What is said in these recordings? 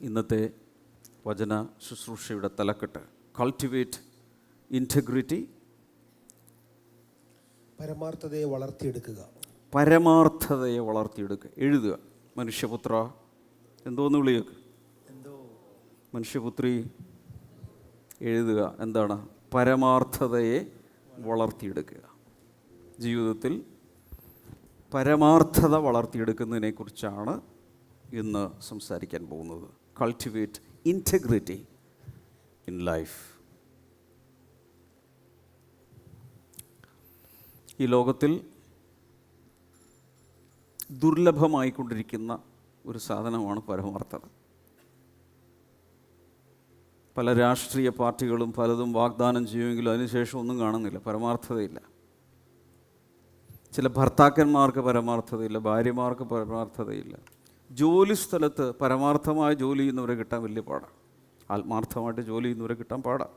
ഇന്നത്തെ വചന ശുശ്രൂഷയുടെ തലക്കെട്ട് കൾട്ടിവേറ്റ് ഇൻറ്റഗ്രിറ്റി, പരമാർത്ഥതയെ വളർത്തിയെടുക്കുക. പരമാർത്ഥതയെ വളർത്തിയെടുക്കുക. എഴുതുക. മനുഷ്യപുത്ര, എന്തോന്ന് വിളിയൊക്കെ, മനുഷ്യപുത്രി എഴുതുക. എന്താണ്? പരമാർത്ഥതയെ വളർത്തിയെടുക്കുക. ജീവിതത്തിൽ പരമാർത്ഥത വളർത്തിയെടുക്കുന്നതിനെക്കുറിച്ചാണ് ഇന്ന് സംസാരിക്കാൻ പോകുന്നത്. Cultivate integrity in life. ഈ ലോകത്തിൽ ദുർലഭമായിക്കൊണ്ടിരിക്കുന്ന ഒരു സാധനമാണ് പരമാർത്ഥത. പല രാഷ്ട്രീയ പാർട്ടികളും പലതും വാഗ്ദാനം ചെയ്യുമെങ്കിലും അതിനുശേഷം ഒന്നും കാണുന്നില്ല, പരമാർത്ഥതയില്ല. ചില ഭർത്താക്കന്മാർക്ക് പരമാർത്ഥതയില്ല, ഭാര്യമാർക്ക് പരമാർത്ഥതയില്ല. ജോലി സ്ഥലത്ത് പരമാർത്ഥമായ ജോലി ചെയ്യുന്നവരെ കിട്ടാൻ വലിയ പാടാണ്. ആത്മാർത്ഥമായിട്ട് ജോലി ചെയ്യുന്നവരെ കിട്ടാൻ പാടാണ്.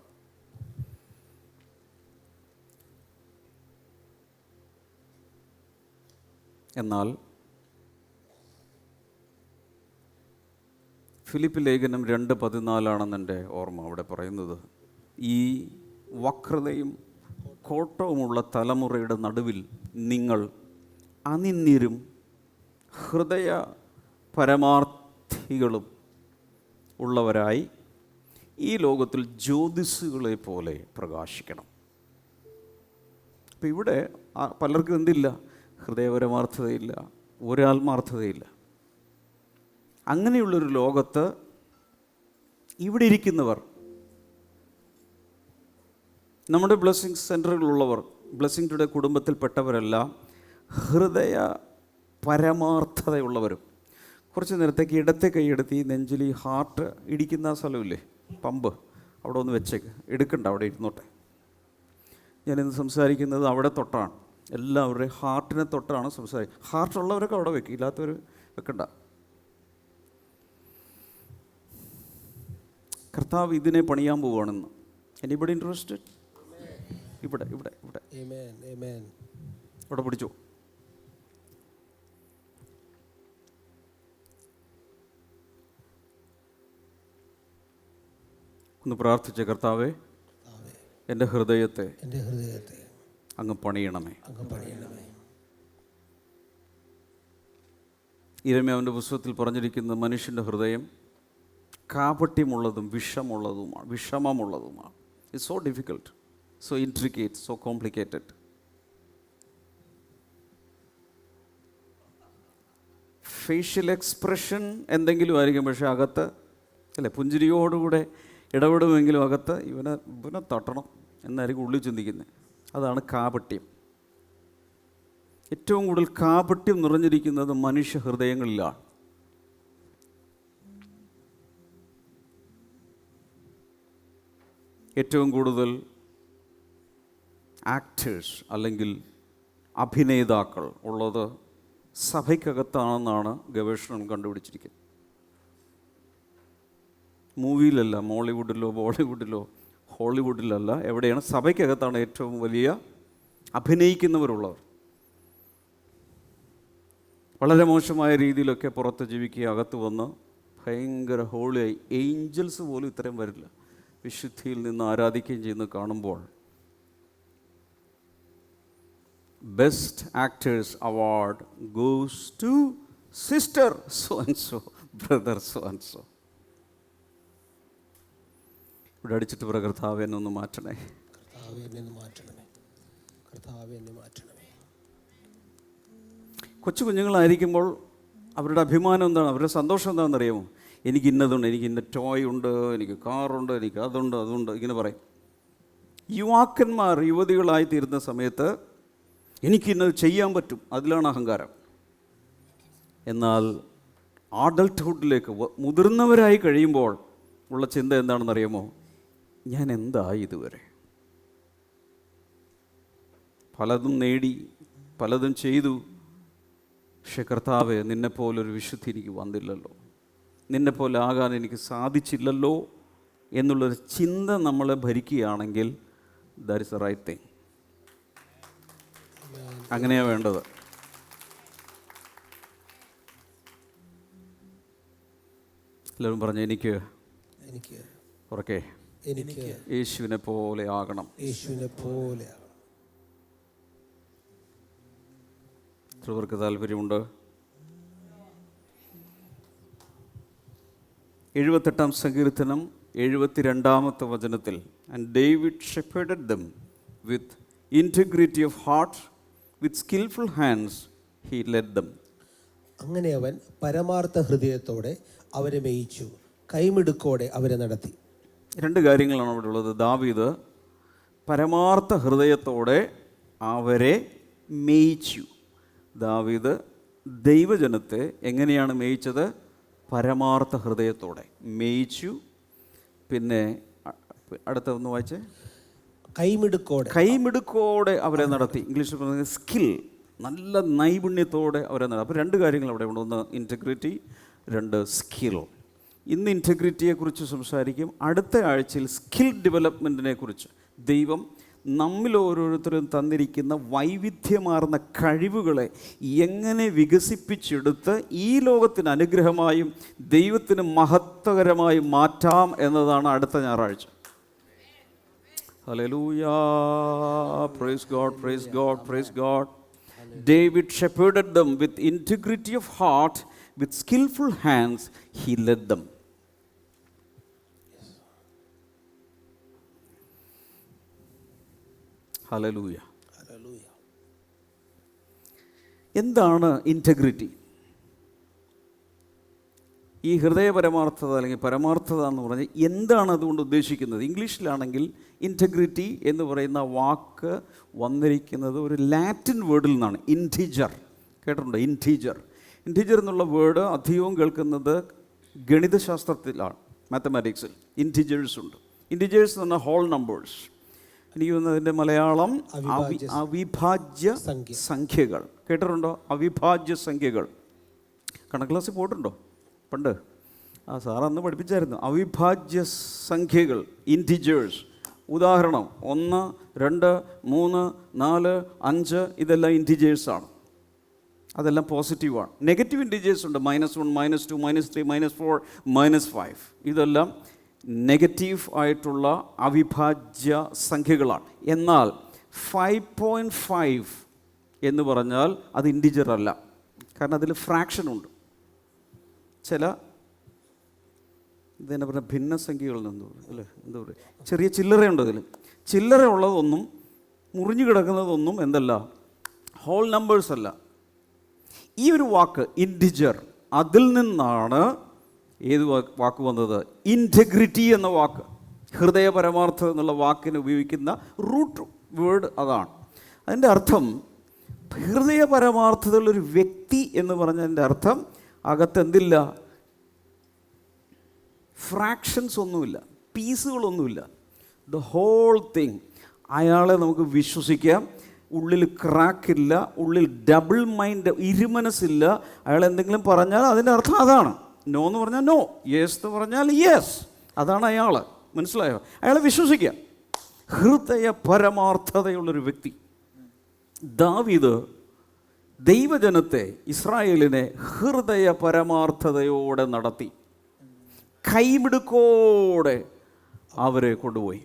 എന്നാൽ ഫിലിപ്പ് ലേഖനം 2:14 എൻ്റെ ഓർമ്മ അവിടെ പറയുന്നത്, ഈ വക്രതയും കോട്ടവുമുള്ള തലമുറയുടെ നടുവിൽ നിങ്ങൾ അനിന്യരും ഹൃദയ പരമാർത്ഥികളും ഉള്ളവരായി ഈ ലോകത്തിൽ ജ്യോതിസുകളെ പോലെ പ്രകാശിക്കണം. അപ്പം ഇവിടെ പലർക്കും എന്തില്ല? ഹൃദയപരമാർത്ഥതയില്ല, ഒരാത്മാർത്ഥതയില്ല. അങ്ങനെയുള്ളൊരു ലോകത്ത് ഇവിടെ ഇരിക്കുന്നവർ, നമ്മുടെ ബ്ലെസ്സിങ് സെൻറ്ററുകളുള്ളവർ, ബ്ലെസ്സിങ് ടുഡേ കുടുംബത്തിൽപ്പെട്ടവരെല്ലാം ഹൃദയ പരമാർത്ഥതയുള്ളവരും. കുറച്ച് നേരത്തേക്ക് ഇടത്തെ കൈയെടുത്ത് ഈ നെഞ്ചിൽ ഈ ഹാർട്ട് ഇടിക്കുന്ന സ്ഥലമില്ലേ, പമ്പ്, അവിടെ ഒന്ന് വെച്ചേക്ക്, എടുക്കണ്ട, അവിടെ ഇരുന്നോട്ടെ. ഞാനിന്ന് സംസാരിക്കുന്നത് അവിടെ തൊട്ടാണ്. എല്ലാവരുടെയും ഹാർട്ടിനെ തൊട്ടാണ് സംസാരിക്കുക. ഹാർട്ടുള്ളവരൊക്കെ അവിടെ വെക്കും, ഇല്ലാത്തവർ വെക്കണ്ട. കർത്താവ് ഇതിനെ പണിയാൻ പോവുകയാണെന്ന്. Anybody interested? ഇവിടെ ഇവിടെ ഇവിടെ ഇവിടെ പിടിച്ചോ. ഒന്ന് പ്രാർത്ഥിച്ച, കർത്താവേ, എൻ്റെ ഹൃദയത്തെ അങ്ങ് പണിയണമേ. യിരെമ്യാവിൻ്റെ പുസ്തകത്തിൽ പറഞ്ഞിരിക്കുന്ന മനുഷ്യൻ്റെ ഹൃദയം കാപട്യമുള്ളതും വിഷമമുള്ളതുമാണ്. It's so difficult, so intricate, so complicated. Facial expression എന്തെങ്കിലും ആയിരിക്കും, പക്ഷേ അകത്ത് അല്ലേ, പുഞ്ചിരിയോടുകൂടെ ഇടപെടുമെങ്കിലും അകത്ത് ഇവനെ തട്ടണം എന്നായിരിക്കും ഉള്ളിൽ ചിന്തിക്കുന്നത്. അതാണ് കാപട്യം. ഏറ്റവും കൂടുതൽ കാപട്യം നിറഞ്ഞിരിക്കുന്നത് മനുഷ്യ ഹൃദയങ്ങളിലാണ്. ഏറ്റവും കൂടുതൽ ആക്ടേഴ്സ് അല്ലെങ്കിൽ അഭിനേതാക്കൾ ഉള്ളത് സഭയ്ക്കകത്താണെന്നാണ് ഗവേഷണം കണ്ടുപിടിച്ചിരിക്കുന്നത്. മൂവിയിലല്ല, മോളിവുഡിലോ ബോളിവുഡിലോ ഹോളിവുഡിലല്ല, എവിടെയാണ്? സഭയ്ക്കകത്താണ് ഏറ്റവും വലിയ അഭിനയിക്കുന്നവരുള്ളവർ. വളരെ മോശമായ രീതിയിലൊക്കെ പുറത്ത് ജീവിക്കുക, അകത്ത് വന്ന് ഭയങ്കര ഹോളിയായി. ഏഞ്ചൽസ് പോലും ഇത്രയും വരില്ല, വിശുദ്ധിയിൽ നിന്ന് ആരാധിക്കുകയും ചെയ്യുന്നത് കാണുമ്പോൾ. Best actors award goes to sister so and so, brother so and so. ഇവിടെ അടിച്ചിട്ട് പറ, കർത്താവേ എന്നെ ഒന്ന് മാറ്റണേ. കൊച്ചു കുഞ്ഞുങ്ങളായിരിക്കുമ്പോൾ അവരുടെ അഭിമാനം എന്താണ്? അവരുടെ സന്തോഷം എന്താണെന്ന് അറിയാമോ? എനിക്ക് ഇന്നതുണ്ട്, എനിക്ക് ഇന്ന ടോയ് ഉണ്ട്, എനിക്ക് കാറുണ്ട്, എനിക്ക് അതുണ്ട്, ഇങ്ങനെ പറയും. യുവാക്കന്മാർ യുവതികളായി തീരുന്ന സമയത്ത് എനിക്കിന്നത് ചെയ്യാൻ പറ്റും, അതിലാണ് അഹങ്കാരം. എന്നാൽ അഡൾട്ട്ഹുഡിലേക്ക് മുതിർന്നവരായി കഴിയുമ്പോൾ ഉള്ള ചിന്ത എന്താണെന്ന് അറിയാമോ? ഞാൻ എന്തായി ഇതുവരെ? പലതും നേടി, പലതും ചെയ്തു, പക്ഷേ കർത്താവേ, നിന്നെപ്പോലൊരു വിശുദ്ധി എനിക്ക് വന്നില്ലല്ലോ, നിന്നെപ്പോലെ ആകാൻ എനിക്ക് സാധിച്ചില്ലല്ലോ എന്നുള്ളൊരു ചിന്ത നമ്മളെ ഭരിക്കുകയാണെങ്കിൽ that is the right thing. അങ്ങനെയാണ് വേണ്ടത്. എല്ലാവരും പറഞ്ഞു എനിക്ക് എനിക്ക് ഉറക്കെ എനിക്ക് യേശുവിനെ പോലെ ആകണം. യേശുവിനെ പോലെ എത്ര പേർക്ക് താല്പര്യമുണ്ട്? 78-ാം സങ്കീർത്തനം 72-ാമത്തെ വചനത്തിൽ, and David shepherded them with integrity of heart, with skilful hands he led them. അങ്ങനെ അവൻ പരമാർത്ഥ ഹൃദയത്തോടെ അവരെ മേയിച്ചു, കൈമിടുക്കോടെ അവരെ നടത്തി. രണ്ട് കാര്യങ്ങളാണ് അവിടെ ഉള്ളത്. ദാവീദ് പരമാർത്ഥ ഹൃദയത്തോടെ അവരെ മേയിച്ചു. ദാവീദ് ദൈവജനത്തെ എങ്ങനെയാണ് മേയിച്ചത്? പരമാർത്ഥ ഹൃദയത്തോടെ മേയിച്ചു. പിന്നെ അടുത്ത ഒന്ന് വായിച്ചേ. കൈമിടുക്കോടെ അവരെ നടത്തി. ഇംഗ്ലീഷിൽ പറയുന്നത് സ്കിൽ, നല്ല നൈപുണ്യത്തോടെ അവരെ നടത്തി. അപ്പോൾ രണ്ട് കാര്യങ്ങൾ അവിടെ ഉണ്ട്. ഒന്ന് ഇൻറ്റഗ്രിറ്റി, രണ്ട് സ്കിൽ. ഇന്ന് ഇൻറ്റഗ്രിറ്റിയെക്കുറിച്ച് സംസാരിക്കും. അടുത്ത ആഴ്ചയിൽ സ്കിൽ ഡെവലപ്മെൻറ്റിനെ കുറിച്ച്. ദൈവം നമ്മിൽ ഓരോരുത്തരും തന്നിരിക്കുന്ന വൈവിധ്യമാർന്ന കഴിവുകളെ എങ്ങനെ വികസിപ്പിച്ചെടുത്ത് ഈ ലോകത്തിന് അനുഗ്രഹമായും ദൈവത്തിന് മഹത്വകരമായും മാറ്റാം എന്നതാണ് അടുത്ത ഞായറാഴ്ച. Hallelujah, praise God, praise God, praise God. David shepherded them with integrity of heart, with skillful hands he led them. Hallelujah. എന്താണ് ഇൻറ്റഗ്രിറ്റി? ഈ ഹൃദയപരമാർത്ഥത അല്ലെങ്കിൽ പരമാർത്ഥത എന്ന് പറഞ്ഞാൽ എന്താണ് അതുകൊണ്ട് ഉദ്ദേശിക്കുന്നത്? ഇംഗ്ലീഷിലാണെങ്കിൽ ഇൻറ്റഗ്രിറ്റി എന്ന് പറയുന്ന വാക്ക് വന്നിരിക്കുന്നത് ഒരു ലാറ്റിൻ വേർഡിൽ നിന്നാണ്. ഇൻറ്റിജർ കേട്ടിട്ടുണ്ടോ? ഇൻറ്റിജർ എന്നുള്ള വേർഡ് അധികവും കേൾക്കുന്നത് ഗണിതശാസ്ത്രത്തിലാണ്, മാത്തമാറ്റിക്സിൽ. ഇൻറ്റിജേഴ്സ് ഉണ്ട്. ഇൻറ്റിജേഴ്സ് എന്ന് പറഞ്ഞാൽ ഹോൾ നമ്പേഴ്സ്. എനിക്ക് തോന്നുന്നതിൻ്റെ മലയാളം അവിഭാജ്യ സംഖ്യകൾ. കേട്ടിട്ടുണ്ടോ? അവിഭാജ്യ സംഖ്യകൾ. കണക്ക് ക്ലാസ്സിൽ പോയിട്ടുണ്ടോ പണ്ട്? സാർ അന്ന് പഠിപ്പിച്ചായിരുന്നു. അവിഭാജ്യ സംഖ്യകൾ, ഇൻറ്റിജേഴ്സ്. ഉദാഹരണം 1, 2, 3, 4, 5 ഇതെല്ലാം ഇൻറ്റിജേഴ്സാണ്. അതെല്ലാം പോസിറ്റീവാണ്. നെഗറ്റീവ് ഇൻറ്റിജേഴ്സ് ഉണ്ട്. -1, -2, -3, -4, -5. ഇതെല്ലാം നെഗറ്റീവ് ആയിട്ടുള്ള അവിഭാജ്യ സംഖ്യകളാണ്. എന്നാൽ 5.5 എന്ന് പറഞ്ഞാൽ അത് ഇൻറ്റിജർ അല്ല. കാരണം അതിൽ ഫ്രാക്ഷനുണ്ട്. ചില ഇതെന്നെ പറഞ്ഞാൽ ഭിന്നസംഖ്യകളിൽ നിന്ന് അല്ലേ, എന്താ പറയുക, ചെറിയ ചില്ലറയുണ്ട്. അതിൽ ചില്ലറ ഉള്ളതൊന്നും മുറിഞ്ഞു കിടക്കുന്നതൊന്നും എന്തല്ല, ഹോൾ നമ്പേഴ്സ് അല്ല. ഈ ഒരു വാക്ക് ഇൻറ്റിജർ, അതിൽ നിന്നാണ് ഏത് വാക്ക് വന്നത്? ഇൻറ്റഗ്രിറ്റി എന്ന വാക്ക്. ഹൃദയപരമാർത്ഥം എന്നുള്ള വാക്കിന് ഉപയോഗിക്കുന്ന റൂട്ട് വേർഡ് അതാണ്. അതിൻ്റെ അർത്ഥം ഹൃദയപരമാർത്ഥതയുള്ളൊരു വ്യക്തി എന്ന് പറഞ്ഞതിൻ്റെ അർത്ഥം അകത്ത് എന്തില്ല? ഫ്രാക്ഷൻസ് ഒന്നുമില്ല, പീസുകളൊന്നുമില്ല. The whole thing. അയാളെ നമുക്ക് വിശ്വസിക്കാം. ഉള്ളിൽ ക്രാക്കില്ല, ഉള്ളിൽ ഡബിൾ മൈൻഡ്, ഇരുമനസ്സില്ല. അയാൾ എന്തെങ്കിലും പറഞ്ഞാൽ അതിൻ്റെ അർത്ഥം അതാണ്. നോ എന്ന് പറഞ്ഞാൽ നോ, യെസ് എന്ന് പറഞ്ഞാൽ യെസ്. അതാണ് അയാൾ. മനസ്സിലായോ? അയാളെ വിശ്വസിക്കാം. ഹൃദയ പരമാർത്ഥതയുള്ളൊരു വ്യക്തി. ദാവീദ് ദൈവജനത്തെ, ഇസ്രായേലിനെ ഹൃദയ പരമാർത്ഥതയോടെ നടത്തി. കൈമിടുക്കോടെ അവരെ കൊണ്ടുപോയി.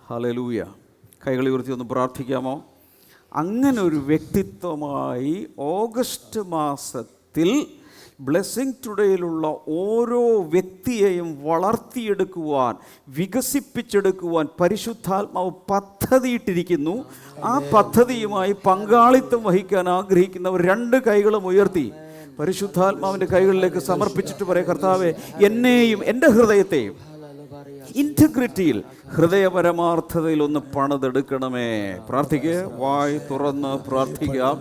ഹല്ലേലൂയ. കൈകൾ ഉയർത്തി ഒന്ന് പ്രാർത്ഥിക്കാമോ? അങ്ങനെ ഒരു വ്യക്തിത്വമായി ഓഗസ്റ്റ് മാസത്തിൽ ബ്ലെസ്സിങ് ടുഡേയിലുള്ള ഓരോ വ്യക്തിയെയും വളർത്തിയെടുക്കുവാൻ, വികസിപ്പിച്ചെടുക്കുവാൻ പരിശുദ്ധാത്മാവ് പദ്ധതിയിട്ടിരിക്കുന്നു. ആ പദ്ധതിയുമായി പങ്കാളിത്തം വഹിക്കാൻ ആഗ്രഹിക്കുന്നവർ രണ്ട് കൈകളും ഉയർത്തി പരിശുദ്ധാത്മാവിൻ്റെ കൈകളിലേക്ക് സമർപ്പിച്ചിട്ട് പറയാം, കർത്താവേ, എന്നെയും എൻ്റെ ഹൃദയത്തെയും ഇൻറ്റഗ്രിറ്റിയിൽ, ഹൃദയപരമാർത്ഥതയിൽ ഒന്ന് പണിതെടുക്കണമേ. പ്രാർത്ഥിക്കുക. വായ് തുറന്ന് പ്രാർത്ഥിക്കാം.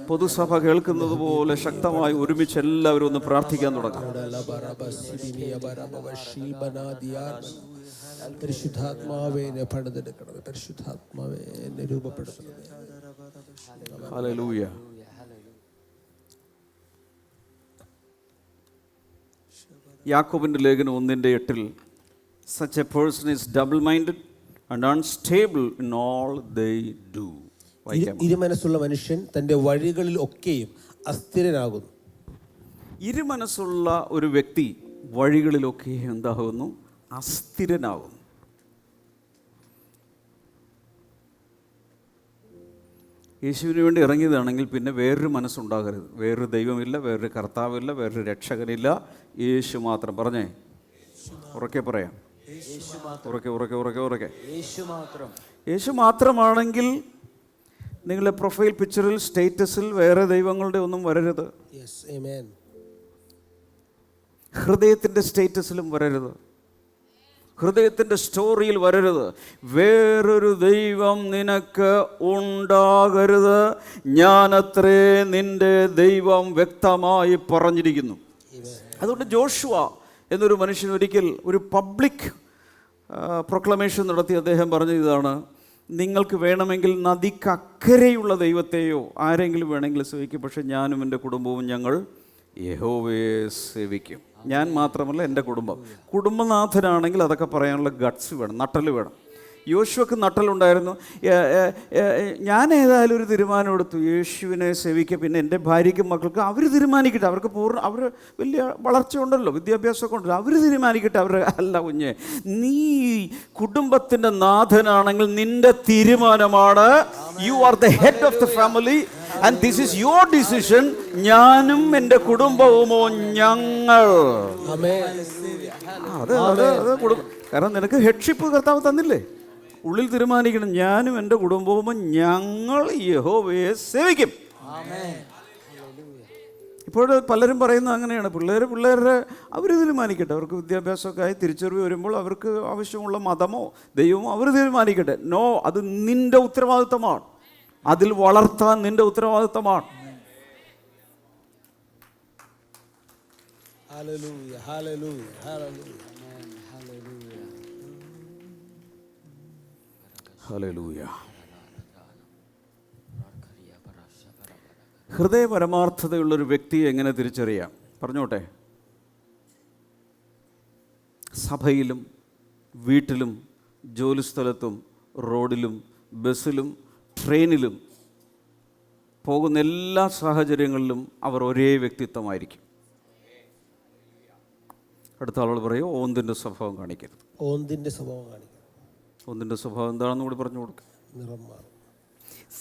പൊതുസഭ കേൾക്കുന്നത് പോലെ ശക്തമായി ഒരുമിച്ച് എല്ലാവരും ഒന്ന് പ്രാർത്ഥിക്കാൻ തുടങ്ങാം. പരിശുദ്ധാത്മാവേ എന്നെ പണിതെടുക്കണമേ, പരിശുദ്ധാത്മാവേ എന്നെ രൂപപ്പെടുത്തണമേ. ഹല്ലേലൂയ. യാക്കോബിൻ്റെ ലേഖനം 1:8 such a person is double-minded and unstable in all they do. ഇരുമനസ്സുള്ള മനുഷ്യൻ തൻ്റെ വഴികളിൽ ഒക്കെയും അസ്ഥിരനാകുന്നു. ഇരുമനസ്സുള്ള ഒരു വ്യക്തി വഴികളിലൊക്കെ എന്താകുന്നു? അസ്ഥിരനാകുന്നു. യേശുവിന് വേണ്ടി ഇറങ്ങിയതാണെങ്കിൽ പിന്നെ വേറൊരു മനസ്സുണ്ടാകരുത്. വേറൊരു ദൈവമില്ല, വേറൊരു കർത്താവില്ല, വേറൊരു രക്ഷകനില്ല, യേശു മാത്രം. പറഞ്ഞേ, ഉറക്കെ പറയാം, ഉറക്കെ. യേശു മാത്രമാണെങ്കിൽ നിങ്ങളുടെ പ്രൊഫൈൽ പിക്ചറിൽ, സ്റ്റേറ്റസിൽ വേറെ ദൈവങ്ങളുടെ ഒന്നും വരരുത്. ഹൃദയത്തിൻ്റെ സ്റ്റേറ്റസിലും വരരുത്, ഹൃദയത്തിൻ്റെ സ്റ്റോറിയിൽ വരരുത്. വേറൊരു ദൈവം നിനക്ക് ഉണ്ടാകരുത്, ഞാനത്രേ നിൻ്റെ ദൈവം വ്യക്തമായി പറഞ്ഞിരിക്കുന്നു. അതുകൊണ്ട് ജോഷുവ എന്നൊരു മനുഷ്യൻ ഒരിക്കൽ ഒരു പബ്ലിക് പ്രൊക്ലമേഷൻ നടത്തി. അദ്ദേഹം പറഞ്ഞ ഇതാണ്: നിങ്ങൾക്ക് വേണമെങ്കിൽ നദിക്കക്കരെയുള്ള ദൈവത്തെയോ ആരെങ്കിലും വേണമെങ്കിൽ സേവിക്കും, പക്ഷെ ഞാനും എൻ്റെ കുടുംബവും ഞങ്ങൾ യഹോവയെ സേവിക്കും. ഞാൻ മാത്രമല്ല, എൻ്റെ കുടുംബനാഥനാണെങ്കിൽ അതൊക്കെ പറയാനുള്ള ഗട്ട്സ് വേണം, നട്ടൽ വേണം. യോശുവക്ക് നട്ടലുണ്ടായിരുന്നു. ഞാൻ ഏതായാലും ഒരു തീരുമാനം എടുത്തു, യേശുവിനെ സേവിക്കുക, പിന്നെ എൻ്റെ ഭാര്യയ്ക്കും മക്കൾക്കും അവർ തീരുമാനിക്കട്ടെ. അവർക്ക് അവർ വലിയ വളർച്ച ഉണ്ടല്ലോ, വിദ്യാഭ്യാസമൊക്കെ ഉണ്ടല്ലോ, അവർ തീരുമാനിക്കട്ടെ. അവർ അല്ല കുഞ്ഞെ, നീ കുടുംബത്തിൻ്റെ നാഥനാണെങ്കിൽ നിൻ്റെ തീരുമാനമാണ്. You are the head of the family and this is your decision. ഞാനും എൻ്റെ കുടുംബവുമോ ഞങ്ങൾ. കാരണം നിനക്ക് ഹെഡ്ഷിപ്പ് കർത്താവ് തന്നില്ലേ, ഉള്ളിൽ തീരുമാനിക്കണം, ഞാനും എൻ്റെ കുടുംബവും ഞങ്ങൾ യഹോവയെ സേവിക്കും. ഇപ്പോൾ പലരും പറയുന്നത് അങ്ങനെയാണ്, പിള്ളേരെ അവർ തീരുമാനിക്കട്ടെ, അവർക്ക് വിദ്യാഭ്യാസമൊക്കെ ആയി തിരിച്ചറിവ് വരുമ്പോൾ അവർക്ക് ആവശ്യമുള്ള മതമോ ദൈവമോ അവർ തീരുമാനിക്കട്ടെ. നോ, അത് നിൻ്റെ ഉത്തരവാദിത്തമാണ്, അതിൽ വളർത്താൻ നിൻ്റെ ഉത്തരവാദിത്തമാണ്. ഹൃദയ പരമാർത്ഥതയുള്ളൊരു വ്യക്തിയെ എങ്ങനെ തിരിച്ചറിയാം? പറഞ്ഞോട്ടെ. സഭയിലും വീട്ടിലും ജോലിസ്ഥലത്തും റോഡിലും ബസ്സിലും ട്രെയിനിലും പോകുന്ന എല്ലാ സാഹചര്യങ്ങളിലും അവർ ഒരേ വ്യക്തിത്വമായിരിക്കും. അടുത്ത ആളുകൾ പറയും, ഓന്തിൻ്റെ സ്വഭാവം കാണിക്കരുത്. ഓന്തിൻ്റെ സ്വഭാവം എന്താണെന്ന് കൂടി പറഞ്ഞു കൊടുക്കുക.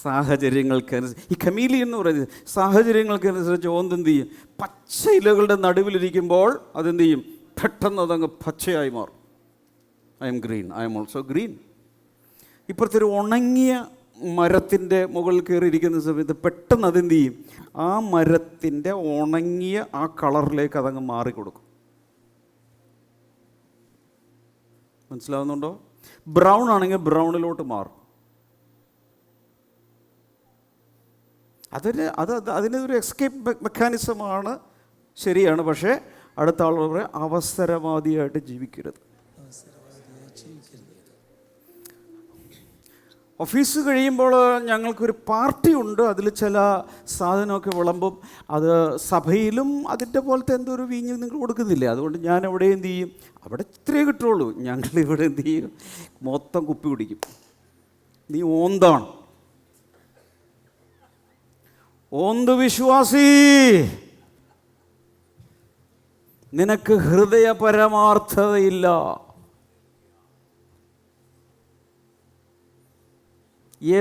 സാഹചര്യങ്ങൾക്കനുസരിച്ച്, ഈ കമീലിയൻ എന്ന് പറയുന്നത് സാഹചര്യങ്ങൾക്കനുസരിച്ച് ഓന്തെന്ത് ചെയ്യും? പച്ച ഇലകളുടെ നടുവിലിരിക്കുമ്പോൾ അതെന്ത് ചെയ്യും? പെട്ടെന്ന് അതങ്ങ് പച്ചയായി മാറും. I M green, I am also green. ഇപ്പോഴത്തെ ഒരു ഉണങ്ങിയ മരത്തിൻ്റെ മുകളിൽ കയറിയിരിക്കുന്ന സമയത്ത് പെട്ടെന്ന് അതെന്ത് ചെയ്യും? ആ മരത്തിൻ്റെ ഉണങ്ങിയ ആ കളറിലേക്ക് അതങ്ങ് മാറിക്കൊടുക്കും. മനസ്സിലാവുന്നുണ്ടോ? ബ്രൗൺ ആണെങ്കിൽ ബ്രൗണിലോട്ട് മാറും. അതിനൊരു എസ്കേപ്പ് മെക്കാനിസമാണ്, ശരിയാണ്. പക്ഷേ അടുത്ത ആളുകൾ പറയും, അവസരവാദിയായിട്ട് ജീവിക്കരുത്. ഓഫീസ് കഴിയുമ്പോൾ ഞങ്ങൾക്കൊരു പാർട്ടി ഉണ്ട്, അതിൽ ചില സാധനമൊക്കെ വിളമ്പും. അത് സഭയിലും അതിൻ്റെ പോലത്തെ എന്തോ ഒരു വീഞ്ഞ് നിങ്ങൾ കൊടുക്കുന്നില്ലേ, അതുകൊണ്ട് ഞാൻ അവിടെ എന്ത് ചെയ്യും? അവിടെ ഇത്രയേ കിട്ടുള്ളൂ, ഞങ്ങളിവിടെ എന്ത് ചെയ്യും? മൊത്തം കുപ്പി കുടിക്കും. നീ ഓന്താണ്, ഓന്ത് വിശ്വാസി. നിനക്ക് ഹൃദയ പരമാർത്ഥതയില്ല.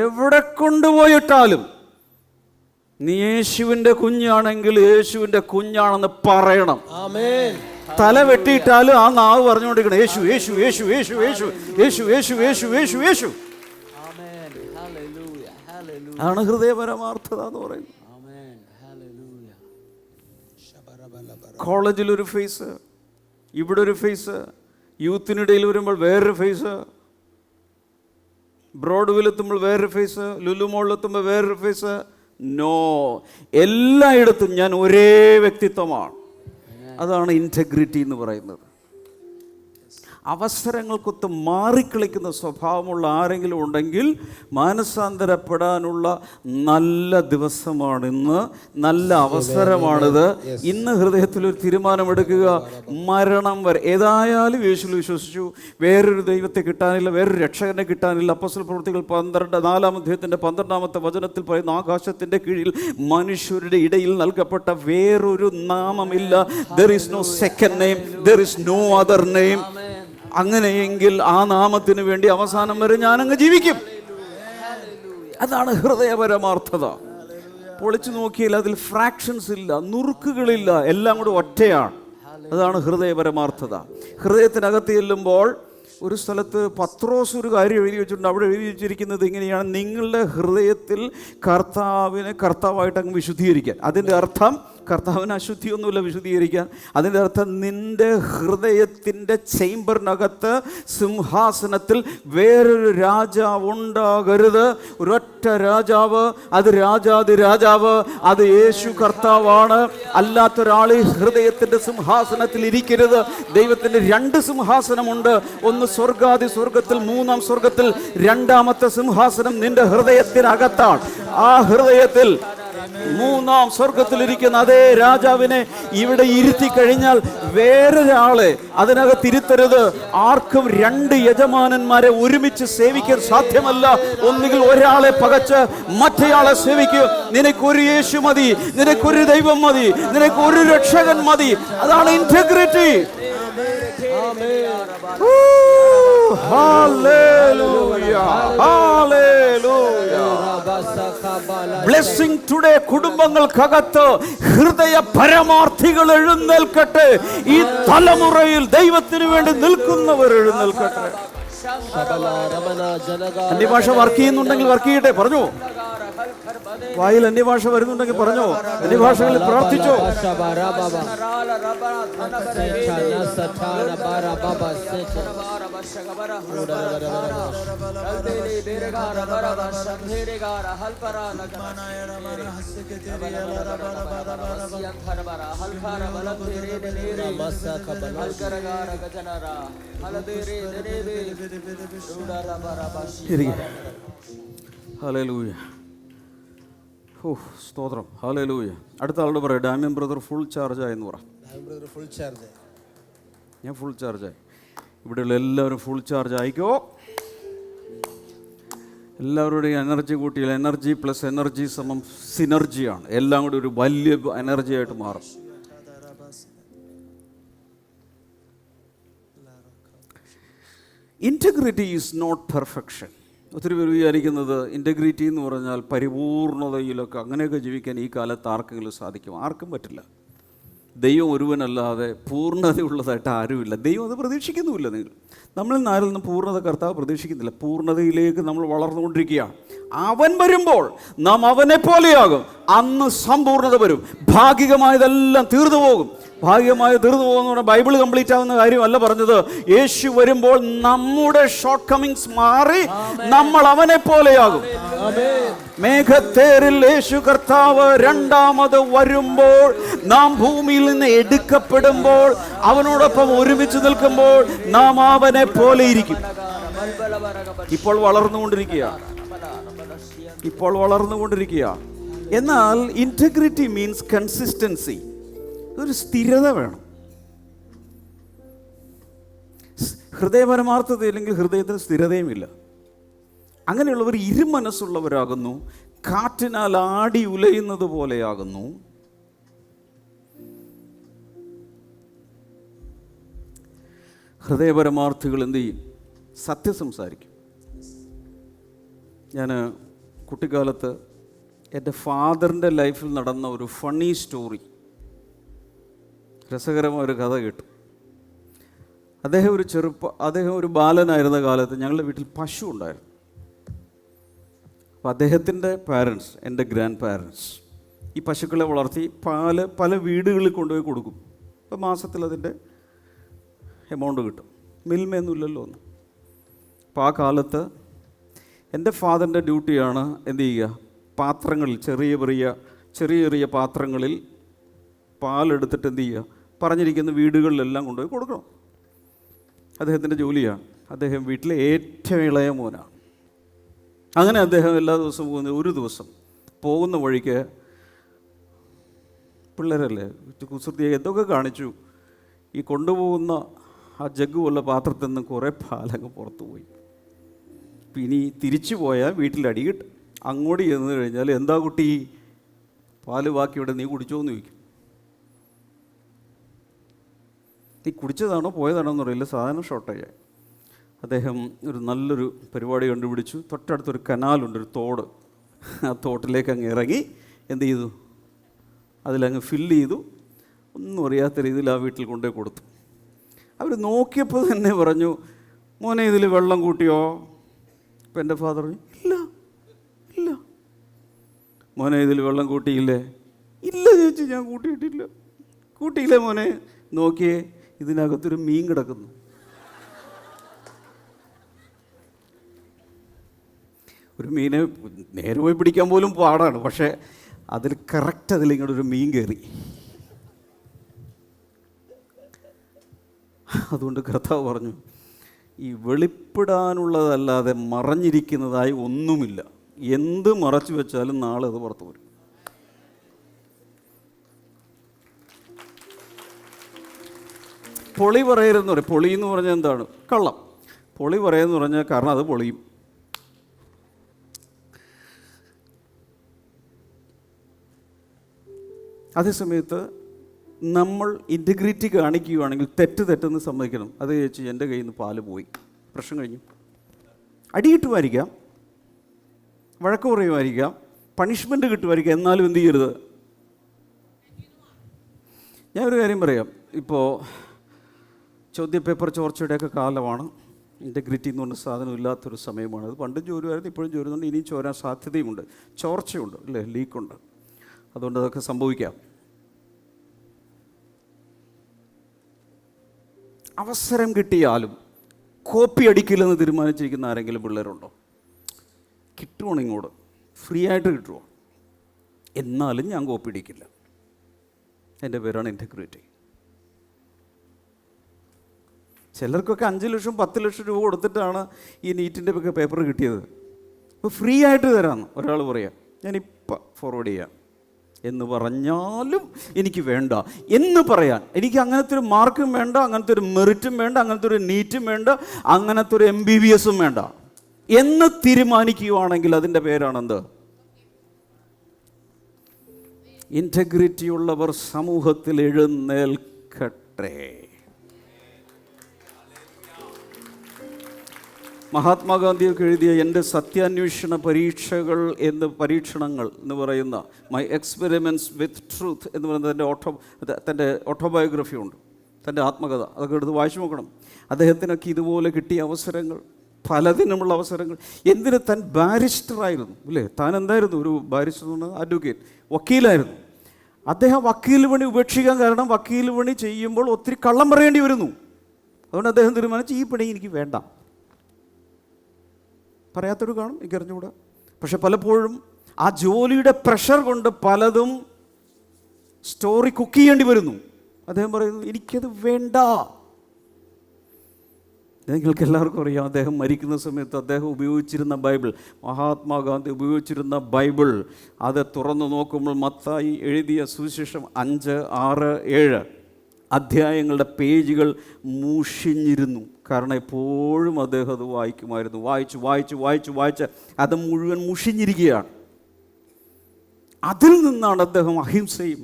എവിടെ കൊണ്ടുപോയിട്ടാലും നീ യേശുവിൻ്റെ കുഞ്ഞാണെങ്കിൽ യേശുവിൻ്റെ കുഞ്ഞാണെന്ന് പറയണം. തല വെട്ടിയിട്ടാലും ആ നാവ് പറഞ്ഞുകൊണ്ടിരിക്കണം, യേശു യേശു യേശു യേശു യേശു യേശു യേശു യേശു യേശു യേശു. അതാണ് ഹൃദയ പരമാർത്ഥത എന്ന് പറയുന്നത്. കോളേജിലൊരു ഫേസ്, ഇവിടെ ഒരു ഫേസ്, യൂത്തിനിടയിൽ വരുമ്പോൾ വേറൊരു ഫേസ്, ബ്രോഡ്വിലെത്തുമ്പോൾ വേറൊരു ഫേസ്, ലുലു മോളിലെത്തുമ്പോൾ വേറൊരു ഫേസ്. നോ, എല്ലായിടത്തും ഞാൻ ഒരേ വ്യക്തിത്വമാണ്. അതാണ് ഇൻറ്റഗ്രിറ്റി എന്ന് പറയുന്നത്. അവസരങ്ങൾക്കൊത്ത് മാറിക്കളിക്കുന്ന സ്വഭാവമുള്ള ആരെങ്കിലും ഉണ്ടെങ്കിൽ മാനസാന്തരപ്പെടാനുള്ള നല്ല ദിവസമാണിന്ന്, നല്ല അവസരമാണിത്. ഇന്ന് ഹൃദയത്തിലൊരു തീരുമാനമെടുക്കുക. മരണം വരെ ഏതായാലും യേശുവിൽ വിശ്വസിച്ചു, വേറൊരു ദൈവത്തെ കിട്ടാനില്ല, വേറൊരു രക്ഷകനെ കിട്ടാനില്ല. അപ്പോസ്തല പ്രവൃത്തികൾ 4-ാം അധ്യായത്തിൻ്റെ 12-ാമത്തെ വചനത്തിൽ പറയുന്ന, ആകാശത്തിൻ്റെ കീഴിൽ മനുഷ്യരുടെ ഇടയിൽ നൽകപ്പെട്ട വേറൊരു നാമമില്ല. There is no second name, there is no other name. അങ്ങനെയെങ്കിൽ ആ നാമത്തിന് വേണ്ടി അവസാനം വരെ ഞാനങ്ങ് ജീവിക്കും. അതാണ് ഹൃദയപരമാർത്ഥത. പൊളിച്ചു നോക്കിയാൽ അതിൽ ഫ്രാക്ഷൻസ് ഇല്ല, നുറുക്കുകളില്ല, എല്ലാം കൂടി ഒറ്റയാണ്. അതാണ് ഹൃദയപരമാർത്ഥത. ഹൃദയത്തിനകത്ത് ചെല്ലുമ്പോൾ ഒരു സ്ഥലത്ത് പത്രോസ് ഒരു കാര്യം എഴുതി വെച്ചിട്ടുണ്ട്. അവിടെ എഴുതി വെച്ചിരിക്കുന്നത് ഇങ്ങനെയാണ്: നിങ്ങളുടെ ഹൃദയത്തിൽ കർത്താവിനെ കർത്താവായിട്ട് അങ്ങ് വിശുദ്ധീകരിക്കാൻ. അതിൻ്റെ അർത്ഥം കർത്താവിന് അശുദ്ധിയൊന്നുമില്ല വിശുദ്ധീകരിക്കാൻ. അതിൻ്റെ അർത്ഥം നിൻ്റെ ഹൃദയത്തിൻ്റെ ചേംബറിനകത്ത്, സിംഹാസനത്തിൽ വേറൊരു രാജാവ് ഉണ്ടാകരുത്. ഒരൊറ്റ രാജാവ്, അത് രാജാതി രാജാവ്, അത് യേശു കർത്താവാണ്. അല്ലാത്തൊരാൾ ഈ ഹൃദയത്തിൻ്റെ സിംഹാസനത്തിൽ ഇരിക്കരുത്. ദൈവത്തിൻ്റെ 2 സിംഹാസനമുണ്ട്. ഒന്ന് സ്വർഗാദി സ്വർഗത്തിൽ, 3-ാം സ്വർഗത്തിൽ. 2-ാമത്തെ സിംഹാസനം നിന്റെ ഹൃദയത്തിനകത്താണ്. ആ ഹൃദയത്തിൽ 3-ാം സ്വർഗത്തിലിരിക്കുന്ന അതേ രാജാവിനെ ഇവിടെ ഇരുത്തി കഴിഞ്ഞാൽ വേറൊരാളെ അതിനകത്ത് ഇരുത്തരുത്. ആർക്കും 2 യജമാനന്മാരെ ഒരുമിച്ച് സേവിക്കാൻ സാധ്യമല്ല. ഒന്നുകിൽ ഒരാളെ പകച്ച് മറ്റേയാളെ സേവിക്കുക. നിനക്കൊരു യേശു മതി, നിനക്കൊരു ദൈവം മതി, നിനക്കൊരു രക്ഷകൻ മതി. അതാണ് ഇന്റഗ്രിറ്റി. Blessing today. കുടുംബങ്ങൾക്കകത്ത് ഹൃദയ പരമാർത്ഥികൾ എഴുന്നേൽക്കട്ടെ. ഈ തലമുറയിൽ ദൈവത്തിന് വേണ്ടി നിൽക്കുന്നവർ എഴുന്നേൽക്കട്ടെ. അന്യഭാഷ വർക്ക് ചെയ്യുന്നുണ്ടെങ്കിൽ വർക്ക് ചെയ്യട്ടെ. പറഞ്ഞോ, വായിൽ അന്യഭാഷ വരുന്നുണ്ടെങ്കിൽ പറഞ്ഞോ, അന്യഭാഷകളിൽ പ്രാർത്ഥിച്ചോ. ഹല്ലേലൂയ. ഓ സ്തോത്രം. ഹല്ലേലൂയ. അടുത്ത ആളോട് പറയാം, ഡാമിയൻ ബ്രദർ ഫുൾ ചാർജായെന്ന് പറ. ഞാൻ ഫുൾ ചാർജായി. ഇവിടെയുള്ള എല്ലാവരും ഫുൾ ചാർജ് ആയിക്കോ. എല്ലാവരുടെയും എനർജി കൂട്ടിയാൽ എനർജി പ്ലസ് എനർജി സമം സിനർജിയാണ്. എല്ലാം കൂടി ഒരു വലിയ എനർജി ആയിട്ട് മാറും. Integrity is not perfection. ഒത്തിരി പേര് വിചാരിക്കുന്നത് ഇൻറ്റഗ്രിറ്റി എന്ന് പറഞ്ഞാൽ പരിപൂർണതയിലൊക്കെ അങ്ങനെയൊക്കെ ജീവിക്കാൻ ഈ കാലത്ത് ആർക്കെങ്കിലും സാധിക്കും. ആർക്കും പറ്റില്ല. ദൈവം ഒരുവനല്ലാതെ പൂർണ്ണതയുള്ളതായിട്ട് ആരുമില്ല. ദൈവം അത് പ്രതീക്ഷിക്കുന്നുമില്ല. നമ്മളിൽ നിന്ന് ആരിൽ നിന്നും പൂർണ്ണത കർത്താവ് പ്രതീക്ഷിക്കുന്നില്ല. പൂർണ്ണതയിലേക്ക് നമ്മൾ വളർന്നുകൊണ്ടിരിക്കുകയാണ്. അവൻ വരുമ്പോൾ നാം അവനെ പോലെയാകും. അന്ന് സമ്പൂർണ്ണത വരും. ഭാഗികമായതെല്ലാം തീർന്നു പോകും. ഭാഗികമായി തീർന്നു പോകുന്ന ബൈബിൾ കംപ്ലീറ്റ് ആവുന്ന കാര്യമല്ല പറഞ്ഞത്. യേശു വരുമ്പോൾ നമ്മുടെ ഷോർട്ട് കമ്മിങ്സ് മാറി നമ്മൾ അവനെ പോലെയാകും. മേഘത്തേറിൽ യേശു കർത്താവ് 2ാമത് വരുമ്പോൾ, നാം ഭൂമിയിൽ നിന്ന് എടുക്കപ്പെടുമ്പോൾ, അവനോടൊപ്പം ഒരുമിച്ച് നിൽക്കുമ്പോൾ നാം അവനെ പോലെ ഇരിക്കും. ഇപ്പോൾ വളർന്നുകൊണ്ടിരിക്കുക. എന്നാൽ ഇന്റഗ്രിറ്റി മീൻസ് കൺസിസ്റ്റൻസി. ഒരു സ്ഥിരത വേണം. ഹൃദയപരമാർത്ഥത ഇല്ലെങ്കിൽ ഹൃദയത്തിന് സ്ഥിരതയുമില്ല. അങ്ങനെയുള്ളവർ ഇരുമനസ്സുള്ളവരാകുന്നു. കാറ്റിനാൽ ആടി ഉലയുന്നത് പോലെയാകുന്നു. ഹൃദയപരമാർത്ഥികൾ എന്ത് ചെയ്യും? സത്യം സംസാരിക്കും. ഞാൻ കുട്ടിക്കാലത്ത് എൻ്റെ ഫാദറിൻ്റെ ലൈഫിൽ നടന്ന ഒരു ഫണ്ണി സ്റ്റോറി, രസകരമായൊരു കഥ കേട്ടു. അദ്ദേഹം ഒരു ബാലനായിരുന്ന കാലത്ത് ഞങ്ങളുടെ വീട്ടിൽ പശു ഉണ്ടായിരുന്നു. അപ്പോൾ അദ്ദേഹത്തിൻ്റെ പാരൻസ്, എൻ്റെ ഗ്രാൻഡ് പാരൻസ്, ഈ പശുക്കളെ വളർത്തി പാല് പല വീടുകളിൽ കൊണ്ടുപോയി കൊടുക്കും. അപ്പോൾ മാസത്തിൽ അതിൻ്റെ എമൗണ്ട് കിട്ടും. മിൽമയൊന്നുമില്ലല്ലോ ഒന്ന്. അപ്പോൾ ആ കാലത്ത് എൻ്റെ ഫാദറിൻ്റെ ഡ്യൂട്ടിയാണ് എന്ത് ചെയ്യുക, പാത്രങ്ങളിൽ ചെറിയ ചെറിയ പാത്രങ്ങളിൽ പാലെടുത്തിട്ട് എന്ത് ചെയ്യുക, പറഞ്ഞിരിക്കുന്ന വീടുകളിലെല്ലാം കൊണ്ടുപോയി കൊടുക്കണം. അദ്ദേഹത്തിൻ്റെ ജോലിയാണ്. അദ്ദേഹം വീട്ടിലെ ഏറ്റവും ഇളയ മോനാണ്. അങ്ങനെ അദ്ദേഹം എല്ലാ ദിവസവും പോകുന്ന ഒരു ദിവസം പോകുന്ന വഴിക്ക് പിള്ളേരല്ലേ കുസൃതി എന്തൊക്കെ കാണിച്ചു. ഈ കൊണ്ടുപോകുന്ന ആ ജഗ് പോലെ പാത്രത്തിൽ നിന്ന് കുറേ പാലങ്ങ് പുറത്തു പോയി. ഇനി തിരിച്ചു പോയാൽ വീട്ടിൽ അടി കിട്ടും. അങ്ങോട്ട് ചെന്ന് കഴിഞ്ഞാൽ എന്താ കുട്ടി പാല് ബാക്കിയുടെ നീ കുടിച്ചോന്ന് ചോദിക്കും. നീ കുടിച്ചതാണോ പോയതാണോ എന്ന് അറിയില്ല, സാധനം ഷോർട്ടേജായി. അദ്ദേഹം ഒരു നല്ലൊരു പരിപാടി കണ്ടുപിടിച്ചു. തൊട്ടടുത്തൊരു കനാലുണ്ട്, ഒരു തോട്. ആ തോട്ടിലേക്ക് അങ്ങ് ഇറങ്ങി എന്ത് ചെയ്തു, അതിലങ്ങ് ഫില്ല് ചെയ്തു. ഒന്നും അറിയാത്ത രീതിയിൽ ആ വീട്ടിൽ കൊണ്ടുപോയി കൊടുത്തു. അവർ നോക്കിയപ്പോൾ തന്നെ പറഞ്ഞു, മോനെ ഇതിൽ വെള്ളം കൂട്ടിയോ? അപ്പം എൻ്റെ ഫാദർ പറഞ്ഞു, ഇല്ല ഇല്ല. മോനെ ഇതിൽ വെള്ളം കൂട്ടിയില്ലേ? ഇല്ല ചേച്ചി, ഞാൻ കൂട്ടിയിട്ടില്ല. കൂട്ടിയില്ലേ മോനെ? നോക്കിയേ, ഇതിനകത്തൊരു മീൻ കിടക്കുന്നു. ഒരു മീനെ നേരെ പോയി പിടിക്കാൻ പോലും പാടാണ്, പക്ഷേ അതിൽ കറക്റ്റ് അതിലിങ്ങോട്ട് ഒരു മീൻ കയറി. അതുകൊണ്ട് കർത്താവ് പറഞ്ഞു, ഈ വെളിപ്പെടാനുള്ളതല്ലാതെ മറഞ്ഞിരിക്കുന്നതായി ഒന്നുമില്ല. എന്ത് മറച്ചു വെച്ചാലും നാളെ അത് പുറത്തു വരും. പൊളി പറയരുതെന്ന് പറയും. പൊളി എന്ന് പറഞ്ഞാൽ എന്താണ്? കള്ളം. പൊളി പറയുമെന്ന് പറഞ്ഞാൽ കാരണം അത് പൊളിയും. അതേസമയത്ത് നമ്മൾ ഇൻറ്റഗ്രിറ്റി കാണിക്കുകയാണെങ്കിൽ തെറ്റെന്ന് സമ്മതിക്കണം. അത് ചേച്ചി എൻ്റെ കയ്യിൽ നിന്ന് പാല് പോയി, പ്രശ്നം കഴിഞ്ഞു. അടി കിട്ടുമായിരിക്കാം, വഴക്ക് പറയുമായിരിക്കാം, പണിഷ്മെൻ്റ് കിട്ടുമായിരിക്കാം, എന്നാലും എന്ത് ചെയ്യരുത്. ഞാനൊരു കാര്യം പറയാം. ഇപ്പോൾ ചോദ്യപേപ്പർ ചോർച്ചയുടെയൊക്കെ കാലമാണ്. ഇൻറ്റഗ്രിറ്റി എന്ന് പറഞ്ഞ സാധനം ഇല്ലാത്തൊരു സമയമാണ്. അത് പണ്ടും ചോരുമായിരുന്നു, ഇപ്പോഴും ചോരുന്നുണ്ട്, ഇനിയും ചോരാൻ സാധ്യതയുമുണ്ട്. ചോർച്ചയുണ്ട് അല്ലേ, ലീക്കുണ്ട്. അതുകൊണ്ട് അതൊക്കെ സംഭവിക്കാം. അവസരം കിട്ടിയാലും കോപ്പി അടിക്കില്ലെന്ന് തീരുമാനിച്ചിരിക്കുന്ന ആരെങ്കിലും പിള്ളേരുണ്ടോ? കിട്ടുവാണ് ഇങ്ങോട്ട്, ഫ്രീ ആയിട്ട് കിട്ടുമോ? എന്നാലും ഞാൻ കോപ്പി അടിക്കില്ല. എൻ്റെ പേരാണ് ഇൻറ്റഗ്രിറ്റി. ചിലർക്കൊക്കെ 5 ലക്ഷം 10 ലക്ഷം രൂപ കൊടുത്തിട്ടാണ് ഈ നീറ്റിൻ്റെ ഒക്കെ പേപ്പർ കിട്ടിയത്. ഇപ്പോൾ ഫ്രീ ആയിട്ട് തരാമെന്ന് ഒരാൾ പറയാം, ഞാനിപ്പോൾ ഫോർവേഡ് ചെയ്യാം എന്ന് പറഞ്ഞാലും എനിക്ക് വേണ്ട എന്ന് പറയാൻ. എനിക്ക് അങ്ങനത്തെ ഒരു മാർക്കും വേണ്ട, അങ്ങനത്തെ ഒരു മെറിറ്റും വേണ്ട, അങ്ങനത്തെ ഒരു നീറ്റും വേണ്ട, അങ്ങനത്തെ ഒരു MBBS വേണ്ട എന്ന് തീരുമാനിക്കുകയാണെങ്കിൽ അതിൻ്റെ പേരാണെന്ത്? ഇൻറ്റഗ്രിറ്റി ഉള്ളവർ സമൂഹത്തിൽ എഴുന്നേൽക്കട്ടെ. മഹാത്മാഗാന്ധിയൊക്കെ എഴുതിയ എൻ്റെ സത്യാന്വേഷണ പരീക്ഷകൾ പരീക്ഷണങ്ങൾ എന്ന് പറയുന്ന മൈ എക്സ്പെരിമെൻറ്റ്സ് വിത്ത് ട്രൂത്ത് എന്ന് പറയുന്നത് തൻ്റെ ഓട്ടോബയോഗ്രഫി ഉണ്ട്, തൻ്റെ ആത്മകഥ. അതൊക്കെ എടുത്ത് വായിച്ചു നോക്കണം. അദ്ദേഹത്തിനൊക്കെ ഇതുപോലെ കിട്ടിയ അവസരങ്ങൾ, പലതിനുമുള്ള അവസരങ്ങൾ. എന്തിന്? താൻ ബാരിസ്റ്ററായിരുന്നു അല്ലേ? താൻ എന്തായിരുന്നു? ഒരു ബാരിസ്റ്റർ എന്ന് പറഞ്ഞാൽ അഡ്വക്കേറ്റ്, വക്കീലായിരുന്നു. അദ്ദേഹം വക്കീൽ പണി ഉപേക്ഷിക്കാൻ കാരണം വക്കീൽ പണി ചെയ്യുമ്പോൾ ഒത്തിരി കള്ളം പറയേണ്ടി വരുന്നു. അതുകൊണ്ട് അദ്ദേഹം തീരുമാനിച്ചു, ഈ പണി എനിക്ക് വേണ്ട. പറയാത്തൊരു കാണും, എനിക്ക് അറിഞ്ഞുകൂടാ. പക്ഷെ പലപ്പോഴും ആ ജോലിയുടെ പ്രഷർ കൊണ്ട് പലതും സ്റ്റോറി കുക്ക് ചെയ്യേണ്ടി വരുന്നു. അദ്ദേഹം പറയുന്നു, എനിക്കത് വേണ്ട. നിങ്ങൾക്ക് എല്ലാവർക്കും അറിയാം, അദ്ദേഹം മരിക്കുന്ന സമയത്ത് അദ്ദേഹം ഉപയോഗിച്ചിരുന്ന ബൈബിൾ, മഹാത്മാഗാന്ധി ഉപയോഗിച്ചിരുന്ന ബൈബിൾ, അത് തുറന്നു നോക്കുമ്പോൾ മത്തായി എഴുതിയ സുവിശേഷം 5, 6, 7 അധ്യായങ്ങളുടെ പേജുകൾ മുഷിഞ്ഞിരുന്നു. കാരണം എപ്പോഴും അദ്ദേഹം അത് വായിക്കുമായിരുന്നു. വായിച്ച് അത് മുഴുവൻ മുഷിഞ്ഞിരിക്കുകയാണ്. അതിൽ നിന്നാണ് അദ്ദേഹം അഹിംസയും,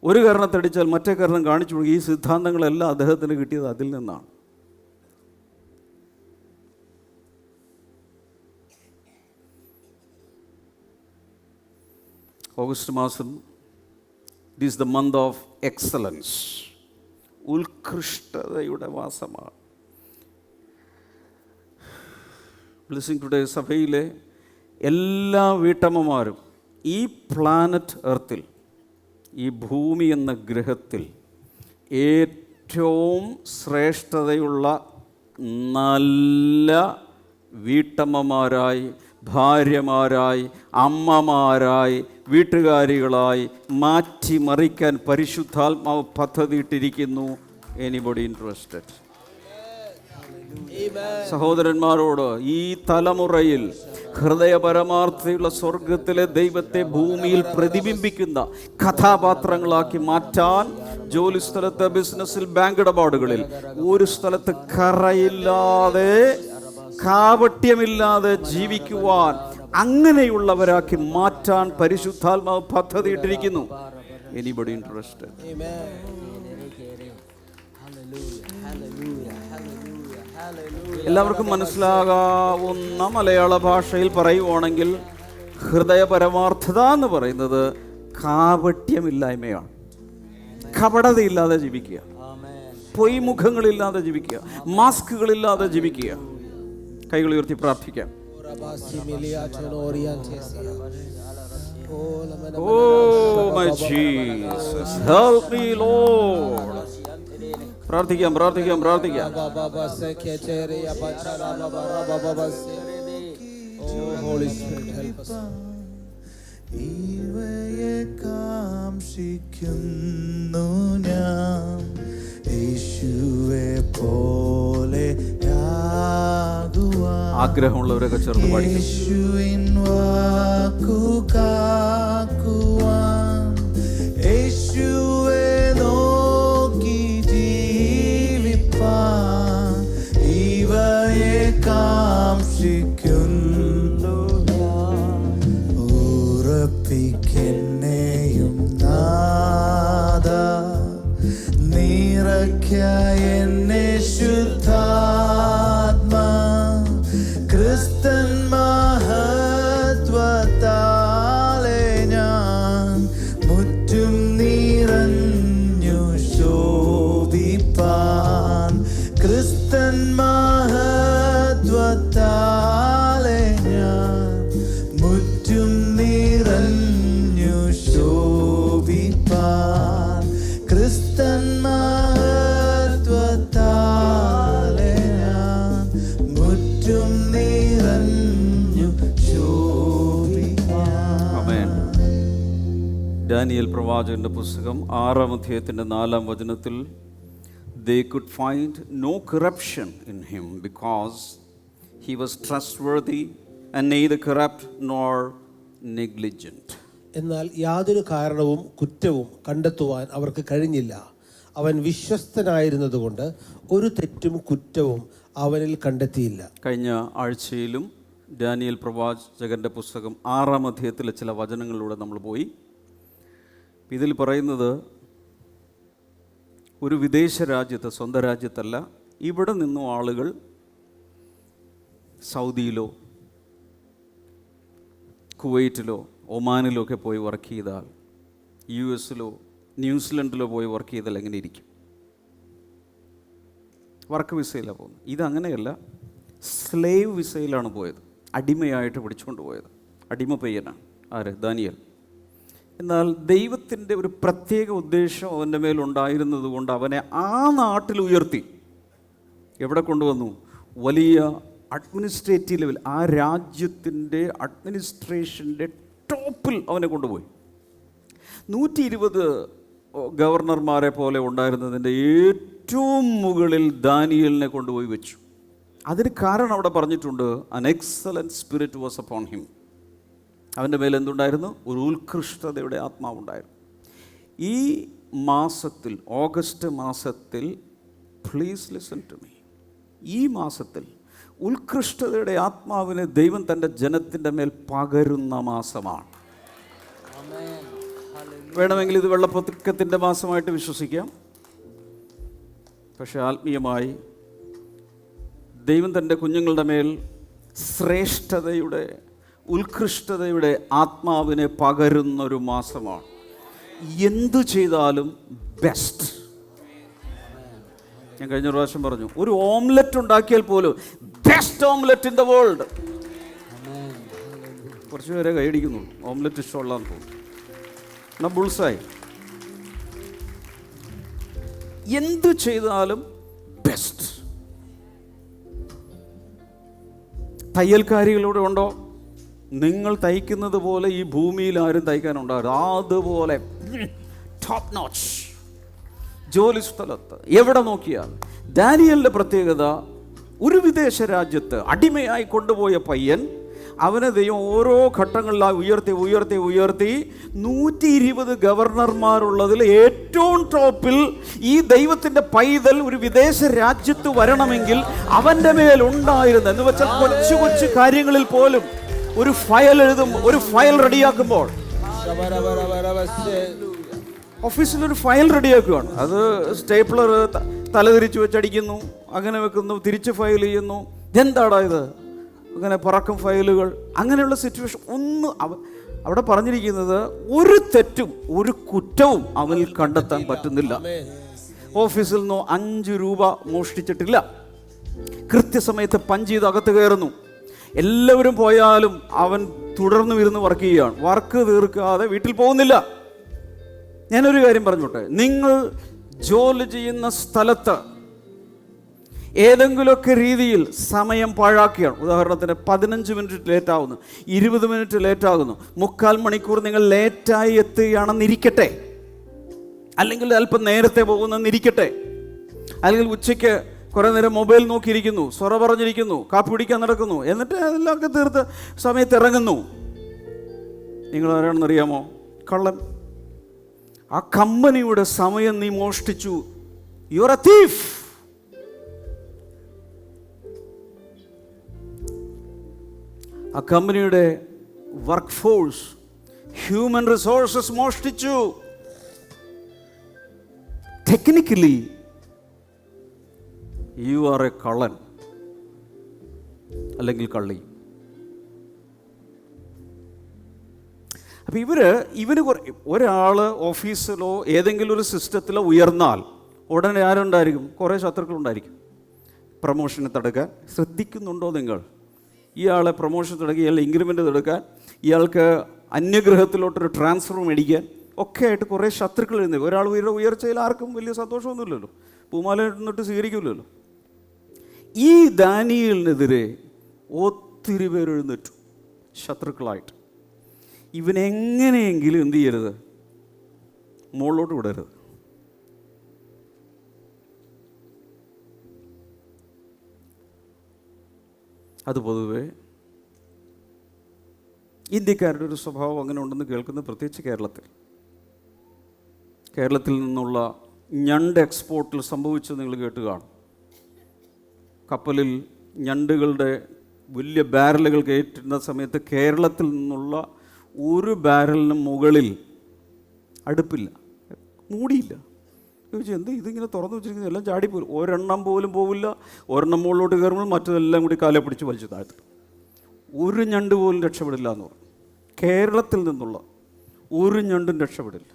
ഒരു കാരണത്തടിച്ചാൽ മറ്റേ കാരണം കാണിച്ചു കൊടുക്കുക, ഈ സിദ്ധാന്തങ്ങളെല്ലാം അദ്ദേഹത്തിന് കിട്ടിയത് അതിൽ നിന്നാണ്. ഓഗസ്റ്റ് മാസം, it is the month of excellence, ഉത്കൃഷ്ടതയുടെ മാസമാണ്. ബ്ലെസ്സിംഗ് ടുഡേ സഭയിലെ എല്ലാ വീട്ടമ്മമാരും ഈ പ്ലാനറ്റ് എർത്തിൽ, ഈ ഭൂമി എന്ന ഗ്രഹത്തിൽ ഏറ്റവും ശ്രേഷ്ഠതയുള്ള നല്ല വീട്ടമ്മമാരായി, ഭാര്യമാരായി, അമ്മമാരായി, വീട്ടുകാരികളായി മാറ്റിമറിക്കാൻ പരിശുദ്ധാത്മാവ് പദ്ധതിയിട്ടിരിക്കുന്നു. Anybody interested? സഹോദരന്മാരോട്, ഈ തലമുറയിൽ ഹൃദയപരമാർത്ഥതയുള്ള സ്വർഗത്തിലെ ദൈവത്തെ ഭൂമിയിൽ പ്രതിബിംബിക്കുന്ന കഥാപാത്രങ്ങളാക്കി മാറ്റാൻ ജോലി സ്ഥലത്ത്, ബിസിനസ്സിൽ, ബാങ്ക് ഇടപാടുകളിൽ ഒരു സ്ഥലത്ത് കറയില്ലാതെ, കാപട്യമില്ലാതെ ജീവിക്കുവാൻ അങ്ങനെയുള്ളവരാക്കി മാറ്റാൻ പരിശുദ്ധാത്മാവ് പദ്ധതിയിട്ടിരിക്കുന്നു. Anybody interested? എല്ലാവർക്കും മനസ്സിലാകാവുന്ന മലയാള ഭാഷയിൽ പറയുവാണെങ്കിൽ ഹൃദയപരമാർത്ഥത എന്ന് പറയുന്നത് കാപട്യമില്ലായ്മയാണ്. കപടതയില്ലാതെ ജീവിക്കുക, പൊയ്മുഖങ്ങളില്ലാതെ ജീവിക്കുക, മാസ്കുകളില്ലാതെ ജീവിക്കുക. കൈകൾ ഉയർത്തി പ്രാർത്ഥിക്കാം. Oh my Jesus, help me Lord. പ്രാർത്ഥിക്കാം, പ്രാർത്ഥിക്കാം, പ്രാർത്ഥിക്കാം. ഇവയെ കാംക്ഷിക്കുന്നു ഞാൻ, യേശുവെ പോലെ ആഗ്രഹമുള്ളവരൊക്കെ ചേർന്ന് പാടിക്കും. യേശുവിൻ വാക്കു കാക്കുവാൻ, യേശുവെ നോക്കി ജീവിപ്പാൻ, ഇവയെ കാംക്ഷിക്കുന്നു ഞാൻ. ഉറപ്പിക്കെന്നെയും നാഥാ, നിറയ്ക്ക എന്നെ ശുദ്ധാത്മാ, ക്രിസ്തൻ മഹത്വത്താലെ ഞാൻ മുറ്റും നിറഞ്ഞു ശോഭിപ്പാൻ, ക്രിസ്തൻ മഹത്വത്താലെ ഞാൻ മുറ്റും നിറഞ്ഞു ശോഭിപ്പാൻ, ക്രിസ്തൻ മഹത്വത്താലെ ഞാൻ മുറ്റും നിറഞ്ഞു ശോഭിപ്പാൻ. ആമേൻ. ദാനിയേൽ പ്രവാചകന്റെ പുസ്തകം 6-ാം അധ്യായത്തിന്റെ 4-ാം വചനത്തിൽ, they could find no corruption in him because he was trustworthy and neither corrupt nor negligent. എന്നാൽ യാതൊരു കാരണവും കുറ്റവും കണ്ടെത്തുവാൻ അവർക്ക് കഴിഞ്ഞില്ല. അവൻ വിശ്വസ്തനായിരുന്നതുകൊണ്ട് ഒരു തെറ്റും കുറ്റവും അവനിൽ കണ്ടെത്തിയില്ല. കഴിഞ്ഞ ആഴ്ചയിലും ദാനിയേൽ പ്രവാചകന്റെ പുസ്തകം 6-ാം അധ്യായത്തിലെ ചില വചനങ്ങളിലൂടെ നമ്മൾ പോയി. ഇതിൽ പറയുന്നത് ഒരു വിദേശ രാജ്യത്ത്, സ്വന്തം രാജ്യത്തല്ല, ഇവിടെ നിന്നും ആളുകൾ സൗദിയിലോ കുവൈറ്റിലോ ഒമാനിലോ ഒക്കെ പോയി വർക്ക് ചെയ്താൽ, US-ലോ ന്യൂസിലൻഡിലോ പോയി വർക്ക് ചെയ്താൽ എങ്ങനെ ഇരിക്കും? വർക്ക് വിസയിലാണ് പോകുന്നത്. ഇതങ്ങനെയല്ല, സ്ലേവ് വിസയിലാണ് പോയത്. അടിമയായിട്ട് പിടിച്ചുകൊണ്ട് പോയത്. അടിമ പയ്യനാണ് ആര്? ദാനിയേൽ. എന്നാൽ ദൈവത്തിൻ്റെ ഒരു പ്രത്യേക ഉദ്ദേശം അവൻ്റെ മേലുണ്ടായിരുന്നത് കൊണ്ട് അവനെ ആ നാട്ടിൽ ഉയർത്തി. എവിടെ കൊണ്ടുവന്നു? വലിയ അഡ്മിനിസ്ട്രേറ്റീവ് ലെവൽ, ആ രാജ്യത്തിൻ്റെ അഡ്മിനിസ്ട്രേഷൻ്റെ ടോപ്പിൽ അവനെ കൊണ്ടുപോയി. 120 ഗവർണർമാരെ പോലെ ഉണ്ടായിരുന്നതിൻ്റെ ഏറ്റവും മുകളിൽ ദാനിയേലിനെ കൊണ്ടുപോയി വെച്ചു. അതിന് കാരണം അവിടെ പറഞ്ഞിട്ടുണ്ട്, an excellent spirit was upon him. അവൻ്റെ മേൽ എന്തുണ്ടായിരുന്നു? ഒരു ഉത്കൃഷ്ടതയുടെ ആത്മാവുണ്ടായിരുന്നു. ഈ മാസത്തിൽ, ഓഗസ്റ്റ് മാസത്തിൽ, പ്ലീസ് ലിസൺ ടു മീ, ഈ മാസത്തിൽ ഉത്കൃഷ്ടതയുടെ ആത്മാവിനെ ദൈവം തൻ്റെ ജനത്തിൻ്റെ മേൽ പകരുന്ന മാസമാണ്. വേണമെങ്കിൽ ഇത് വെള്ളപ്പൊക്കത്തിൻ്റെ മാസമായിട്ട് വിശ്വസിക്കാം. പക്ഷെ ആത്മീയമായി ദൈവം തൻ്റെ കുഞ്ഞുങ്ങളുടെ മേൽ ശ്രേഷ്ഠതയുടെ, ഉത്കൃഷ്ടതയുടെ ആത്മാവിനെ പകരുന്നൊരു മാസമാണ്. എന്തു ചെയ്താലും ബെസ്റ്റ്. ഞാൻ കഴിഞ്ഞ പ്രാവശ്യം പറഞ്ഞു, ഒരു ഓംലെറ്റ് ഉണ്ടാക്കിയാൽ പോലും best omelette in the world. കുറച്ച് പേരെ കൈയടിക്കുന്നു, ഓംലെറ്റ് ഇഷ്ടമുള്ളതെന്ന് തോന്നുന്നു. എന്നാ ബുൾസായി. എന്തു ചെയ്താലും ബെസ്റ്റ്. തയ്യൽക്കാരികളൂടെ ഉണ്ടോ? നിങ്ങൾ തയ്ക്കുന്നത് പോലെ ഈ ഭൂമിയിൽ ആരും തയ്ക്കാനുണ്ടാകും. അതുപോലെ ടോപ്പ് നോച്ച്. ജോലി സ്ഥലത്ത് എവിടെ നോക്കിയാൽ. ദാനിയേലിൻ്റെ പ്രത്യേകത, ഒരു വിദേശ രാജ്യത്ത് അടിമയായി കൊണ്ടുപോയ പയ്യൻ, അവനെ ദൈവം ഓരോ ഘട്ടങ്ങളിലായി ഉയർത്തി 120 ഗവർണർമാരുള്ളതിൽ ഏറ്റവും ടോപ്പിൽ ഈ ദൈവത്തിൻ്റെ പൈതൽ ഒരു വിദേശ രാജ്യത്ത് വരണമെങ്കിൽ അവൻ്റെ മേൽ ഉണ്ടായിരുന്ന, എന്ന് വെച്ചാൽ കൊച്ചു കൊച്ചു കാര്യങ്ങളിൽ പോലും ഒരു ഫയൽ ഒരു ഫയൽ റെഡിയാക്കുമ്പോൾ, ഓഫീസിലൊരു ഫയൽ റെഡിയാക്കുകയാണ്, അത് സ്റ്റേപ്ലർ തലതിരിച്ച് വെച്ചടിക്കുന്നു, അങ്ങനെ വെക്കുന്നു, തിരിച്ച് ഫയൽ ചെയ്യുന്നു. എന്താടാ ഇത്, അങ്ങനെ പറക്കും ഫയലുകൾ, അങ്ങനെയുള്ള സിറ്റുവേഷൻ ഒന്നും അവിടെ പറഞ്ഞിരിക്കുന്നത് ഒരു തെറ്റും ഒരു കുറ്റവും അവനിൽ കണ്ടെത്താൻ പറ്റുന്നില്ല. ഓഫീസിൽ നിന്ന് 5 രൂപ മോഷ്ടിച്ചിട്ടില്ല. കൃത്യസമയത്ത് പഞ്ച് ചെയ്ത് അകത്ത് കയറുന്നു. എല്ലാവരും പോയാലും അവൻ തുടർന്നു ഇരുന്ന് വർക്ക് ചെയ്യുകയാണ്. വർക്ക് തീർക്കാതെ വീട്ടിൽ പോകുന്നില്ല. ഞാനൊരു കാര്യം പറഞ്ഞോട്ടെ, നിങ്ങൾ ജോലി ചെയ്യുന്ന സ്ഥലത്ത് ഏതെങ്കിലുമൊക്കെ രീതിയിൽ സമയം പാഴാക്കുകയാണ്. ഉദാഹരണത്തിന് 15 മിനിറ്റ് ലേറ്റാകുന്നു, 20 മിനിറ്റ് ലേറ്റാകുന്നു, 3/4 മണിക്കൂർ നിങ്ങൾ ലേറ്റായി എത്തുകയാണെന്നിരിക്കട്ടെ, അല്ലെങ്കിൽ അല്പം നേരത്തെ പോകുന്നെന്നിരിക്കട്ടെ, അല്ലെങ്കിൽ ഉച്ചയ്ക്ക് കുറേ നേരം മൊബൈൽ നോക്കിയിരിക്കുന്നു, സ്വറ പറഞ്ഞിരിക്കുന്നു, കാപ്പി പിടിക്കാൻ നടക്കുന്നു, എന്നിട്ട് അതെല്ലാമൊക്കെ തീർത്ത് സമയത്ത് ഇറങ്ങുന്നു. നിങ്ങൾ ആരാണെന്നറിയാമോ? കള്ളൻ. ആ കമ്പനിയുടെ സമയം നീ മോഷ്ടിച്ചു. You are A thief. ആ കമ്പനിയുടെ വർക്ക് ഫോഴ്സ്, ഹ്യൂമൻ റിസോഴ്സസ് മോഷ്ടിച്ചു. ടെക്നിക്കലി യു ആർ എ കള്ളൻ അല്ലെങ്കിൽ കള്ളി. അപ്പം ഇവന് ഒരാൾ ഓഫീസിലോ ഏതെങ്കിലും ഒരു സിസ്റ്റത്തിലോ ഉയർന്നാൽ ഉടനെ ആരുണ്ടായിരിക്കും? കുറേ ശത്രുക്കളുണ്ടായിരിക്കും. പ്രൊമോഷനെ തടുക്കാൻ ശ്രദ്ധിക്കുന്നുണ്ടോ നിങ്ങൾ? ഇയാളെ പ്രൊമോഷൻ തടുക്കുക, ഇയാളെ ഇൻക്രിമെൻ്റ് തടുക്കാൻ, ഇയാൾക്ക് അന്യഗ്രഹത്തിലോട്ടൊരു ട്രാൻസ്ഫർ മേടിക്കാൻ ഒക്കെ ആയിട്ട് കുറേ ശത്രുക്കൾ എഴുന്നേ. ഒരാൾ ഉയർച്ചയിൽ ആർക്കും വലിയ സന്തോഷമൊന്നുമില്ലല്ലോ, പൂമാല ഇട്ട് സ്വീകരിക്കില്ലല്ലോ. ഈ ദാനിയേലിനെതിരെ ഒത്തിരി പേര് എഴുന്നേറ്റു ശത്രുക്കളായിട്ട്. ഇവനെങ്ങനെയെങ്കിലും എന്ത് ചെയ്യരുത്? മുകളിലോട്ട് വിടരുത്. അത് പൊതുവെ ഇന്ത്യക്കാരുടെ ഒരു സ്വഭാവം അങ്ങനെ ഉണ്ടെന്ന് കേൾക്കുന്നത്, പ്രത്യേകിച്ച് കേരളത്തിൽ നിന്നുള്ള ഞണ്ട് എക്സ്പോർട്ടിൽ സംഭവിച്ചത് നിങ്ങൾ കേട്ട് കാണും. കപ്പലിൽ ഞണ്ടുകളുടെ വലിയ ബാരലുകൾ കയറ്റുന്ന സമയത്ത് കേരളത്തിൽ നിന്നുള്ള ഒരു ബാരലിന് മുകളിൽ അടുപ്പില്ല, മൂടിയില്ല. ചോദിച്ചാൽ എന്ത് ഇതിങ്ങനെ തുറന്നു വെച്ചിരിക്കുന്നത്, എല്ലാം ചാടിപ്പോലും, ഒരെണ്ണം പോലും പോവില്ല. ഒരെണ്ണം മുകളിലോട്ട് കയറുമ്പോൾ മറ്റതെല്ലാം കൂടി കാലെ പിടിച്ച് വലിച്ചു താഴ്ത്തും. ഒരു ഞണ്ട് പോലും രക്ഷപ്പെടില്ല എന്ന് പറഞ്ഞു. കേരളത്തിൽ നിന്നുള്ള ഒരു ഞണ്ടും രക്ഷപ്പെടില്ല.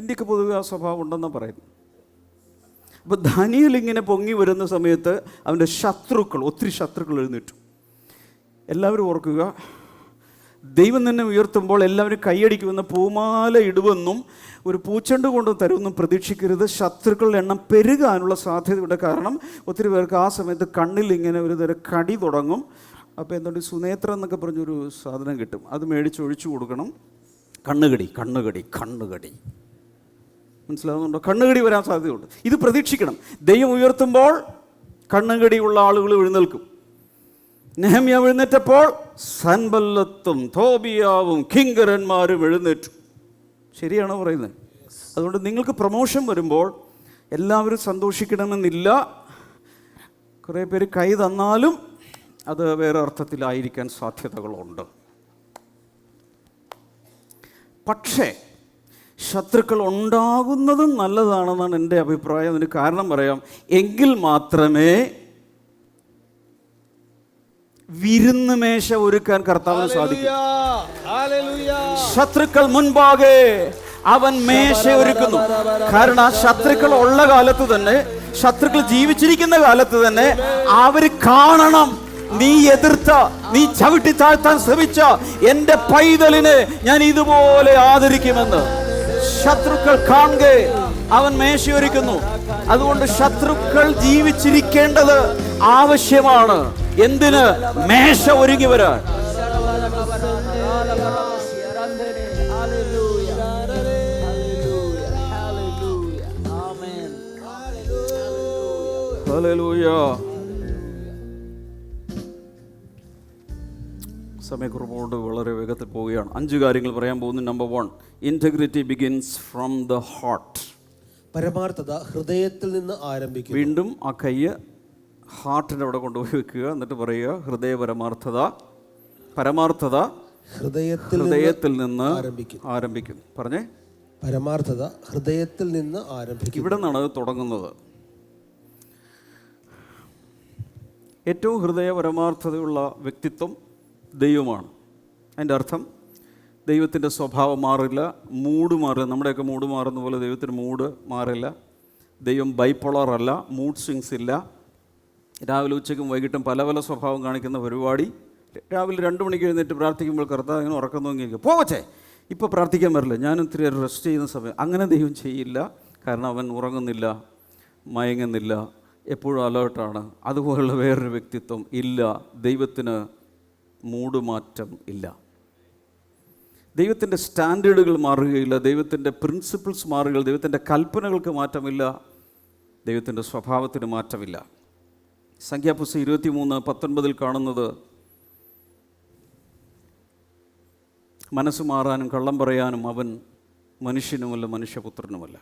ഇന്ത്യക്ക് പൊതുവെ ആ സ്വഭാവം ഉണ്ടെന്നാണ് പറയുന്നത്. അപ്പോൾ ദാനിയേൽ ഇങ്ങനെ പൊങ്ങി വരുന്ന സമയത്ത് അവൻ്റെ ഒത്തിരി ശത്രുക്കൾ എഴുന്നേറ്റു. എല്ലാവരും ഓർക്കുക, ദൈവം തന്നെ ഉയർത്തുമ്പോൾ എല്ലാവരും കൈയടിക്കുമെന്ന്, പൂമാല ഇടുമെന്നും ഒരു പൂച്ചെണ്ട് കൊണ്ട് തരുമെന്നും പ്രതീക്ഷിക്കരുത്. ശത്രുക്കളുടെ എണ്ണം പെരുകാനുള്ള സാധ്യതയുണ്ട്. കാരണം ഒത്തിരി പേർക്ക് ആ സമയത്ത് കണ്ണിൽ ഇങ്ങനെ ഒരു തരം കടി തുടങ്ങും. അപ്പോൾ എന്തുകൊണ്ട് സുനേത്ര എന്നൊക്കെ പറഞ്ഞൊരു സാധനം കിട്ടും, അത് മേടിച്ച് ഒഴിച്ചു കൊടുക്കണം. കണ്ണുകടി മനസ്സിലാകുന്നുണ്ടോ? കണ്ണുകടി വരാൻ സാധ്യതയുണ്ട്. ഇത് പ്രതീക്ഷിക്കണം. ദൈവം ഉയർത്തുമ്പോൾ കണ്ണുകടിയുള്ള ആളുകൾ എഴുന്നേൽക്കും. നെഹമ്യാ എഴുന്നേറ്റപ്പോൾ സൻബല്ലത്തും തോബിയാവും കിങ്കരന്മാരും എഴുന്നേറ്റു. ശരിയാണോ പറയുന്നത്? അതുകൊണ്ട് നിങ്ങൾക്ക് പ്രൊമോഷൻ വരുമ്പോൾ എല്ലാവരും സന്തോഷിക്കണമെന്നില്ല. കുറേ പേര് കൈ തന്നാലും അത് വേറെ അർത്ഥത്തിലായിരിക്കാൻ സാധ്യതകളുണ്ട്. പക്ഷേ ശത്രുക്കൾ ഉണ്ടാകുന്നതും നല്ലതാണെന്നാണ് എൻ്റെ അഭിപ്രായം. അതിന് കാരണം പറയാം. എങ്കിൽ മാത്രമേ വിരുന്ന് മേശ ഒരുക്കാൻ കർത്താവിന് സാധിക്കും. ശത്രുക്കൾ മുൻപാകെ അവൻ മേശ ഒരുക്കുന്നു. കാരണം ശത്രുക്കൾ ഉള്ള കാലത്ത് തന്നെ, ശത്രുക്കൾ ജീവിച്ചിരിക്കുന്ന കാലത്ത് തന്നെ അവർ കാണണം, നീ എതിർത്ത, നീ ചവിട്ടി താഴ്ത്താൻ ശ്രമിച്ച എൻ്റെ പൈതലിനെ ഞാൻ ഇതുപോലെ ആദരിക്കുമെന്ന് ശത്രുക്കൾ കാണുക അവൻ മേശയൊരുക്കുന്നു. അതുകൊണ്ട് ശത്രുക്കൾ ജീവിച്ചിരിക്കേണ്ടത് ആവശ്യമാണ്. എന്തിന്? മേശ ഒരുങ്ങി വരാൻ. ഹല്ലേലൂയ. സമയക്കുറവുകൊണ്ട് വളരെ വേഗത്തിൽ പോവുകയാണ്. 5 കാര്യങ്ങൾ പറയാൻ പോകുന്നു. Number 1, integrity begins from the heart. പരമാർത്ഥത ഹൃദയത്തിൽ നിന്ന് ആരംഭിക്കുന്നു. വീണ്ടും ആ കയ്യ് ഹാർട്ടിൻ്റെ അവിടെ കൊണ്ടുപോയി വെക്കുക. എന്നിട്ട് പറയുക, ഹൃദയ പരമാർത്ഥത ഹൃദയത്തിൽ നിന്ന് ആരംഭിക്കുന്നു. പറഞ്ഞേ, പരമാർത്ഥത ഹൃദയത്തിൽ നിന്ന് ആരംഭിക്കും. ഇവിടെ നിന്നാണ് അത് തുടങ്ങുന്നത്. ഏറ്റവും ഹൃദയപരമാർത്ഥതയുള്ള വ്യക്തിത്വം ദൈവമാണ്. അതിൻ്റെ അർത്ഥം ദൈവത്തിൻ്റെ സ്വഭാവം മാറില്ല, മൂഡ് മാറില്ല. നമ്മുടെയൊക്കെ മൂഡ് മാറുന്ന പോലെ ദൈവത്തിന് മൂഡ് മാറില്ല. ദൈവം ബൈപ്പോളർ അല്ല, മൂഡ് സ്വിങ്സ് ഇല്ല. രാവിലെ ഉച്ചയ്ക്കും വൈകിട്ടും പല പല സ്വഭാവം കാണിക്കുന്ന പരിപാടി. രാവിലെ 2 മണിക്ക് എഴുന്നേറ്റ് പ്രാർത്ഥിക്കുമ്പോൾ കർത്താവ് ഇങ്ങനെ ഉറക്കം നോക്കിയിരിക്കും, പോവച്ചേ ഇപ്പോൾ പ്രാർത്ഥിക്കാൻ വരില്ല, ഞാനും ഇത്തിരി റെസ്റ്റ് ചെയ്യുന്ന സമയം. അങ്ങനെ ദൈവം ചെയ്യില്ല. കാരണം അവൻ ഉറങ്ങുന്നില്ല, മയങ്ങുന്നില്ല, എപ്പോഴും അലേർട്ടാണ്. അതുപോലുള്ള വേറൊരു വ്യക്തിത്വം ഇല്ല. ദൈവത്തിന് മൂഡ് മാറ്റം ഇല്ല. ദൈവത്തിൻ്റെ സ്റ്റാൻഡേർഡുകൾ മാറുകയില്ല, ദൈവത്തിൻ്റെ പ്രിൻസിപ്പിൾസ് മാറുകയില്ല, ദൈവത്തിൻ്റെ കൽപ്പനകൾക്ക് മാറ്റമില്ല, ദൈവത്തിൻ്റെ സ്വഭാവത്തിന് മാറ്റമില്ല. സംഖ്യാപുസ്തകം 23:19 കാണുന്നത്, മനസ്സ് മാറാനും കള്ളം പറയാനും അവൻ മനുഷ്യനുമല്ല, മനുഷ്യപുത്രനുമല്ല.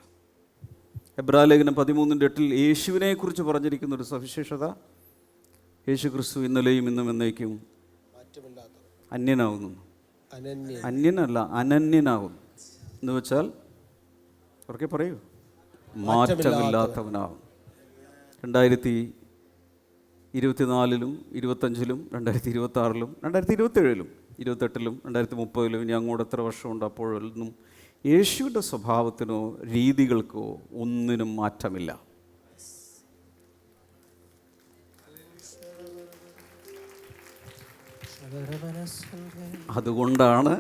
എബ്രായലേഖനം 13:8 യേശുവിനെക്കുറിച്ച് പറഞ്ഞിരിക്കുന്ന ഒരു സവിശേഷത, യേശു ക്രിസ്തു ഇന്നലെയും ഇന്നും എന്നേക്കും അന്യനാകുന്നു. അന്യനല്ല, അനന്യനാകുന്നു എന്ന് വെച്ചാൽ അവർക്ക് പറയൂ, മാറ്റമില്ലാത്തവനാകും. 2024-ലും 25-ലും 2026-ലും 2027-ലും 28-ലും 2030-ലും ഇനി അങ്ങോട്ട് എത്ര വർഷമുണ്ട്, അപ്പോഴൊന്നും യേശുവിൻ്റെ സ്വഭാവത്തിനോ രീതികൾക്കോ ഒന്നിനും മാറ്റമില്ല. അതുകൊണ്ടാണ്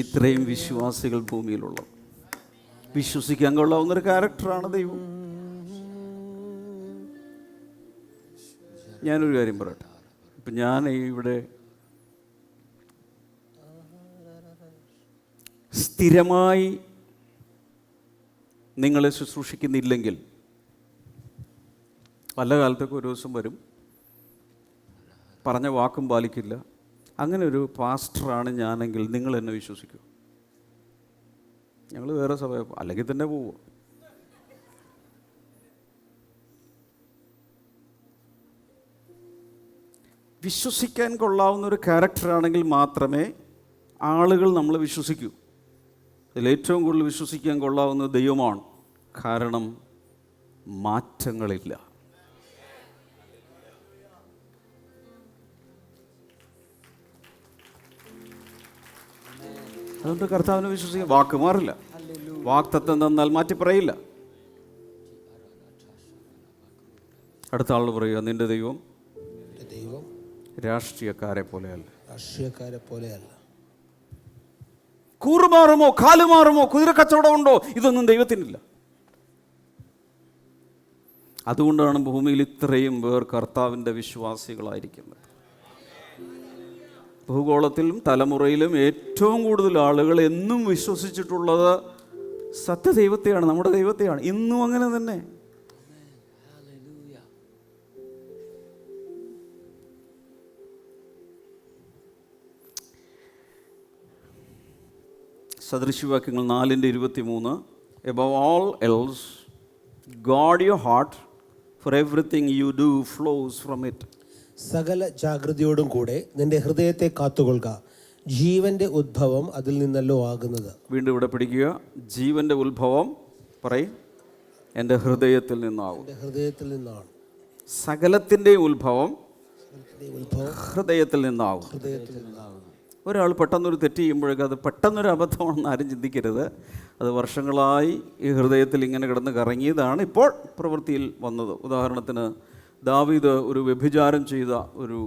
ഇത്രയും വിശ്വാസികൾ ഭൂമിയിലുള്ളത്. വിശ്വസിക്കാൻ കൊള്ളാവുന്നൊരു ക്യാരക്ടറാണ് ദൈവം. ഞാനൊരു കാര്യം പറയട്ടെ. ഇപ്പം ഞാൻ ഇവിടെ സ്ഥിരമായി നിങ്ങളെ ശുശ്രൂഷിക്കുന്നില്ലെങ്കിൽ പല കാലത്തൊക്കെ ഒരു ദിവസം വരും, പറഞ്ഞ വാക്കും പാലിക്കില്ല. അങ്ങനെ ഒരു പാസ്റ്ററാണ് ഞാനെങ്കിൽ നിങ്ങൾ എന്നെ വിശ്വസിക്കൂ? ഞങ്ങൾ വേറെ സഭ അല്ലെങ്കിൽ തന്നെ പോവുക. വിശ്വസിക്കാൻ കൊള്ളാവുന്ന ഒരു ക്യാരക്ടറാണെങ്കിൽ മാത്രമേ ആളുകൾ നമ്മളെ വിശ്വസിക്കൂ. ഇതിലേറ്റവും കൂടുതൽ വിശ്വസിക്കാൻ കൊള്ളാവുന്ന ദൈവമാണ്. കാരണം മാറ്റങ്ങളില്ല. അതുകൊണ്ട് കർത്താവിനെ വിശ്വസിക്കാൻ വാക്ക് മാറില്ല. വാക്തത്വം തന്നാൽ മാറ്റി പറയില്ല. അടുത്ത ആളോട് പറയുക, നിന്റെ ദൈവം രാഷ്ട്രീയക്കാരെ പോലെയല്ല. കൂറുമാറുമോ കാലുമാറുമോ കുതിരക്കച്ചവടമുണ്ടോ, ഇതൊന്നും ദൈവത്തിനില്ല. അതുകൊണ്ടാണ് ഭൂമിയിൽ ഇത്രയും പേർ കർത്താവിൻ്റെ വിശ്വാസികളായിരിക്കുന്നത്. ഭൂഗോളത്തിലും തലമുറയിലും ഏറ്റവും കൂടുതൽ ആളുകൾ എന്നും വിശ്വസിച്ചിട്ടുള്ളത് സത്യദൈവത്തെയാണ്, നമ്മുടെ ദൈവത്തെയാണ്. ഇന്നും അങ്ങനെ തന്നെ. സദൃശവാക്യങ്ങൾ 4:23 Above all else, guard your heart, for everything you do flows from it. സകല ജാഗ്രതയോടും കൂടെ നിന്റെ ഹൃദയത്തെ കാത്തുകൊള്ളുക, ജീവന്റെ ഉദ്ഭവം അതിൽ നിന്നല്ലോ ആകുന്നത്. വീണ്ടും ഇവിടെ പിടിക്കുക, ജീവന്റെ ഉത്ഭവം പറയും എൻ്റെ ഹൃദയത്തിൽ നിന്നാവും. ഹൃദയത്തിൽ നിന്നാണ്. സകലത്തിൻ്റെ ഉത്ഭവം ഹൃദയത്തിൽ നിന്നാവും. ഒരാൾ പെട്ടെന്നൊരു തെറ്റ് ചെയ്യുമ്പോഴേക്കും അത് പെട്ടെന്നൊരു അബദ്ധമാണെന്ന് ആരും ചിന്തിക്കരുത്. അത് വർഷങ്ങളായി ഈ ഹൃദയത്തിൽ ഇങ്ങനെ കിടന്ന് കറങ്ങിയതാണ് ഇപ്പോൾ പ്രവൃത്തിയിൽ വന്നത്. ഉദാഹരണത്തിന് ദാവീദ് ഒരു വ്യഭിചാരം ചെയ്ത ഒരു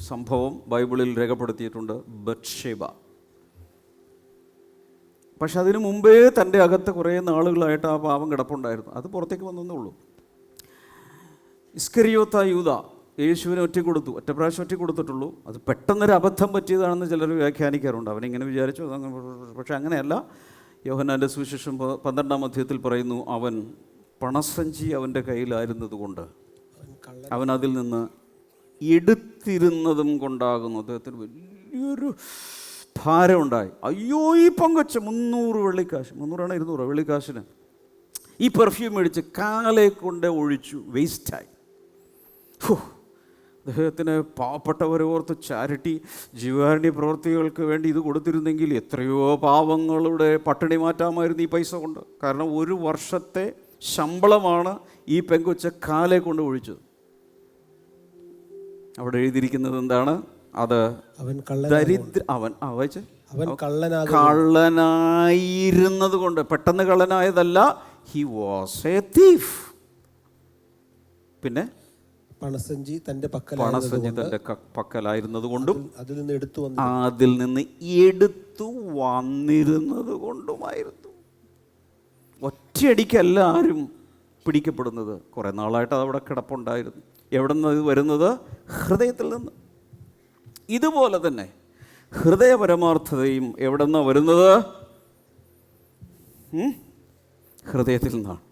സംഭവം ബൈബിളിൽ രേഖപ്പെടുത്തിയിട്ടുണ്ട്, ബത്ശേബ. പക്ഷെ അതിനു മുമ്പേ തൻ്റെ അകത്ത് കുറേ നാളുകളായിട്ട് ആ പാപം കിടപ്പുണ്ടായിരുന്നു. അത് പുറത്തേക്ക് വന്നേ ഉള്ളൂ. ഇസ്കരിയോത്ത യൂദ യേശുവിനെ ഒറ്റ പ്രാവശ്യം ഒറ്റ കൊടുത്തിട്ടുള്ളൂ. അത് പെട്ടെന്നൊരു അബദ്ധം പറ്റിയതാണെന്ന് ചിലർ വ്യാഖ്യാനിക്കാറുണ്ട്. അവനിങ്ങനെ വിചാരിച്ചു, പക്ഷെ അങ്ങനെയല്ല. യോഹന്നാൻ്റെ സുവിശേഷം 12-ാം അധ്യായത്തിൽ പറയുന്നു, അവൻ പണസഞ്ചി അവൻ്റെ കയ്യിലായിരുന്നത് കൊണ്ട് അവൻ അതിൽ നിന്ന് എടുത്തിരുന്നതും കൊണ്ടാകുന്നു. അദ്ദേഹത്തിന് വലിയൊരു ഭാരമുണ്ടായി. അയ്യോ, ഈ പങ്കുവച്ച 300 വെള്ളിക്കാശ്, 300 200 വെള്ളിക്കാശിന് ഈ പെർഫ്യൂം മേടിച്ച് കാലെ കൊണ്ട് ഒഴിച്ചു, വേസ്റ്റായി. അദ്ദേഹത്തിന് പാവപ്പെട്ടവരെ ഓർത്ത് ചാരിറ്റി ജീവകാരുണ്യ പ്രവർത്തികൾക്ക് വേണ്ടി ഇത് കൊടുത്തിരുന്നെങ്കിൽ എത്രയോ പാവങ്ങളുടെ പട്ടിണി മാറ്റാമായിരുന്നു ഈ പൈസ കൊണ്ട്. കാരണം 1 വർഷത്തെ ശമ്പളമാണ് ഈ പെങ്കൊച്ച കാലെ കൊണ്ട് ഒഴിച്ചത്. അവിടെ എഴുതിയിരിക്കുന്നത് എന്താണ്? അത് കള്ളനായിരുന്നത് കൊണ്ട്, പെട്ടെന്ന് കള്ളനായതല്ല. He was a thief. പിന്നെ പണസഞ്ചി തന്റെ പക്കലായിരുന്നത് കൊണ്ടും അതിൽ നിന്ന് എടുത്തു വന്നിരുന്നത് കൊണ്ടുമായിരുന്നു. ഒറ്റയടിക്കല്ല ആരും പിടിക്കപ്പെടുന്നത്. കുറേ നാളായിട്ട് അതവിടെ കിടപ്പുണ്ടായിരുന്നു. എവിടെ നിന്ന് ഇത് വരുന്നത്? ഹൃദയത്തിൽ നിന്ന്. ഇതുപോലെ തന്നെ ഹൃദയപരമാർത്ഥതയും എവിടെ നിന്നാണ് വരുന്നത്? ഹൃദയത്തിൽ നിന്നാണ്.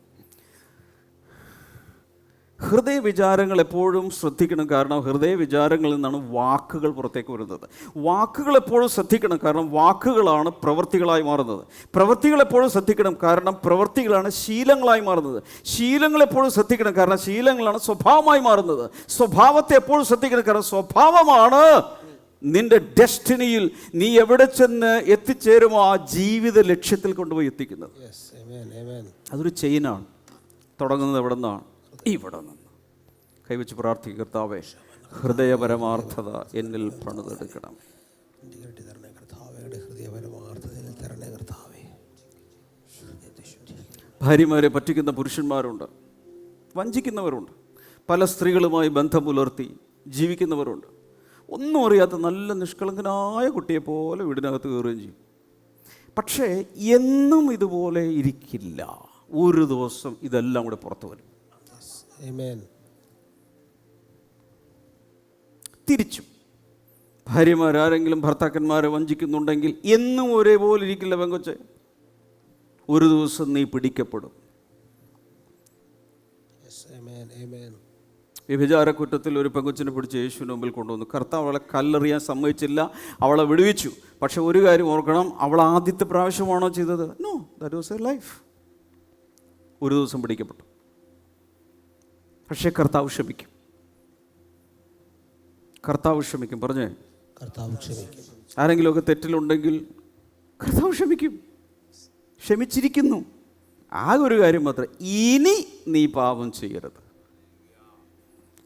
ഹൃദയ വിചാരങ്ങൾ എപ്പോഴും ശ്രദ്ധിക്കണം. കാരണം ഹൃദയ വിചാരങ്ങളിൽ നിന്നാണ് വാക്കുകൾ പുറത്തേക്ക് വരുന്നത്. വാക്കുകൾ എപ്പോഴും ശ്രദ്ധിക്കണം. കാരണം വാക്കുകളാണ് പ്രവൃത്തികളായി മാറുന്നത്. പ്രവൃത്തികൾ എപ്പോഴും ശ്രദ്ധിക്കണം. കാരണം പ്രവൃത്തികളാണ് ശീലങ്ങളായി മാറുന്നത്. ശീലങ്ങൾ എപ്പോഴും ശ്രദ്ധിക്കണം. കാരണം ശീലങ്ങളാണ് സ്വഭാവമായി മാറുന്നത്. സ്വഭാവത്തെ എപ്പോഴും ശ്രദ്ധിക്കണം. കാരണം സ്വഭാവമാണ് നിന്റെ ഡെസ്റ്റിനിയിൽ നീ എവിടെ ചെന്ന് എത്തിച്ചേരുമോ ആ ജീവിത ലക്ഷ്യത്തിൽ കൊണ്ടുപോയി എത്തിക്കുന്നത്. അതൊരു ചെയിനാണ്. തുടങ്ങുന്നത് എവിടെ നിന്നാണ്? ഇവിടെ നിന്ന്. കൈവച്ച് പ്രാർത്ഥിക്കുക, കർത്താവേ, ഹൃദയപരമാർത്ഥത എന്നിൽ പണിതെടുക്കണം. ഭാര്യമാരെ പറ്റിക്കുന്ന പുരുഷന്മാരുണ്ട്, വഞ്ചിക്കുന്നവരുണ്ട്, പല സ്ത്രീകളുമായി ബന്ധം പുലർത്തി ജീവിക്കുന്നവരുണ്ട്. ഒന്നും അറിയാത്ത നല്ല നിഷ്കളങ്കനായ കുട്ടിയെപ്പോലെ വീടിനകത്ത് കയറുകയും ചെയ്യും. പക്ഷേ എന്നും ഇതുപോലെ ഇരിക്കില്ല. ഒരു ദിവസം ഇതെല്ലാം കൂടെ പുറത്തു വരും. തിരിച്ചും ഭാര്യമാരാരെങ്കിലും ഭർത്താക്കന്മാരെ വഞ്ചിക്കുന്നുണ്ടെങ്കിൽ എന്നും ഒരേപോലെ ഇരിക്കില്ല പെങ്കൊച്ചെ. ഒരു ദിവസം നീ പിടിക്കപ്പെടും. വ്യഭിചാരക്കുറ്റത്തിൽ ഒരു പെങ്കൊച്ചിനെ പിടിച്ച് യേശുവിന് മുമ്പിൽ കൊണ്ടുവന്നു. കർത്താവ് അവളെ കല്ലെറിയാൻ സമ്മതിച്ചില്ല, അവളെ വിടുവിച്ചു. പക്ഷെ ഒരു കാര്യം ഓർക്കണം, അവൾ ആദ്യത്തെ പ്രാവശ്യമാണോ ചെയ്തത്? No, that was a life. ഒരു ദിവസം പിടിക്കപ്പെട്ടു. പക്ഷേ കർത്താവ് ക്ഷമിക്കും. കർത്താവ് ക്ഷമിക്കും. പറഞ്ഞേ, കർത്താവ് ക്ഷമിക്കും. ആരെങ്കിലുമൊക്കെ തെറ്റിലുണ്ടെങ്കിൽ കർത്താവ് ക്ഷമിക്കും. ക്ഷമിച്ചിരിക്കുന്നു. ആകെ ഒരു കാര്യം മാത്രം, ഇനി നീ പാപം ചെയ്യരുത്.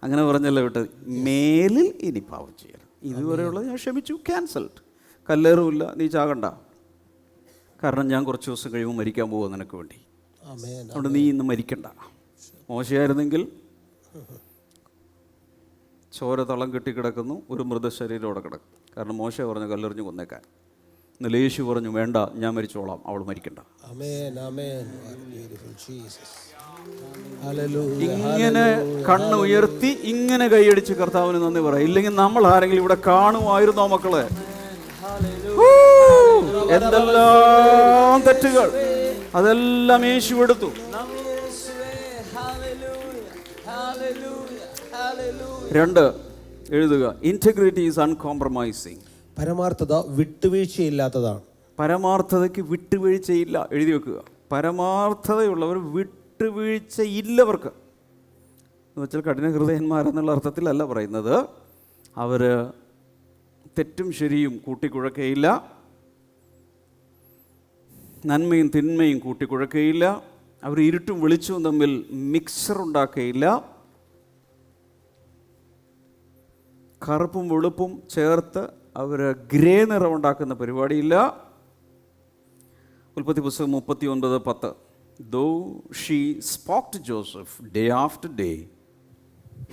അങ്ങനെ പറഞ്ഞല്ലോ വിട്ടത്. മേലിൽ ഇനി പാപം ചെയ്യരുത്. ഇതുവരെയുള്ളത് ഞാൻ ക്ഷമിച്ചു, ക്യാൻസൽഡ്. കല്ലേറുമില്ല, നീ ചാകണ്ട. കാരണം ഞാൻ കുറച്ച് ദിവസം കഴിയുമ്പോൾ മരിക്കാൻ പോകുക നിനക്ക് വേണ്ടി. അതുകൊണ്ട് നീ ഇന്ന് മരിക്കണ്ട. മോശമായിരുന്നെങ്കിൽ ചോര തളം കെട്ടിക്കിടക്കുന്നു, ഒരു മൃതശരീരം അവിടെ കിടക്കും. കാരണം മോശ പറഞ്ഞു കല്ലെറിഞ്ഞ് കൊന്നേക്കാൻ. ഇന്നലെ യേശു പറഞ്ഞു വേണ്ട, ഞാൻ മരിച്ചോളാം, അവൾ മരിക്കണ്ട. ഇങ്ങനെ കണ്ണ് ഉയർത്തി ഇങ്ങനെ കൈയടിച്ച് കർത്താവിന് നന്ദി പറയാം. ഇല്ലെങ്കിൽ നമ്മൾ ആരെങ്കിലും ഇവിടെ കാണുമായിരുന്നോ മക്കളെ? എന്തെല്ലാം തെറ്റുകൾ, അതെല്ലാം യേശു എടുത്തു. 2 എഴുതുക. Integrity is uncompromising. പരമാർത്ഥത വിട്ടുവീഴ്ചയില്ലാത്തതാണ്. പരമാർത്ഥതയ്ക്ക് വിട്ടുവീഴ്ചയില്ല. എഴുതി വെക്കുക. പരമാർത്ഥതയുള്ളവർ വിട്ടുവീഴ്ചയില്ലവർക്ക് എന്ന് വെച്ചാൽ കഠിന ഹൃദയന്മാരെന്നുള്ള അർത്ഥത്തിലല്ല പറയുന്നത്. അവർ തെറ്റും ശരിയും കൂട്ടിക്കുഴക്കയില്ല, നന്മയും തിന്മയും കൂട്ടിക്കുഴക്കയില്ല, അവർ ഇരുട്ടും വെളിച്ചവും തമ്മിൽ മിക്സർ ഉണ്ടാക്കുകയില്ല, കറുപ്പും വെളുപ്പും ചേർത്ത് അവർ ഗ്രേ നിറം ഉണ്ടാക്കുന്ന പരിപാടിയില്ല. ഉൽപ്പത്തി പുസ്തകം 39:10. Though she spoke to Joseph day after day,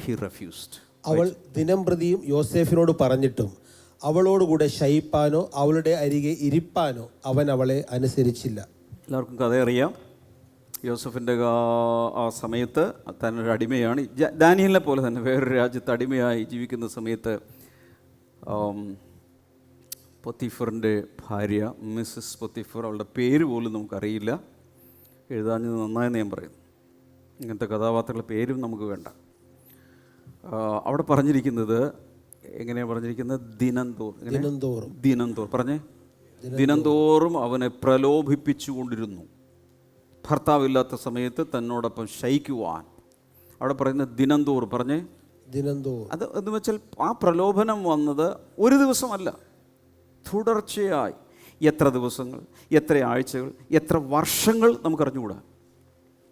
he refused. അവൾ ദിനം പ്രതിയും യോസേഫിനോട് പറഞ്ഞിട്ടും അവളോടുകൂടെ ശയിപ്പാനോ അവളുടെ അരികെ ഇരിപ്പാനോ അവൻ അവളെ അനുസരിച്ചില്ല. എല്ലാവർക്കും കഥ അറിയാം. യോസഫിൻ്റെ ആ സമയത്ത് തന്നൊരു അടിമയാണ്. ദാനിയേലിനെ പോലെ തന്നെ വേറൊരു രാജ്യത്ത് അടിമയായി ജീവിക്കുന്ന സമയത്ത് പൊത്തിഫറിൻ്റെ ഭാര്യ മിസ്സസ് പൊത്തിഫർ, അവളുടെ പേര് പോലും നമുക്കറിയില്ല. എഴുതാഞ്ഞത് നന്നായെന്ന് ഞാൻ പറയുന്നു. ഇങ്ങനത്തെ കഥാപാത്രങ്ങളുടെ പേരും നമുക്ക് വേണ്ട. അവിടെ പറഞ്ഞിരിക്കുന്നത് എങ്ങനെയാണ് പറഞ്ഞിരിക്കുന്നത്? ദിനംതോറും ദിനംതോറും പറഞ്ഞേ, ദിനംതോറും അവനെ പ്രലോഭിപ്പിച്ചുകൊണ്ടിരുന്നു, ഭർത്താവില്ലാത്ത സമയത്ത് തന്നോടൊപ്പം ശയിക്കുവാൻ. അവിടെ പറയുന്നത് ദിനംതോറും പറഞ്ഞേ, ദിനംതോറും. അത് എന്ന് വെച്ചാൽ ആ പ്രലോഭനം വന്നത് ഒരു ദിവസമല്ല, തുടർച്ചയായി എത്ര ദിവസങ്ങൾ, എത്ര ആഴ്ചകൾ, എത്ര വർഷങ്ങൾ നമുക്കറിഞ്ഞുകൂടാ.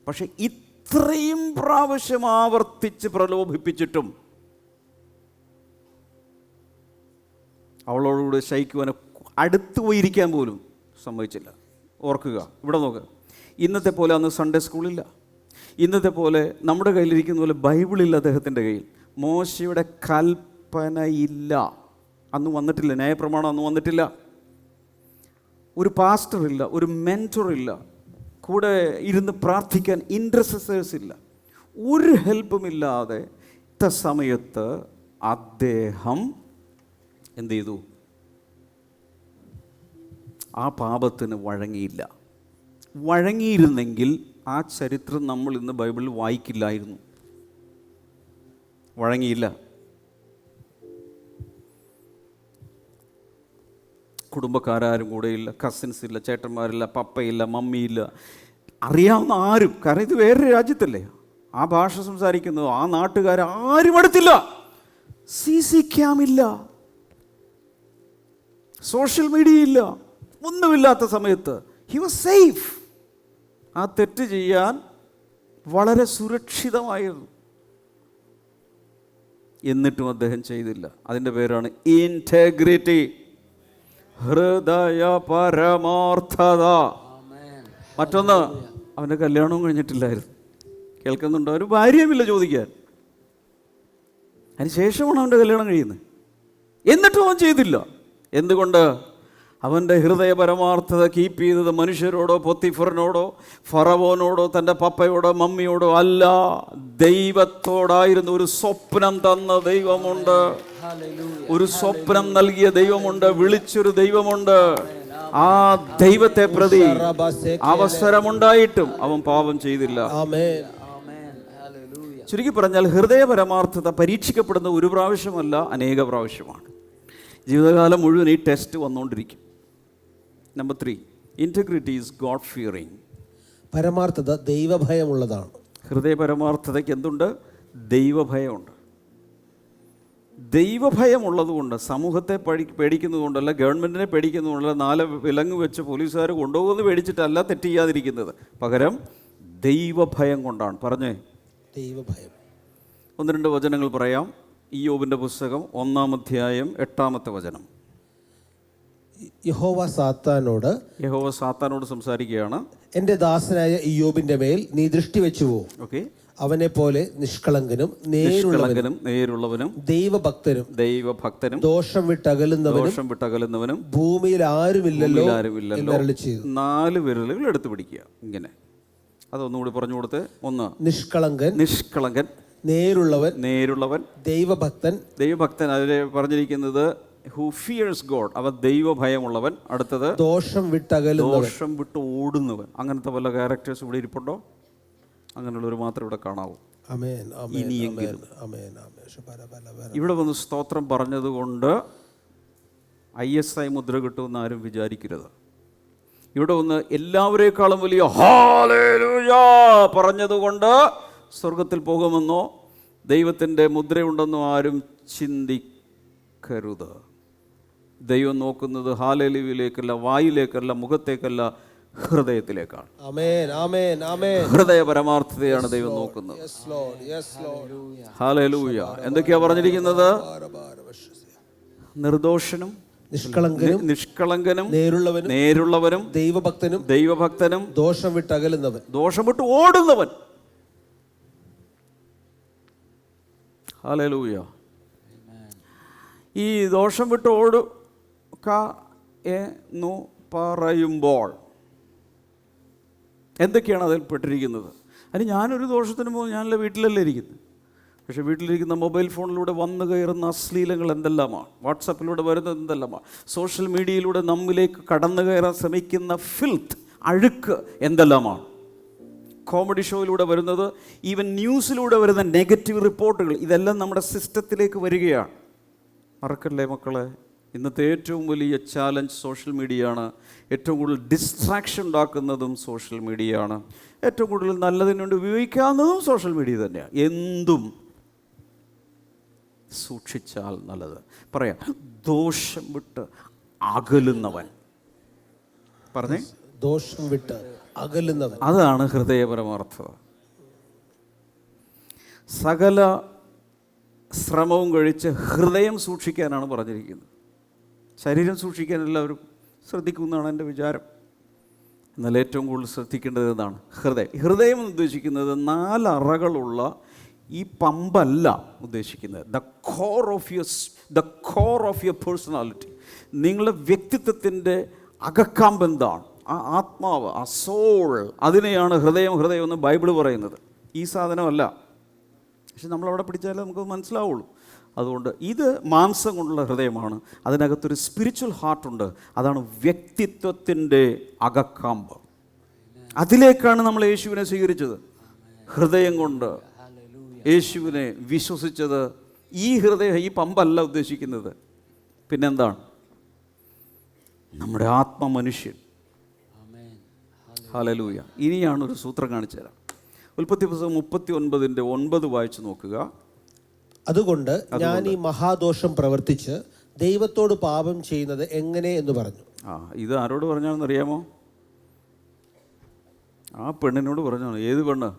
പക്ഷെ ഇത്രയും പ്രാവശ്യം ആവർത്തിച്ച് പ്രലോഭിപ്പിച്ചിട്ടും അവളോടുകൂടെ ശയിക്കുവാനെ അടുത്ത് പോയിരിക്കാൻ പോലും സമ്മതിച്ചില്ല. ഓർക്കുക, ഇവിടെ നോക്കുക, ഇന്നത്തെ പോലെ അന്ന് സൺഡേ സ്കൂളില്ല, ഇന്നത്തെ പോലെ നമ്മുടെ കയ്യിലിരിക്കുന്ന പോലെ ബൈബിളില്ല അദ്ദേഹത്തിൻ്റെ കയ്യിൽ, മോശയുടെ കൽപ്പനയില്ല, അന്ന് വന്നിട്ടില്ല, ന്യായപ്രമാണം അന്ന് വന്നിട്ടില്ല, ഒരു പാസ്റ്ററില്ല, ഒരു മെൻറ്ററില്ല, കൂടെ ഇരുന്ന് പ്രാർത്ഥിക്കാൻ ഇൻറ്റർസെസേഴ്സ് ഇല്ല, ഒരു ഹെൽപ്പുമില്ലാതെ സമയത്ത് അദ്ദേഹം എന്ത് ചെയ്തു? ആ പാപത്തിന് വഴങ്ങിയില്ല. വഴങ്ങിയിരുന്നെങ്കിൽ ആ ചരിത്രം നമ്മൾ ഇന്ന് ബൈബിളിൽ വായിക്കില്ലായിരുന്നു. വഴങ്ങിയില്ല. കുടുംബക്കാരും കൂടെയില്ല, കസിൻസ് ഇല്ല, ചേട്ടന്മാരില്ല, പപ്പയില്ല, മമ്മിയില്ല, അറിയാവുന്ന ആരും. കാരണം ഇത് വേറൊരു രാജ്യത്തല്ലേ, ആ ഭാഷ സംസാരിക്കുന്നത്, ആ നാട്ടുകാരും അടുത്തില്ല. CC ക്യാമില്ല, സോഷ്യൽ മീഡിയ ഇല്ല, ഒന്നുമില്ലാത്ത സമയത്ത് ഹി വാസ് സേഫ്. ആ തെറ്റ് ചെയ്യാൻ വളരെ സുരക്ഷിതമായിരുന്നു. എന്നിട്ടും അദ്ദേഹം ചെയ്തില്ല. അതിൻ്റെ പേരാണ് ഇൻറ്റഗ്രിറ്റി, ഹൃദയ പരമാർത്ഥത. മറ്റൊന്ന്, അവൻ്റെ കല്യാണവും കഴിഞ്ഞിട്ടില്ലായിരുന്നു. കേൾക്കുന്നുണ്ടോ? ഒരു ഭാര്യയുമില്ല ചോദിക്കാൻ. അതിന് ശേഷമാണ് അവൻ്റെ കല്യാണം കഴിയുന്നത്. എന്നിട്ടും അവൻ ചെയ്തില്ല. എന്തുകൊണ്ട്? അവൻ്റെ ഹൃദയ പരമാർത്ഥത കീപ്പ് ചെയ്തത് മനുഷ്യരോടോ, പൊത്തിഫറിനോടോ, ഫറവോനോടോ, തൻ്റെ പപ്പയോടോ, മമ്മിയോടോ അല്ല, ദൈവത്തോടായിരുന്നു. ഒരു സ്വപ്നം തന്ന ദൈവമുണ്ട്, ഒരു സ്വപ്നം നൽകിയ ദൈവമുണ്ട്, വിളിച്ചൊരു ദൈവമുണ്ട്. ആ ദൈവത്തെ പ്രതി അവസരമുണ്ടായിട്ടും അവൻ പാപം ചെയ്തില്ല. ചുരുക്കി പറഞ്ഞാൽ ഹൃദയ പരമാർത്ഥത പരീക്ഷിക്കപ്പെടുന്ന ഒരു പ്രാവശ്യമല്ല, അനേക പ്രാവശ്യമാണ്. ജീവിതകാലം മുഴുവൻ ഈ ടെസ്റ്റ് വന്നുകൊണ്ടിരിക്കും. Number 3, integrity is God fearing. പരമാർത്ഥത ദൈവഭയമുള്ളതാണ്. ഹൃദയ പരമാർത്ഥതയ്ക്ക് എന്തുണ്ട്? ദൈവഭയമുണ്ട്. ദൈവഭയമുള്ളതുകൊണ്ട്, സമൂഹത്തെ പേടിക്കുന്നതുകൊണ്ടല്ല, ഗവൺമെൻറ്റിനെ പേടിക്കുന്നതുകൊണ്ടല്ല, 4 വിലങ്ങ് വെച്ച് പോലീസുകാർ കൊണ്ടുപോകുന്നത് പേടിച്ചിട്ടല്ല തെറ്റ് ചെയ്യാതിരിക്കുന്നത്, പകരം ദൈവഭയം കൊണ്ടാണ്. പറഞ്ഞേ, ദൈവഭയം. 1-2 വചനങ്ങൾ പറയാം. ഇയ്യോബിൻ്റെ പുസ്തകം 1-ാം അധ്യായം 8-ാമത്തെ വചനം. യഹോവ സാത്താനോട് സംസാരിക്കുകയാണ്. എൻ്റെ ദാസനായ ഇയ്യോബിൻ്റെ മേൽ നീ ദൃഷ്ടി വെച്ചുവോ? ഓക്കെ. അവനെ പോലെ നിഷ്കളങ്കനും നേരുള്ളവനും ദൈവഭക്തനും ദോഷം വിട്ടകലുന്നവനും ഭൂമിയിൽ ആരുമില്ലല്ലോ എന്ന് അരുളിച്ചെയ്തു. 4 വിരലുകൾ എടുത്തു പിടിക്കുക. ഇങ്ങനെ അതൊന്നുകൂടി പറഞ്ഞു കൊടുത്ത്. 1, നിഷ്കളങ്കൻ, നേരുള്ളവൻ, ദൈവഭക്തൻ. അതിൽ പറഞ്ഞിരിക്കുന്നത് ഹു ഫിയേഴ്സ് ഗോഡ്, അവ ദൈവഭയമുള്ളവൻ. അടുത്തത് ദോഷം വിട്ട് ഓടുന്നവൻ. അങ്ങനത്തെ വല്ല ക്യാരക്ടേഴ്സ് ഇവിടെ ഇരിപ്പുണ്ടോ? അങ്ങനെയുള്ളവർ മാത്രം ഇവിടെ കാണാവൂ. ഇനിയെങ്കിലും ഇവിടെ വന്ന് സ്തോത്രം പറഞ്ഞതുകൊണ്ട് ISI മുദ്ര കിട്ടുമെന്ന് ആരും വിചാരിക്കരുത്. ഇവിടെ വന്ന് എല്ലാവരേക്കാളും വലിയ ഹല്ലേലൂയ പറഞ്ഞതുകൊണ്ട് സ്വർഗത്തിൽ പോകുമെന്നോ ദൈവത്തിൻ്റെ മുദ്രയുണ്ടെന്നോ ആരും ചിന്തിക്കരുത്. ദൈവം നോക്കുന്നത് ഹല്ലേലൂയയിലേക്കല്ല, വായിലേക്കല്ല, മുഖത്തേക്കല്ല, ഹൃദയത്തിലേക്കാണ്. ഹൃദയ പരമാർത്ഥതയാണ് ദൈവം നോക്കുന്നത്. ഹല്ലേലൂയ. എന്തൊക്കെയാ പറഞ്ഞിരിക്കുന്നത്? നിർദോഷനും, നിഷ്കളങ്കനും, നേരുള്ളവനും, ദൈവഭക്തനും, ദോഷം വിട്ട് ഓടുന്നവൻ. ഹല്ലേലൂയ. ഈ ദോഷം വിട്ട് ഓടുക എന്ന് പറയുമ്പോൾ എന്തൊക്കെയാണ് അതിൽ പെട്ടിരിക്കുന്നത്? അതിന് ഞാനൊരു ദോഷത്തിന് പോകും, ഞാനല്ല വീട്ടിലല്ലേ ഇരിക്കുന്നത്. പക്ഷേ വീട്ടിലിരിക്കുന്ന മൊബൈൽ ഫോണിലൂടെ വന്നു കയറുന്ന അശ്ലീലങ്ങൾ എന്തെല്ലാമാണ്, വാട്സപ്പിലൂടെ വരുന്നത് എന്തെല്ലാമാണ്, സോഷ്യൽ മീഡിയയിലൂടെ നമ്മിലേക്ക് കടന്നു കയറാൻ ശ്രമിക്കുന്ന ഫിൽത്ത്, അഴുക്ക് എന്തെല്ലാമാണ്. കോമഡി ഷോയിലൂടെ വരുന്നത്, ഈവൻ ന്യൂസിലൂടെ വരുന്ന നെഗറ്റീവ് റിപ്പോർട്ടുകൾ, ഇതെല്ലാം നമ്മുടെ സിസ്റ്റത്തിലേക്ക് വരികയാണ്. മറക്കല്ലേ മക്കളെ, ഇന്നത്തെ ഏറ്റവും വലിയ ചാലഞ്ച് സോഷ്യൽ മീഡിയയാണ്. ഏറ്റവും കൂടുതൽ ഡിസ്ട്രാക്ഷൻ ഉണ്ടാക്കുന്നതും സോഷ്യൽ മീഡിയയാണ്. ഏറ്റവും കൂടുതൽ നല്ലതിന് വേണ്ടി ഉപയോഗിക്കാവുന്നതും സോഷ്യൽ മീഡിയ തന്നെയാണ്. എന്തും സൂക്ഷിച്ചാൽ നല്ലത്. പറയാം, ദോഷം വിട്ട് അകലുന്നവൻ. പറഞ്ഞേ, ദോഷം വിട്ട് അകലുന്നവൻ. അതാണ് ഹൃദയപരമാർത്ഥത. സകല ശ്രമവും കഴിച്ച് ഹൃദയം സൂക്ഷിക്കാനാണ് പറഞ്ഞിരിക്കുന്നത്. ശരീരം സൂക്ഷിക്കാൻ എല്ലാവരും ശ്രദ്ധിക്കുമെന്നാണ് എൻ്റെ വിചാരം. എന്നാൽ ഏറ്റവും കൂടുതൽ ശ്രദ്ധിക്കേണ്ടത് എന്നാണ് ഹൃദയം. ഹൃദയം എന്ന് ഉദ്ദേശിക്കുന്നത് 4 അറകളുള്ള ഈ പമ്പല്ല ഉദ്ദേശിക്കുന്നത്. The core of your personality. നിങ്ങളുടെ വ്യക്തിത്വത്തിൻ്റെ അകക്കാമ്പ് എന്താണ്? ആ ആത്മാവ്, ആ സോൾ, അതിനെയാണ് ഹൃദയം എന്ന് ബൈബിൾ പറയുന്നത്. ഈ സാധനമല്ല. പക്ഷെ നമ്മളവിടെ പിടിച്ചാലേ നമുക്ക് മനസ്സിലാവുള്ളൂ. അതുകൊണ്ട് ഇത് മാംസം കൊണ്ടുള്ള ഹൃദയമാണ്. അതിനകത്തൊരു സ്പിരിച്വൽ ഹാർട്ടുണ്ട്. അതാണ് വ്യക്തിത്വത്തിൻ്റെ അകക്കാമ്പ്. അതിലേക്കാണ് നമ്മൾ യേശുവിനെ സ്വീകരിച്ചത്. ഹൃദയം കൊണ്ട് യേശുവിനെ വിശ്വസിച്ചത്. ഈ ഹൃദയം, ഈ പമ്പല്ല ഉദ്ദേശിക്കുന്നത്. പിന്നെന്താണ്? നമ്മുടെ ആത്മമനുഷ്യൻ. ഹല്ലേലൂയ. ഇനിയാണ് ഒരു സൂത്രം കാണിച്ചു തരാം. ഉൽപ്പത്തി പുസ്തകം 39:9 വായിച്ചു നോക്കുക. അതുകൊണ്ട് ഞാൻ ഈ മഹാദോഷം പ്രവർത്തിച്ച് ദൈവത്തോട് പാപം ചെയ്യുന്നത് എങ്ങനെ എന്ന് പറഞ്ഞു. ഇത് ആരോട് പറഞ്ഞാണെന്ന് അറിയാമോ? ആ പെണ്ണിനോട് പറഞ്ഞാണ്. ഏത് പെണ്ണ്?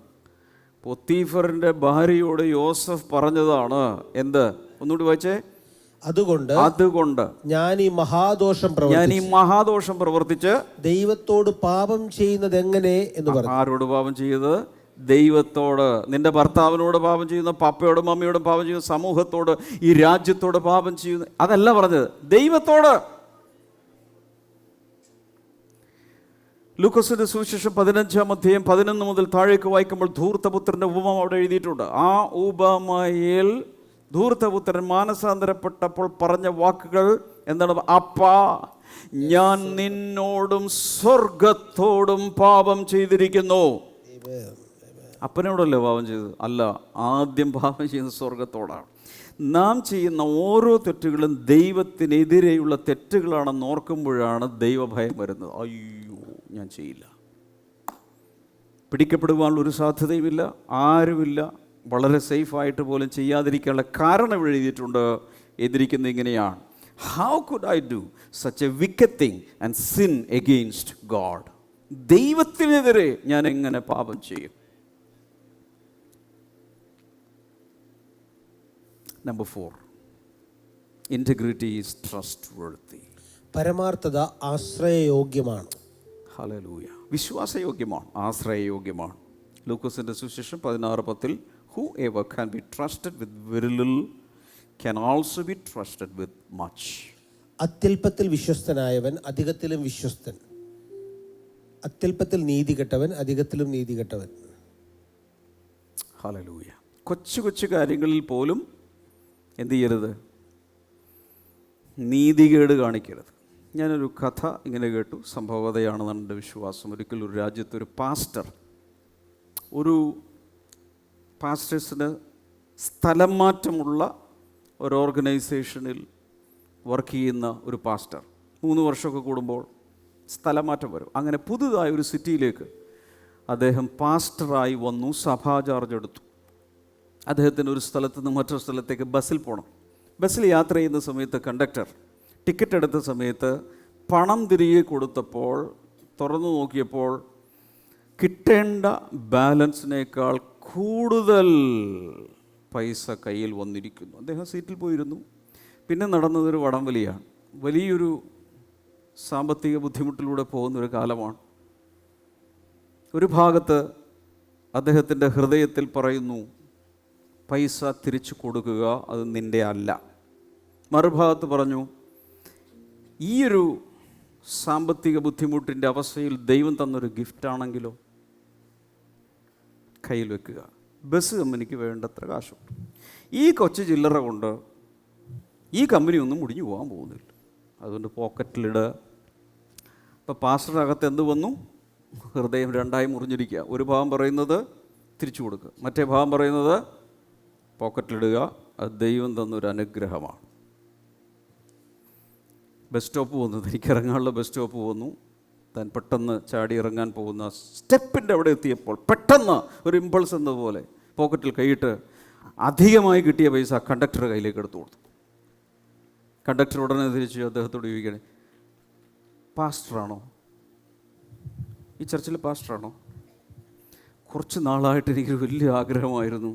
പൊത്തീഫറിൻ്റെ ഭാര്യയോട് യോസഫ് പറഞ്ഞതാണ്. എന്ത്? ഒന്നുകൂടി വായിച്ചേ. അതുകൊണ്ട് ഞാൻ ഈ മഹാദോഷം പ്രവർത്തിച്ച് ദൈവത്തോട് പാപം ചെയ്യുന്നത് എങ്ങനെ എന്ന് പറഞ്ഞു. ആരോട് പാപം ചെയ്തത്? ദൈവത്തോട്. നിന്റെ ഭർത്താവിനോട് പാപം ചെയ്യുന്ന, പപ്പയോടും മമ്മിയോടും പാപം ചെയ്യുന്ന, സമൂഹത്തോട്, ഈ രാജ്യത്തോട് പാപം ചെയ്യുന്ന, അതല്ല പറഞ്ഞത്, ദൈവത്തോട്. ലൂക്കോസിന്റെ സുവിശേഷം 15:11 മുതൽ താഴേക്ക് വായിക്കുമ്പോൾ ധൂർത്തപുത്രന്റെ ഉപമ അവിടെ എഴുതിയിട്ടുണ്ട്. ആ ഉപമയിൽ ധൂർത്തപുത്രൻ മാനസാന്തരപ്പെട്ടപ്പോൾ പറഞ്ഞ വാക്കുകൾ എന്താണ്? അപ്പാ, ഞാൻ നിന്നോടും സ്വർഗത്തോടും പാപം ചെയ്തിരിക്കുന്നു. അപ്പനോടല്ലേ പാപം ചെയ്തത്? അല്ല, ആദ്യം പാപം ചെയ്യുന്നത് സ്വർഗത്തോടാണ്. നാം ചെയ്യുന്ന ഓരോ തെറ്റുകളും ദൈവത്തിനെതിരെയുള്ള തെറ്റുകളാണെന്ന് ഓർക്കുമ്പോഴാണ് ദൈവഭയം വരുന്നത്. അയ്യോ, ഞാൻ ചെയ്യില്ല. പിടിക്കപ്പെടുവാനുള്ള ഒരു സാധ്യതയുമില്ല, ആരുമില്ല. വളരെ സേഫായിട്ട് പോലും ചെയ്യാതിരിക്കാനുള്ള കാരണം എഴുതിയിട്ടുണ്ട്. എതിരിക്കുന്നത് ഇങ്ങനെയാണ്: how could I do such a wicked thing and sin against God? ദൈവത്തിനെതിരെ ഞാൻ എങ്ങനെ പാപം ചെയ്യും? Number 4, integrity is trustworthy. പരമാർത്ഥത ആശ്രയയോഗ്യമാണ്. ഹല്ലേലൂയ. വിശ്വാസയോഗ്യമാണ്, ആശ്രയയോഗ്യമാണ്. ലൂക്കോസിന്റെ സുവിശേഷം 16:10 whoever can be trusted with very little can also be trusted with much. അത്യല്പത്തിൽ വിശ്വസ്തനായവൻ അധികത്തിലും വിശ്വസ്തൻ, അത്യല്പത്തിൽ നീതി കെട്ടവൻ അധികത്തിലും നീതി കെട്ടവൻ. ഹല്ലേലൂയ. കൊച്ചു കൊച്ചു കാര്യങ്ങളിൽ പോലും എന്ത് ചെയ്യരുത്? നീതികേട് കാണിക്കരുത്. ഞാനൊരു കഥ ഇങ്ങനെ കേട്ടു, സംഭവതയാണെന്നാണ് എൻ്റെ വിശ്വാസം. ഒരിക്കൽ ഒരു രാജ്യത്ത് ഒരു പാസ്റ്റേഴ്സിന് സ്ഥലം മാറ്റമുള്ള ഒരു ഓർഗനൈസേഷനിൽ വർക്ക് ചെയ്യുന്ന ഒരു പാസ്റ്റർ 3 വർഷമൊക്കെ കൂടുമ്പോൾ സ്ഥലം മാറ്റം വരും. അങ്ങനെ പുതുതായ ഒരു സിറ്റിയിലേക്ക് അദ്ദേഹം പാസ്റ്ററായി വന്നു. സഭാ ചാർജ് എടുത്തു. അദ്ദേഹത്തിന് ഒരു സ്ഥലത്ത് നിന്ന് മറ്റൊരു സ്ഥലത്തേക്ക് ബസ്സിൽ പോകണം. ബസ്സിൽ യാത്ര ചെയ്യുന്ന സമയത്ത് കണ്ടക്ടർ ടിക്കറ്റ് എടുത്ത സമയത്ത് പണം തിരികെ കൊടുത്തപ്പോൾ തുറന്നു നോക്കിയപ്പോൾ കിട്ടേണ്ട ബാലൻസിനേക്കാൾ കൂടുതൽ പൈസ കയ്യിൽ വന്നിരിക്കുന്നു. അദ്ദേഹം സീറ്റിൽ പോയിരുന്നു. പിന്നെ നടന്നതൊരു വടംവലിയാണ്. വലിയൊരു സാമ്പത്തിക ബുദ്ധിമുട്ടിലൂടെ പോകുന്നൊരു കാലമാണ്. ഒരു ഭാഗത്ത് അദ്ദേഹത്തിൻ്റെ ഹൃദയത്തിൽ പറയുന്നു, പൈസ തിരിച്ചു കൊടുക്കുക, അത് നിൻ്റെ അല്ല. മറുഭാഗത്ത് പറഞ്ഞു, ഈയൊരു സാമ്പത്തിക ബുദ്ധിമുട്ടിൻ്റെ അവസ്ഥയിൽ ദൈവം തന്നൊരു ഗിഫ്റ്റാണെങ്കിലോ, കയ്യിൽ വെക്കുക. ബസ് കമ്പനിക്ക് വേണ്ടത്ര കാശുണ്ട്. ഈ കൊച്ചു ചില്ലറ കൊണ്ട് ഈ കമ്പനി ഒന്നും മുടിഞ്ഞു പോകാൻ പോകുന്നില്ല. അതുകൊണ്ട് പോക്കറ്റിലിടുക. അപ്പോൾ പാസ്റ്ററുടെ അകത്ത് എന്ത് വന്നു? ഹൃദയം രണ്ടായി മുറിഞ്ഞിരിക്കുക. ഒരു ഭാഗം പറയുന്നത് തിരിച്ചു കൊടുക്കുക, മറ്റേ ഭാഗം പറയുന്നത് പോക്കറ്റിലിടുക. അത് ദൈവം തന്നൊരു അനുഗ്രഹമാണ്. ബസ് സ്റ്റോപ്പ് പോകുന്നു, തനിക്ക് ഇറങ്ങാനുള്ള ബസ് സ്റ്റോപ്പ് പോകുന്നു. താൻ പെട്ടെന്ന് ചാടി ഇറങ്ങാൻ പോകുന്ന സ്റ്റെപ്പിൻ്റെ അവിടെ എത്തിയപ്പോൾ പെട്ടെന്ന് ഒരു ഇമ്പൾസ് എന്നതുപോലെ പോക്കറ്റിൽ കൈയിട്ട് അധികമായി കിട്ടിയ പൈസ കണ്ടക്ടറുടെ കയ്യിലേക്ക് എടുത്തു കൊടുത്തു. കണ്ടക്ടർ ഉടനെ തിരിച്ചു അദ്ദേഹത്തോട് ചോദിക്കണേ, പാസ്റ്ററാണോ? ഈ ചർച്ചിലെ പാസ്റ്ററാണോ? കുറച്ച് നാളായിട്ട് എനിക്കൊരു വലിയ ആഗ്രഹമായിരുന്നു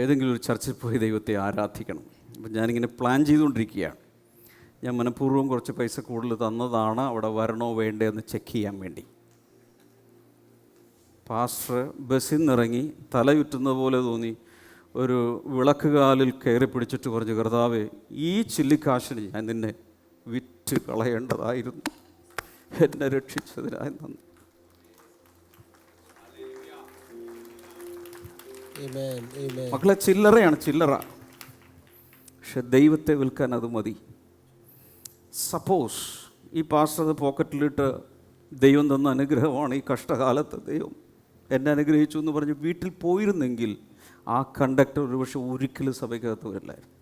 ഏതെങ്കിലും ഒരു ചർച്ചിൽ പോയി ദൈവത്തെ ആരാധിക്കണം. അപ്പം ഞാനിങ്ങനെ പ്ലാൻ ചെയ്തുകൊണ്ടിരിക്കുകയാണ്. ഞാൻ മനഃപൂർവ്വം കുറച്ച് പൈസ കൂടുതൽ തന്നതാണ് അവിടെ വരണോ വേണ്ടേ എന്ന് ചെക്ക് ചെയ്യാൻ വേണ്ടി. പാസ്റ്റർ ബസ്സിൽ നിന്നിറങ്ങി തല ചുറ്റുന്ന പോലെ തോന്നി. ഒരു വിളക്ക് കാലിൽ കയറി പിടിച്ചിട്ട് പറഞ്ഞു, കർത്താവേ, ഈ ചില്ലിക്കാശിന് ഞാൻ നിന്നെ വിറ്റ് കളയേണ്ടതായിരുന്നു, എന്നെ രക്ഷിച്ചതിനായി നന്ദി. മക്കളെ, ചില്ലറയാണ് ചില്ലറ, പക്ഷെ ദൈവത്തെ വിൽക്കാൻ അത് മതി. സപ്പോസ് ഈ പാസ്റ്റർ അത് പോക്കറ്റിലിട്ട് ദൈവം തന്ന അനുഗ്രഹമാണ്, ഈ കഷ്ടകാലത്ത് ദൈവം എന്നെ അനുഗ്രഹിച്ചു എന്ന് പറഞ്ഞ് വീട്ടിൽ പോയിരുന്നെങ്കിൽ ആ കണ്ടക്ടർ ഒരുപക്ഷെ ഒരിക്കലും സഭയ്ക്കകത്ത് വരില്ലായിരുന്നു.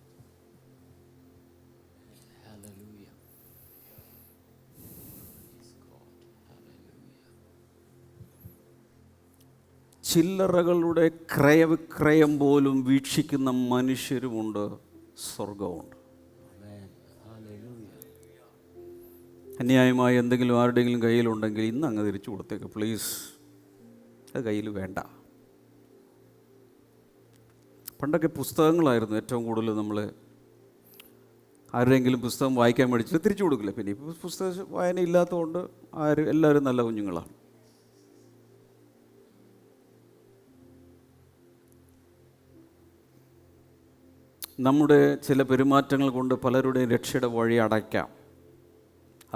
ചില്ലറകളുടെ ക്രയവിക്രയം പോലും വീക്ഷിക്കുന്ന മനുഷ്യരുമുണ്ട്, സ്വർഗമുണ്ട്. അന്യായമായി എന്തെങ്കിലും ആരുടെയെങ്കിലും കയ്യിലുണ്ടെങ്കിൽ ഇന്ന് അങ്ങ് തിരിച്ചു കൊടുത്തേക്ക് പ്ലീസ്, അത് കയ്യിൽ വേണ്ട. പണ്ടൊക്കെ പുസ്തകങ്ങളായിരുന്നു ഏറ്റവും കൂടുതൽ നമ്മൾ ആരുടെയെങ്കിലും പുസ്തകം വായിക്കാൻ മേടിച്ചിട്ട് തിരിച്ചു കൊടുക്കില്ല. പിന്നെ ഇപ്പോൾ പുസ്തക വായന ഇല്ലാത്തതുകൊണ്ട് എല്ലാവരും നല്ല കുഞ്ഞുങ്ങളാണ്. നമ്മുടെ ചില പെരുമാറ്റങ്ങൾ കൊണ്ട് പലരുടെയും രക്ഷയുടെ വഴി അടയ്ക്കാം.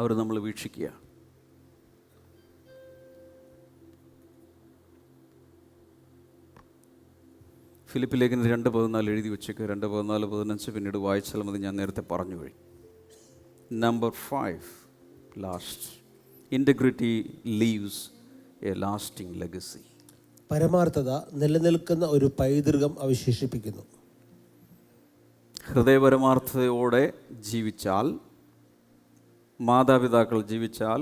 അവർ നമ്മൾ വീക്ഷിക്കുക. ഫിലിപ്പ് ലേഖനം 2:14 എഴുതി വെച്ചേക്ക്. 2:14-15 പിന്നീട് വായിച്ചാൽ മതി, ഞാൻ നേരത്തെ പറഞ്ഞു വഴി. Number 5 last, integrity leaves a lasting legacy. പരമാർത്ഥത നിലനിൽക്കുന്ന ഒരു പൈതൃകം അവശേഷിപ്പിക്കുന്നു. ഹൃദയപരമാർത്ഥതയോടെ ജീവിച്ചാൽ, മാതാപിതാക്കൾ ജീവിച്ചാൽ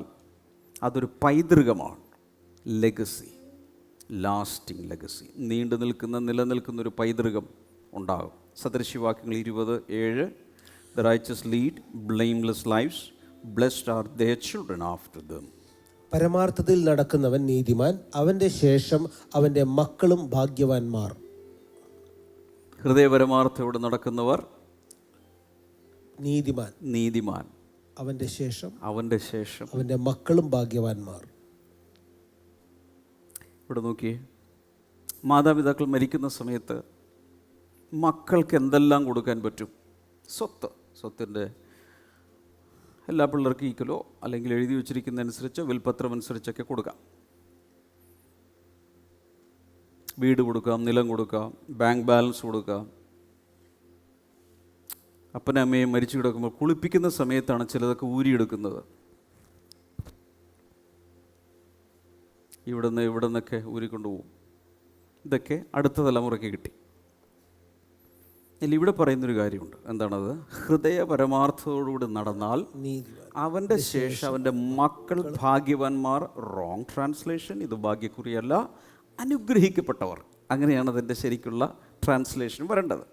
അതൊരു പൈതൃകമാണ്. ലെഗസി, ലാസ്റ്റിംഗ് ലെഗസി, നീണ്ടു നിൽക്കുന്ന നിലനിൽക്കുന്നൊരു പൈതൃകം ഉണ്ടാകും. സദൃശവാക്യങ്ങൾ 20:7, the righteous lead blameless lives, blessed are their children after them. പരമാർത്ഥത്തിൽ നടക്കുന്നവൻ നീതിമാൻ, അവൻ്റെ ശേഷം അവൻ്റെ മക്കളും ഭാഗ്യവാന്മാർ. ഹൃദയപരമാർത്ഥയോടെ നടക്കുന്നവർ നീതിമാൻ, അവൻ്റെ ശേഷം അവൻ്റെ മക്കളും ഭാഗ്യവാന്മാർ. ഇവിടെ നോക്കിയേ, മാതാപിതാക്കൾ മരിക്കുന്ന സമയത്ത് മക്കൾക്ക് എന്തെല്ലാം കൊടുക്കാൻ പറ്റും? സ്വത്തിൻ്റെ എല്ലാ പിള്ളേർക്കും ഈക്വലോ അല്ലെങ്കിൽ എഴുതി വച്ചിരിക്കുന്ന അനുസരിച്ചോ വിൽപത്രം അനുസരിച്ചൊക്കെ കൊടുക്കാം. വീട് കൊടുക്കാം, നിലം കൊടുക്കാം, ബാങ്ക് ബാലൻസ് കൊടുക്കാം. അപ്പനും അമ്മയും മരിച്ചു കിടക്കുമ്പോൾ കുളിപ്പിക്കുന്ന സമയത്താണ് ചിലതൊക്കെ ഊരിയെടുക്കുന്നത്. ഇവിടെ നിന്നൊക്കെ ഊരിക്കൊണ്ടുപോകും. ഇതൊക്കെ അടുത്ത തലമുറയ്ക്ക് കിട്ടി. ഇവിടെ പറയുന്നൊരു കാര്യമുണ്ട്. എന്താണത്? ഹൃദയ പരമാർത്ഥത്തോടുകൂടി നടന്നാൽ അവൻ്റെ ശേഷം അവൻ്റെ മക്കൾ ഭാഗ്യവാന്മാർ. Wrong translation. ഇത് ഭാഗ്യക്കുറിയല്ല, അനുഗ്രഹിക്കപ്പെട്ടവർ. അങ്ങനെയാണ് അതിൻ്റെ ശരിക്കുള്ള ട്രാൻസ്ലേഷൻ വരേണ്ടത്.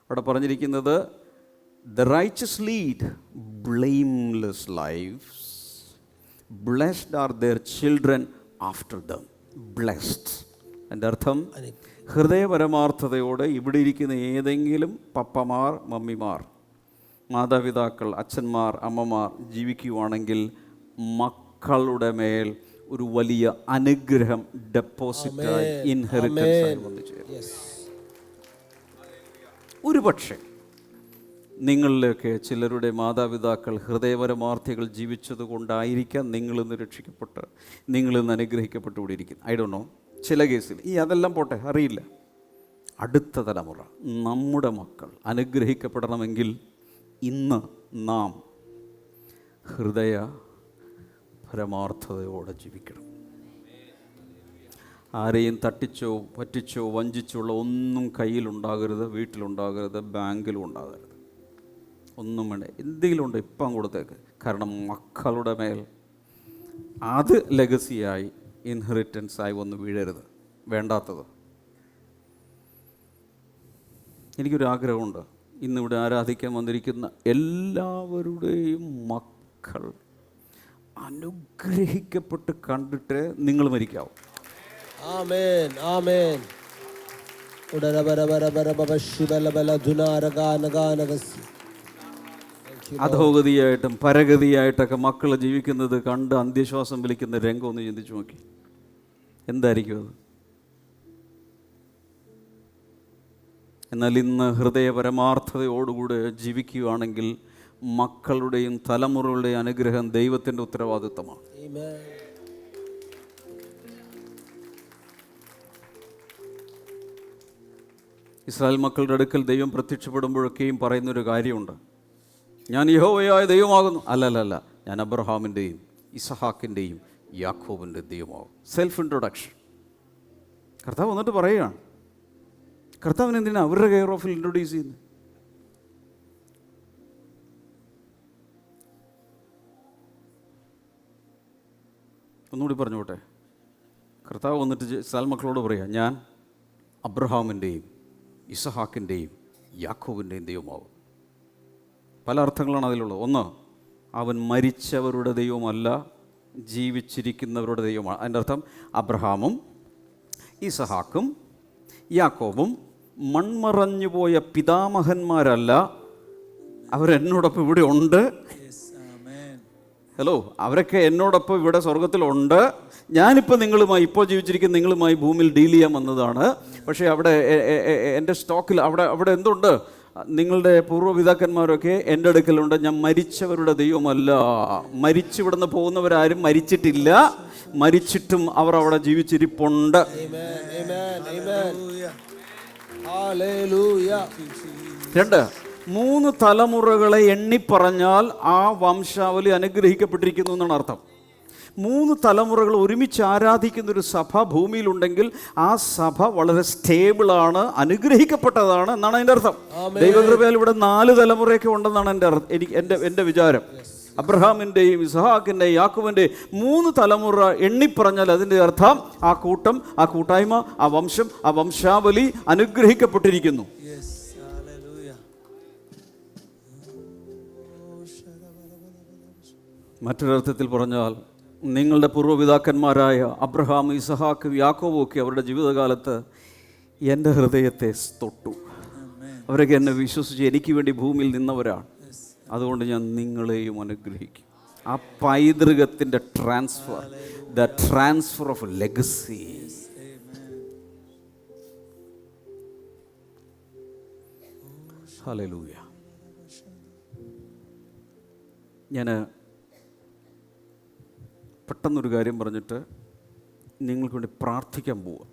അവിടെ പറഞ്ഞിരിക്കുന്നത് the righteous lead blameless lives, blessed are their children after them. Blessed എൻ്റെ അർത്ഥം, ഹൃദയപരമാർത്ഥതയോടെ ഇവിടെ ഇരിക്കുന്ന ഏതെങ്കിലും പപ്പമാർ, മമ്മിമാർ, മാതാപിതാക്കൾ, അച്ഛന്മാർ, അമ്മമാർ ജീവിക്കുവാണെങ്കിൽ മക്കളുടെ മേൽ ഒരു വലിയ അനുഗ്രഹം ഡെപ്പോസിറ്റായി, ഇൻഹെറിറ്റൻസായി വന്നു ചേരും. ഒരു പക്ഷേ നിങ്ങളിലൊക്കെ ചിലരുടെ മാതാപിതാക്കൾ ഹൃദയപരമാർത്ഥികൾ ജീവിച്ചത് കൊണ്ടായിരിക്കാം നിങ്ങളിന്ന് രക്ഷിക്കപ്പെട്ട്, നിങ്ങളിന്ന് അനുഗ്രഹിക്കപ്പെട്ടുകൂടി ഇരിക്കുന്നു. I don't know. ചില കേസിൽ അതെല്ലാം പോട്ടെ, അറിയില്ല. അടുത്ത തലമുറ, നമ്മുടെ മക്കൾ അനുഗ്രഹിക്കപ്പെടണമെങ്കിൽ ഇന്ന് നാം ഹൃദയ പരമാർത്ഥതയോടെ ജീവിക്കണം. ആരെയും തട്ടിച്ചോ പറ്റിച്ചോ വഞ്ചിച്ചുള്ള ഒന്നും കയ്യിലുണ്ടാകരുത്, വീട്ടിലുണ്ടാകരുത്, ബാങ്കിലും ഉണ്ടാകരുത്. ഒന്നും വേണ്ട. എന്തെങ്കിലും ഉണ്ട് ഇപ്പം കൊടുത്തേക്ക്. കാരണം മക്കളുടെ മേൽ അത് ലെഗസിയായി ഇൻഹെറിറ്റൻസായി വന്ന് വീഴരുത്, വേണ്ടാത്തത്. എനിക്കൊരാഗ്രഹമുണ്ട്, ഇന്നിവിടെ ആരാധിക്കാൻ വന്നിരിക്കുന്ന എല്ലാവരുടെയും മക്കൾ അനുഗ്രഹിക്കപ്പെട്ട് കണ്ടിട്ട് നിങ്ങൾ മരിക്കാവും. ആമേൻ, ആമേൻ. അധോഗതിയായിട്ടും പരഗതിയായിട്ടൊക്കെ മക്കൾ ജീവിക്കുന്നത് കണ്ട് അന്ത്യശ്വാസം വലിക്കുന്ന രംഗം ഒന്ന് ചിന്തിച്ചു നോക്കി. എന്തായിരിക്കും അത്? എന്നാൽ ഇന്ന് ഹൃദയ പരമാർത്ഥതയോടുകൂടെ ജീവിക്കുകയാണെങ്കിൽ മക്കളുടെയും തലമുറകളുടെയും അനുഗ്രഹം ദൈവത്തിൻ്റെ ഉത്തരവാദിത്തമാണ്. ഇസ്രായേൽ മക്കളുടെ അടുക്കൽ ദൈവം പ്രത്യക്ഷപ്പെടുമ്പോഴൊക്കെയും പറയുന്നൊരു കാര്യമുണ്ട്, ഞാൻ യഹോവയായ ദൈവമാകുന്നു. അല്ലല്ല, ഞാൻ അബ്രഹാമിൻ്റെയും ഇസഹാക്കിൻ്റെയും യാക്കോബിൻ്റെ ദൈവമാകും. Self introduction. കർത്താവ് വന്നിട്ട് പറയുകയാണ്. കർത്താവിന് എന്തിനാണ് അവരുടെ കെയർ ഓഫിൽ ഇൻട്രൊഡ്യൂസ് ചെയ്യുന്നത്? ഒന്നുകൂടി പറഞ്ഞോട്ടെ. കർത്താവ് വന്നിട്ട് ഇസ്രായേൽ മക്കളോട് പറയുക, ഞാൻ അബ്രഹാമിൻ്റെയും ഇസഹാക്കിൻ്റെയും യാക്കോബിൻ്റെയും ദൈവമാകും. പല അർത്ഥങ്ങളാണ് അതിലുള്ളത്. ഒന്ന്, അവൻ മരിച്ചവരുടെ ദൈവമല്ല, ജീവിച്ചിരിക്കുന്നവരുടെ ദൈവമാണ്. അതിൻ്റെ അർത്ഥം അബ്രഹാമും ഇസഹാക്കും യാക്കോബും മൺമറഞ്ഞു പോയ പിതാമഹന്മാരല്ല, അവരെന്നോടൊപ്പം ഇവിടെ ഉണ്ട്. ഹലോ, അവരൊക്കെ എന്നോടൊപ്പം ഇവിടെ സ്വർഗത്തിലുണ്ട്. ഞാനിപ്പോൾ നിങ്ങളുമായി, ഇപ്പോൾ ജീവിച്ചിരിക്കുന്ന നിങ്ങളുമായി ഭൂമിയിൽ ഡീൽ ചെയ്യാൻ വന്നതാണ്. പക്ഷേ അവിടെ എൻ്റെ സ്റ്റോക്കിൽ അവിടെ എന്തുണ്ട്? നിങ്ങളുടെ പൂർവ്വപിതാക്കന്മാരൊക്കെ എൻ്റെ അടുക്കലുണ്ട്. ഞാൻ മരിച്ചവരുടെ ദൈവമല്ല. മരിച്ചിവിടുന്ന് പോകുന്നവരാരും മരിച്ചിട്ടില്ല, മരിച്ചിട്ടും അവർ അവിടെ ജീവിച്ചിരിപ്പുണ്ട്. രണ്ട്, 3 തലമുറകളെ എണ്ണിപ്പറഞ്ഞാൽ ആ വംശാവലി അനുഗ്രഹിക്കപ്പെട്ടിരിക്കുന്നു എന്നാണ് അർത്ഥം. 3 തലമുറകൾ ഒരുമിച്ച് ആരാധിക്കുന്ന ഒരു സഭ ഭൂമിയിലുണ്ടെങ്കിൽ ആ സഭ വളരെ സ്റ്റേബിളാണ്, അനുഗ്രഹിക്കപ്പെട്ടതാണ് എന്നാണ് അതിൻ്റെ അർത്ഥം. ദൈവകൃപയാൽ ഇവിടെ 4 തലമുറയൊക്കെ ഉണ്ടെന്നാണ് എൻ്റെ വിചാരം. അബ്രഹാമിൻ്റെയും ഇസഹാക്കിൻ്റെയും യാക്കോബിൻ്റെയും 3 തലമുറ എണ്ണിപ്പറഞ്ഞാൽ അതിൻ്റെ അർത്ഥം ആ കൂട്ടം, ആ കൂട്ടായ്മ, ആ വംശം, ആ വംശാവലി അനുഗ്രഹിക്കപ്പെട്ടിരിക്കുന്നു. മറ്റൊരർത്ഥത്തിൽ പറഞ്ഞാൽ നിങ്ങളുടെ പൂർവ്വപിതാക്കന്മാരായ അബ്രഹാം, ഇസഹാക്ക്, യാക്കോബും ഒക്കെ അവരുടെ ജീവിതകാലത്ത് എൻ്റെ ഹൃദയത്തെ തൊട്ടു. അവരൊക്കെ എന്നെ വിശ്വസിച്ച് എനിക്ക് വേണ്ടി ഭൂമിയിൽ നിന്നവരാണ്. അതുകൊണ്ട് ഞാൻ നിങ്ങളെയും അനുഗ്രഹിക്കും. ആ പൈതൃകത്തിൻ്റെ transfer, the transfer of legacy. ഹല്ലേലൂയ. ഞാൻ പെട്ടെന്നൊരു കാര്യം പറഞ്ഞിട്ട് നിങ്ങൾക്ക് വേണ്ടി പ്രാർത്ഥിക്കാൻ പോവുക.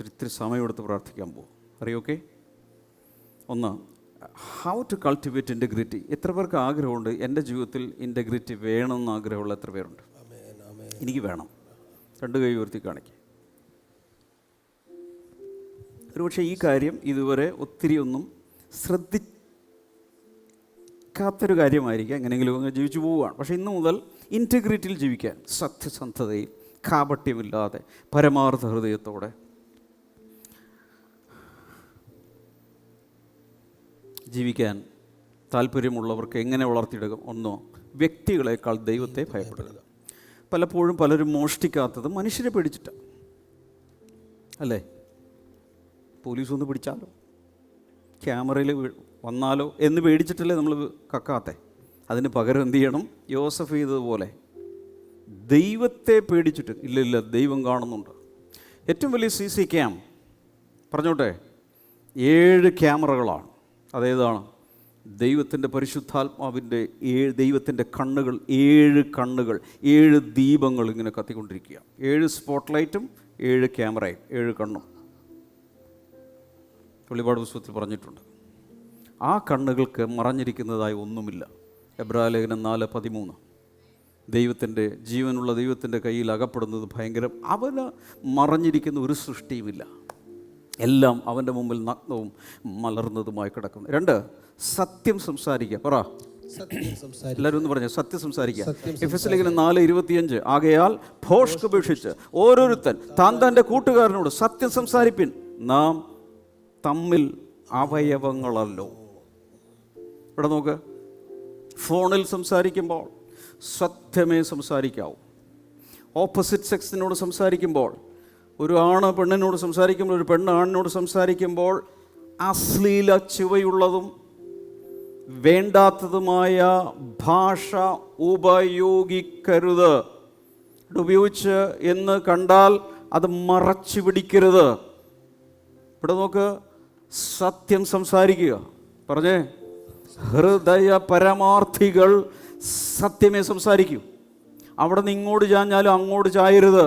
ഇത്തിരി സമയമെടുത്ത് പ്രാർത്ഥിക്കാൻ പോവുക. അറിയോക്കെ? ഒന്ന്, ഹൗ ടു കൾട്ടിവേറ്റ് ഇൻറ്റഗ്രിറ്റി. എത്ര പേർക്ക് ആഗ്രഹമുണ്ട് എൻ്റെ ജീവിതത്തിൽ ഇൻറ്റഗ്രിറ്റി വേണമെന്ന് ആഗ്രഹമുള്ള എത്ര പേരുണ്ട്? എനിക്ക് വേണം. 2 കൈ ഉയർത്തി കാണിക്കുക. ഒരുപക്ഷെ ഈ കാര്യം ഇതുവരെ ഒത്തിരി ഒന്നും ശ്രദ്ധിക്കാത്തൊരു കാര്യമായിരിക്കാം, എങ്ങനെയെങ്കിലും അങ്ങ് ജീവിച്ചു പോവുകയാണ്. പക്ഷേ ഇന്നു മുതൽ ഇൻറ്റഗ്രിറ്റിയിൽ ജീവിക്കാൻ, സത്യസന്ധതയിൽ, കാപട്യമില്ലാതെ, പരമാർത്ഥ ഹൃദയത്തോടെ ജീവിക്കാൻ താല്പര്യമുള്ളവർക്ക് എങ്ങനെ വളർത്തിയെടുക്കും? ഒന്നോ, വ്യക്തികളെക്കാൾ ദൈവത്തെ ഭയപ്പെടുക. പലപ്പോഴും പലരും മോഷ്ടിക്കാത്തത് മനുഷ്യരെ പേടിച്ചിട്ടാണ്, അല്ലേ? പോലീസ് ഒന്ന് പിടിച്ചാലോ, ക്യാമറയിൽ വന്നാലോ എന്ന് പേടിച്ചിട്ടല്ലേ നമ്മൾ കക്കാത്തെ. അതിന് പകരം എന്ത് ചെയ്യണം? യോസഫ് ചെയ്തതുപോലെ ദൈവത്തെ പേടിച്ചിട്ട്, ഇല്ല ദൈവം കാണുന്നുണ്ട്. ഏറ്റവും വലിയ CC ക്യാം പറഞ്ഞോട്ടെ, 7 ക്യാമറകളാണ്. അതേതാണ്? ദൈവത്തിൻ്റെ പരിശുദ്ധാത്മാവിൻ്റെ ദൈവത്തിൻ്റെ കണ്ണുകൾ, 7 കണ്ണുകൾ, 7 ദീപങ്ങൾ ഇങ്ങനെ കത്തിക്കൊണ്ടിരിക്കുക. 7 സ്പോട്ട് ലൈറ്റും 7 ക്യാമറയും 7 കണ്ണും വെളിപാട് പുസ്തകത്തിൽ പറഞ്ഞിട്ടുണ്ട്. ആ കണ്ണുകൾക്ക് മറഞ്ഞിരിക്കുന്നതായി ഒന്നുമില്ല. എബ്രായ ലേഖനം 4:13. ദൈവത്തിൻ്റെ ജീവനുള്ള ദൈവത്തിൻ്റെ കയ്യിൽ അകപ്പെടുന്നത് ഭയങ്കരം. അവന് മറഞ്ഞിരിക്കുന്ന ഒരു സൃഷ്ടിയുമില്ല, എല്ലാം അവൻ്റെ മുമ്പിൽ നഗ്നവും മലർന്നതുമായി കിടക്കുന്നു. 2, സത്യം സംസാരിക്കുക. പറ, എല്ലാവരും ഒന്ന് പറഞ്ഞ സത്യം സംസാരിക്കുക. എഫെസ്യ ലേഖനം 4:25 ആകയാൽ ഭോഷ്ക് ഉപേക്ഷിച്ച് ഓരോരുത്തൻ താൻ തൻ്റെ കൂട്ടുകാരനോട് സത്യം സംസാരിപ്പിൻ, നാം തമ്മിൽ അവയവങ്ങളല്ലോ. ഇവിടെ നോക്ക്, ഫോണിൽ സംസാരിക്കുമ്പോൾ സത്യമേ സംസാരിക്കാവൂ. ഓപ്പോസിറ്റ് സെക്സിനോട് സംസാരിക്കുമ്പോൾ, ഒരു ആണ് പെണ്ണിനോട് സംസാരിക്കുമ്പോൾ, ഒരു പെണ്ണ് ആണിനോട് സംസാരിക്കുമ്പോൾ അശ്ലീല ചുവയുള്ളതും വേണ്ടാത്തതുമായ ഭാഷ ഉപയോഗിക്കരുത്. ഉപയോഗിച്ച് എന്ന് കണ്ടാൽ അത് മറച്ചു പിടിക്കരുത്. ഇവിടെ നോക്ക്, സത്യം സംസാരിക്കുക. പറഞ്ഞേ, ഹൃദയ പരമാർത്ഥികൾ സത്യമേ സംസാരിക്കൂ. അവിടെ നിന്ന് ഇങ്ങോട്ട് ചാഞ്ഞാലും അങ്ങോട്ട് ചായരുത്.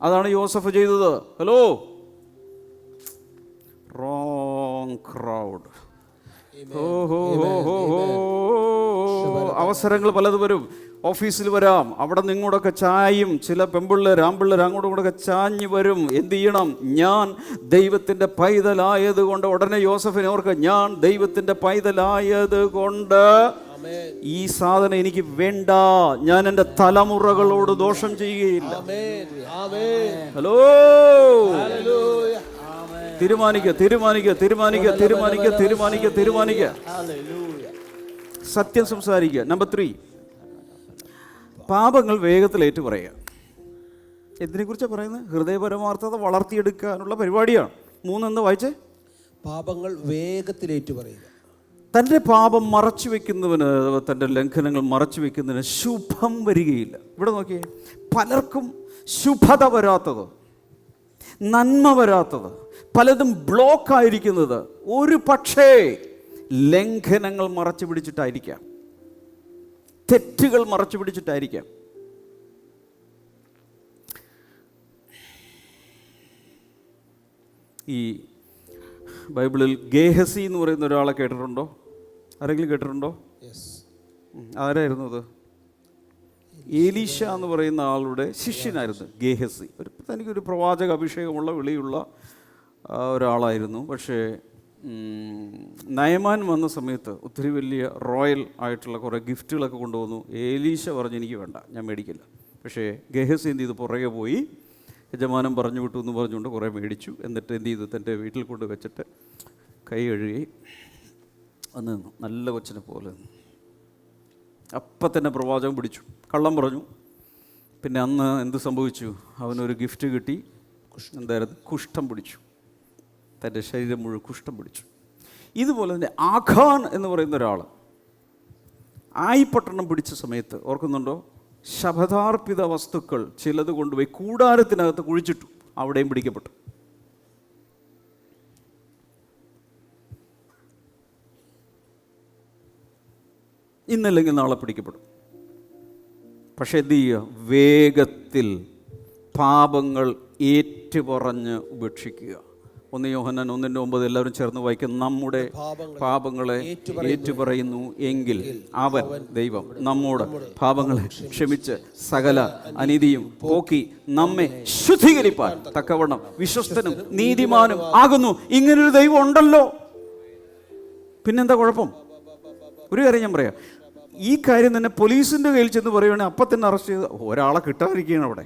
അതാണ് യോസഫ് ചെയ്തത്. Hello, wrong crowd. അവസരങ്ങൾ പലത് വരും. ഓഫീസിൽ വരാം, അവിടെ നിങ്ങോടൊക്കെ ചായും. ചില പെമ്പിള്ളേർ ആമ്പിള്ളേർ അങ്ങോട്ടും ഇങ്ങോട്ടൊക്കെ ചാഞ്ഞ് വരും. എന്ത് ചെയ്യണം? ഞാൻ ദൈവത്തിൻ്റെ പൈതലായത് കൊണ്ട്, ഉടനെ യോസഫിനെ ഓർക്ക്, ഞാൻ ദൈവത്തിൻ്റെ പൈതലായത് കൊണ്ട് ഈ സാധനം എനിക്ക് വേണ്ട, ഞാൻ എൻ്റെ തലമുറകളോട് ദോഷം ചെയ്യുകയില്ല. ഹലോ, തീരുമാനിക്കുക, തീരുമാനിക്കുക, തീരുമാനിക്കുക, തീരുമാനിക്കുക, തീരുമാനിക്കുക, തീരുമാനിക്കുക. സത്യം സംസാരിക്കുക. നമ്പർ 3, പാപങ്ങൾ വേഗത്തിൽ ഏറ്റു പറയുക. എന്തിനെക്കുറിച്ചാണ് പറയുന്നത്? ഹൃദയപരമാർത്ഥത വളർത്തിയെടുക്കാനുള്ള പരിപാടിയാണ്. 3 വായിച്ചേ. പാപങ്ങൾ വേഗത്തിൽ ഏറ്റു പറയുക. തൻ്റെ പാപം മറച്ചു വെക്കുന്നവന്, തൻ്റെ ലംഘനങ്ങൾ മറച്ചു വെക്കുന്നതിന് ശുഭം വരികയില്ല. ഇവിടെ നോക്കിയേ, പലർക്കും ശുഭത വരാത്തത്, നന്മ വരാത്തത്, പലതും ബ്ലോക്കായിരിക്കുന്നത് ഒരു പക്ഷേ ലംഘനങ്ങൾ മറച്ചു പിടിച്ചിട്ടായിരിക്കാം, തെറ്റുകൾ മറച്ചു പിടിച്ചിട്ടായിരിക്കാം. ഈ ബൈബിളിൽ ഗേഹസി എന്ന് പറയുന്ന ഒരാളെ കേട്ടിട്ടുണ്ടോ? ആരെങ്കിലും കേട്ടിട്ടുണ്ടോ? ആരായിരുന്നു അത്? ഏലീശ എന്ന് പറയുന്ന ആളുടെ ശിഷ്യനായിരുന്നു ഗേഹസി. തനിക്കൊരു പ്രവാചക അഭിഷേകമുള്ള വിളിയുള്ള ഒരാളായിരുന്നു. പക്ഷേ നയമാൻ വന്ന സമയത്ത് ഒത്തിരി വലിയ റോയൽ ആയിട്ടുള്ള കുറേ ഗിഫ്റ്റുകളൊക്കെ കൊണ്ടുവന്നു. ഏലീശ പറഞ്ഞു, എനിക്ക് വേണ്ട, ഞാൻ മേടിക്കില്ല. പക്ഷേ ഗേഹസി എന്ത് ചെയ്തു? പുറകെ പോയി യജമാനം പറഞ്ഞു വിട്ടു എന്ന് പറഞ്ഞുകൊണ്ട് കുറേ മേടിച്ചു. എന്നിട്ട് എന്ത് ചെയ്തു? തൻ്റെ വീട്ടിൽ കൊണ്ട് വെച്ചിട്ട് കൈ കഴുകി വന്ന് നിന്നു, നല്ല കൊച്ചിനെ പോലെ നിന്നു. അപ്പം തന്നെ പ്രവാചകൻ പിടിച്ചു, കള്ളം പറഞ്ഞു. പിന്നെ അന്ന് എന്ത് സംഭവിച്ചു? അവനൊരു ഗിഫ്റ്റ് കിട്ടി. എന്തായിരുന്നു? കുഷ്ഠം പിടിച്ചു. തൻ്റെ ശരീരം മുഴുവൻ കുഷ്ഠം പിടിച്ചു. ഇതുപോലെ തന്നെ ആഖാൻ എന്ന് പറയുന്ന ഒരാൾ ആയിപ്പട്ടണം പിടിച്ച സമയത്ത് ഓർക്കുന്നുണ്ടോ? ശപഥാർപ്പിത വസ്തുക്കൾ ചിലത് കൊണ്ടുപോയി കൂടാരത്തിനകത്ത് കുഴിച്ചിട്ടു, അവിടെയും പിടിക്കപ്പെട്ടു. ഇന്നല്ലെങ്കിൽ നാളെ പിടിക്കപ്പെടും. പക്ഷെ എന്ത് ചെയ്യുക? വേഗത്തിൽ പാപങ്ങൾ ഏറ്റുപറഞ്ഞ് ഉപേക്ഷിക്കുക. 1 യോഹന്നാൻ 1:9 എല്ലാവരും ചേർന്ന് വായിക്കും. നമ്മുടെ പാപങ്ങളെ ഏറ്റുപറയുന്നു എങ്കിൽ അവൻ, ദൈവം, നമ്മോട് പാപങ്ങളെ ക്ഷമിച്ച് സകല അനീതിയും പോക്കി നമ്മെ ശുദ്ധീകരിപ്പാൻ തക്കവണ്ണം വിശ്വസ്തനും നീതിമാനും ആകുന്നു. ഇങ്ങനൊരു ദൈവം ഉണ്ടല്ലോ, പിന്നെന്താ കുഴപ്പം? ഒരു കാര്യം ഞാൻ പറയാം, ഈ കാര്യം തന്നെ പോലീസിൻ്റെ കയ്യിൽ ചെന്ന് പറയുകയാണെങ്കിൽ അപ്പം തന്നെ അറസ്റ്റ് ചെയ്ത് ഒരാളെ കിട്ടാതിരിക്കുകയാണ്. അവിടെ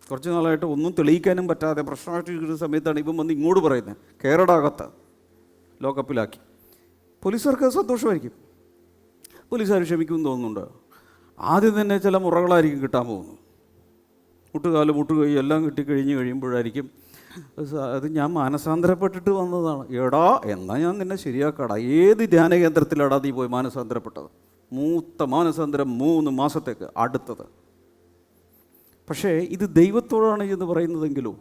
കുറച്ച് നാളായിട്ട് ഒന്നും തെളിയിക്കാനും പറ്റാതെ പ്രശ്നമായിട്ടിരിക്കുന്ന സമയത്താണ് ഇപ്പം വന്ന് ഇങ്ങോട്ട് പറയുന്നത്, കേരളാകത്ത് ലോക്കപ്പിലാക്കി. പോലീസുകാർക്ക് സന്തോഷമായിരിക്കും, പോലീസുകാർ ക്ഷമിക്കുമെന്ന് തോന്നുന്നുണ്ട്. ആദ്യം തന്നെ ചില മുറകളായിരിക്കും കിട്ടാൻ പോകുന്നു. മുട്ടുകാല് മുട്ടുകൈ എല്ലാം കിട്ടിക്കഴിഞ്ഞ് കഴിയുമ്പോഴായിരിക്കും അത് ഞാൻ മാനസാന്തരപ്പെട്ടിട്ട് വന്നതാണ്. എടാ, എന്നാൽ ഞാൻ നിന്നെ ശരിയാക്കാടാ. ഏത് ധ്യാന കേന്ദ്രത്തിലാടാ നീ പോയി മാനസാന്തരപ്പെട്ടത്? മൂത്ത മാനസാന്തരം 3 മാസത്തേക്ക് അടുത്തത്. പക്ഷേ ഇത് ദൈവത്തോടാണ് എന്ന് പറയുന്നതെങ്കിലോ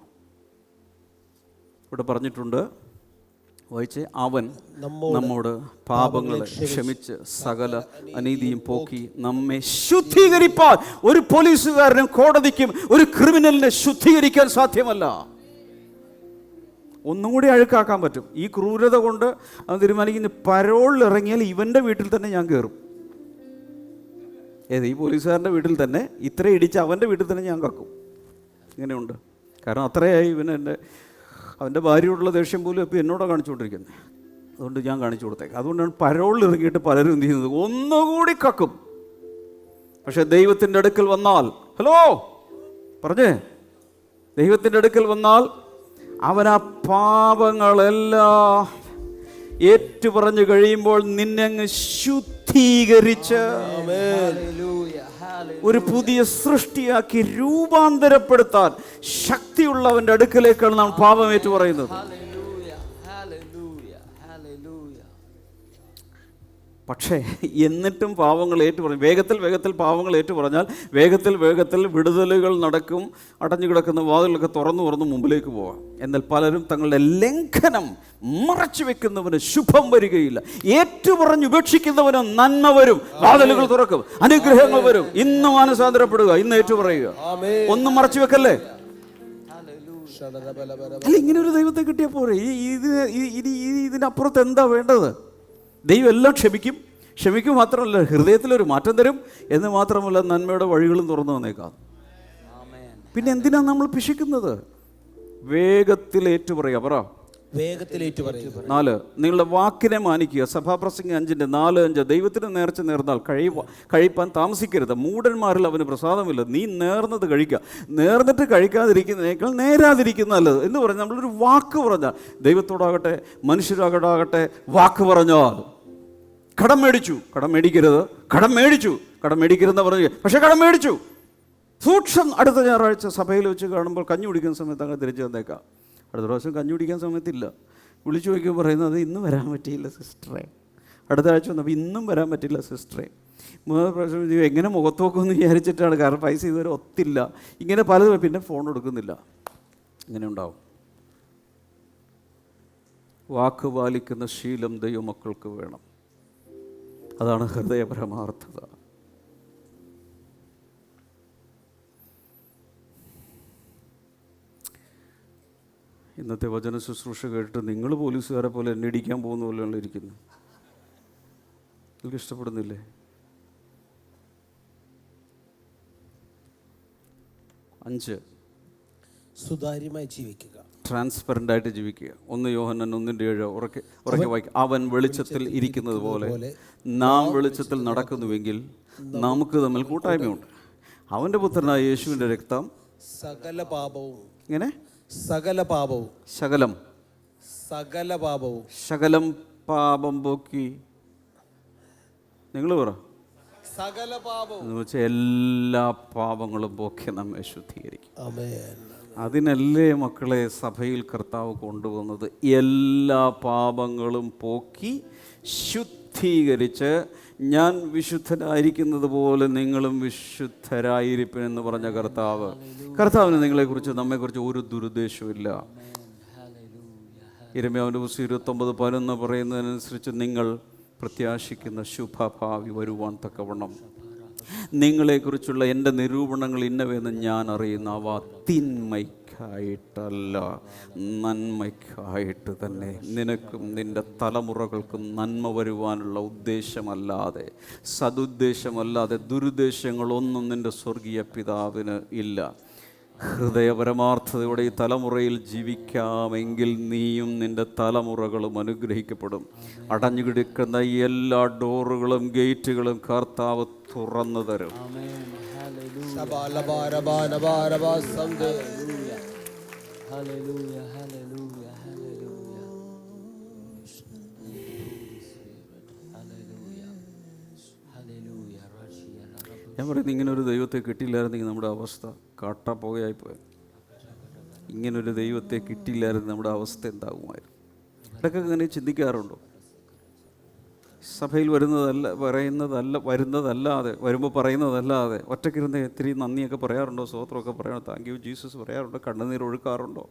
ഇവിടെ പറഞ്ഞിട്ടുണ്ട്, വായിച്ചേ, അവൻ നമ്മോട് പാപങ്ങളെ ക്ഷമിച്ച് സകല അനീതിയും പോക്കി നമ്മെ ശുദ്ധീകരിപ്പാൻ. ഒരു പോലീസുകാരനും കോടതിക്കും ഒരു ക്രിമിനലിനെ ശുദ്ധീകരിക്കാൻ സാധ്യമല്ല. ഒന്നും കൂടി അഴുക്കാക്കാൻ പറ്റും. ഈ ക്രൂരത കൊണ്ട് അവൻ തീരുമാനിക്കുന്ന പരോളിൽ ഇറങ്ങിയാൽ ഇവൻ്റെ വീട്ടിൽ തന്നെ ഞാൻ കയറും. ഈ പോലീസുകാരൻ്റെ വീട്ടിൽ തന്നെ ഇത്ര ഇടിച്ച് അവൻ്റെ വീട്ടിൽ തന്നെ ഞാൻ കക്കും. ഇങ്ങനെയുണ്ട്. കാരണം അത്രയായി അവൻ്റെ ഭാര്യയോടുള്ള ദേഷ്യം പോലും ഇപ്പോൾ എന്നോടാണ് കാണിച്ചുകൊണ്ടിരിക്കുന്നത്. അതുകൊണ്ട് ഞാൻ കാണിച്ചു കൊടുത്തേക്ക്. അതുകൊണ്ടാണ് പരോളിൽ ഇറങ്ങിയിട്ട് പലരും എന്ത് ചെയ്യുന്നത്, ഒന്നുകൂടി കക്കും. പക്ഷെ ദൈവത്തിൻ്റെ അടുക്കൽ വന്നാൽ, ഹലോ പറഞ്ഞേ, ദൈവത്തിൻ്റെ അടുക്കൽ വന്നാൽ അവൻ ആ പാപങ്ങളെല്ലാം ഏറ്റുപറഞ്ഞു കഴിയുമ്പോൾ നിന്നെ അങ്ങ് ശുദ്ധീകരിച്ച് ഒരു പുതിയ സൃഷ്ടിയാക്കി രൂപാന്തരപ്പെടുത്താൻ ശക്തിയുള്ളവൻ്റെ അടുക്കലേക്കാണ് നാം പാപം ഏറ്റു പറയുന്നത്. പക്ഷേ എന്നിട്ടും പാവങ്ങൾ ഏറ്റു പറയും. വേഗത്തിൽ പാവങ്ങൾ ഏറ്റു പറഞ്ഞാൽ വേഗത്തിൽ വിടുതലുകൾ നടക്കും. അടഞ്ഞു കിടക്കുന്ന വാതിലൊക്കെ തുറന്നു മുമ്പിലേക്ക് പോവാം. എന്നാൽ പലരും തങ്ങളുടെ ലംഘനം മറച്ചു വെക്കുന്നവന് ശുഭം വരികയില്ല. ഏറ്റുപറഞ്ഞ് ഉപേക്ഷിക്കുന്നവന് നന്മ വരും, വാതിലുകൾ തുറക്കും, അനുഗ്രഹങ്ങൾ വരും. ഇന്ന് മാനസാന്തരപ്പെടുക, ഇന്ന് ഏറ്റുപറയുക, ഒന്നും മറച്ചു വെക്കല്ലേ. അല്ല, ഇങ്ങനെ ഒരു ദൈവത്തെ കിട്ടിയാൽ പോരെ. ഇതിനപ്പുറത്ത് എന്താ വേണ്ടത്? ദൈവം എല്ലാം ക്ഷമിക്കും മാത്രമല്ല, ഹൃദയത്തിലൊരു മാറ്റം തരും എന്ന് മാത്രമല്ല, നന്മയുടെ വഴികളും തുറന്നു വന്നേക്കാം. പിന്നെ എന്തിനാണ് നമ്മൾ പിശിക്കുന്നത്? വേഗത്തിൽ ഏറ്റുപറയുക. പറ, വേഗത്തിൽ ഏറ്റുപറയുക. 4, നിങ്ങളുടെ വാക്കിനെ മാനിക്കുക. സഭാപ്രസംഗം 5:4-5. ദൈവത്തിന് നേർച്ച നേർന്നാൽ കഴിപ്പാൻ താമസിക്കരുത്. മൂഢന്മാരിൽ അവന് പ്രസാദമില്ല. നീ നേർന്നത് കഴിക്കുക. നേർന്നിട്ട് കഴിക്കാതിരിക്കുന്നതിനേക്കാൾ നേരാതിരിക്കുന്ന നല്ലത് എന്ന് പറഞ്ഞാൽ, നമ്മളൊരു വാക്ക് പറഞ്ഞാൽ, ദൈവത്തോടാകട്ടെ മനുഷ്യരാകട്ടെ വാക്ക് പറഞ്ഞാൽ, കടം മേടിക്കരുത്, കടം മേടിക്കരുതെന്ന് പറഞ്ഞു. പക്ഷെ കടം മേടിച്ചു. സൂക്ഷം. അടുത്ത ഞായറാഴ്ച സഭയിൽ വെച്ച് കാണുമ്പോൾ കഞ്ഞി കുടിക്കുന്ന സമയത്ത് അങ്ങനെ തിരിച്ചു തന്നേക്കാം. അടുത്ത പ്രാവശ്യം കഞ്ഞി കുടിക്കാൻ സമയത്തില്ല. വിളിച്ചു ചോദിക്കുമ്പോൾ പറയുന്നത്, ഇന്ന് വരാൻ പറ്റിയില്ല സിസ്റ്ററെ. അടുത്ത ആഴ്ച വന്നപ്പോൾ ഇന്നും വരാൻ പറ്റില്ല സിസ്റ്ററെ. 3 പ്രാവശ്യം എങ്ങനെ മുഖത്ത് നോക്കുമെന്ന് വിചാരിച്ചിട്ടാണ്. കാരണം പൈസ ഇതുവരെ ഒത്തില്ല. ഇങ്ങനെ പലതും. പിന്നെ ഫോൺ എടുക്കുന്നില്ല. ഇങ്ങനെ ഉണ്ടാവും. വാക്ക് പാലിക്കുന്ന ശീലം ദൈവമക്കൾക്ക് വേണം. അതാണ് ഹൃദയപരമാർത്ഥത. ഇന്നത്തെ വചന ശുശ്രൂഷ കേട്ടിട്ട് നിങ്ങൾ പോലീസുകാരെ പോലെ എന്നെ ഇടിക്കാൻ പോകുന്ന പോലെയാണ് ഇരിക്കുന്നത്. നിങ്ങൾക്ക് ഇഷ്ടപ്പെടുന്നില്ലേ? 5, സുതാര്യമായി ജീവിക്കുക, ട്രാൻസ്പെറൻ്റ് ആയിട്ട് ജീവിക്കുക. 1 യോഹന്നാൻ 1:7 ഉറക്കെ വായിക്കുക. അവൻ വെളിച്ചത്തിൽ ഇരിക്കുന്നത് പോലെ നാം വെളിച്ചത്തിൽ നടക്കുന്നുവെങ്കിൽ നമുക്ക് തമ്മിൽ കൂട്ടായ്മയുണ്ട്. അവൻ്റെ പുത്രനായ യേശുവിൻ്റെ രക്തം സകല പാപവും, ഇങ്ങനെ സകലം പാപം പോക്കി. നിങ്ങൾ പറ, സകല പാപവും എന്ന് വെച്ചാൽ എല്ലാ പാപങ്ങളും പോക്കി നമ്മെ ശുദ്ധീകരിക്കും. ആമേൻ. അതിനല്ലേ മക്കളെ സഭയിൽ കർത്താവ് കൊണ്ടുവന്നത്? എല്ലാ പാപങ്ങളും പോക്കി ശുദ്ധീകരിച്ച്, ഞാൻ വിശുദ്ധരായിരിക്കുന്നത് പോലെ നിങ്ങളും വിശുദ്ധരായിരിക്കും എന്ന് പറഞ്ഞ കർത്താവിന് നിങ്ങളെക്കുറിച്ച്, നമ്മെക്കുറിച്ച് ഒരു ദുരുദ്ദേശവുമില്ല. യിരെമ്യാവിന്റെ പുസ്തകം 29:11 പറയുന്നതിനനുസരിച്ച്, നിങ്ങൾ പ്രത്യാശിക്കുന്ന ശുഭഭാവി വരുവാൻ തക്കവണ്ണം നിങ്ങളെക്കുറിച്ചുള്ള എൻ്റെ നിരൂപണങ്ങൾ ഇന്നവെന്ന് ഞാൻ അറിയുന്ന അവ തിന്മയ്ക്കായിട്ടല്ല, നന്മയ്ക്കായിട്ട് തന്നെ. നിനക്കും നിൻ്റെ തലമുറകൾക്കും നന്മ വരുവാനുള്ള ഉദ്ദേശമല്ലാതെ, സതുദ്ദേശമല്ലാതെ ദുരുദ്ദേശങ്ങളൊന്നും നിൻ്റെ സ്വർഗീയ പിതാവിന് ഇല്ല. ഹൃദയപരമാർത്ഥതയോടെ ഈ തലമുറയിൽ ജീവിക്കാമെങ്കിൽ നീയും നിൻ്റെ തലമുറകളും അനുഗ്രഹിക്കപ്പെടും. അടഞ്ഞുകിടക്കുന്ന എല്ലാ ഡോറുകളും ഗേറ്റുകളും കർത്താവ് തുറന്നു തരും. ഞാൻ പറയുന്നത്, ഇങ്ങനൊരു ദൈവത്തെ കിട്ടിയില്ലായിരുന്നെങ്കിൽ നമ്മുടെ അവസ്ഥ കാട്ടാപ്പോകയായിപ്പോയി. ഇങ്ങനൊരു ദൈവത്തെ കിട്ടിയില്ലായിരുന്നു നമ്മുടെ അവസ്ഥ എന്താകുമായിരുന്നു? ഇടയ്ക്കൊക്കെ അങ്ങനെ ചിന്തിക്കാറുണ്ടോ? സഭയിൽ വരുന്നതല്ലാതെ വരുമ്പോൾ പറയുന്നതല്ലാതെ ഒറ്റയ്ക്കിരുന്ന് ഇത്തിരി നന്ദിയൊക്കെ പറയാറുണ്ടോ? സ്തോത്രമൊക്കെ പറയാറുണ്ടോ? താങ്ക് യു ജീസസ് പറയാറുണ്ടോ? കണ്ണുനീർ ഒഴുക്കാറുണ്ടോ?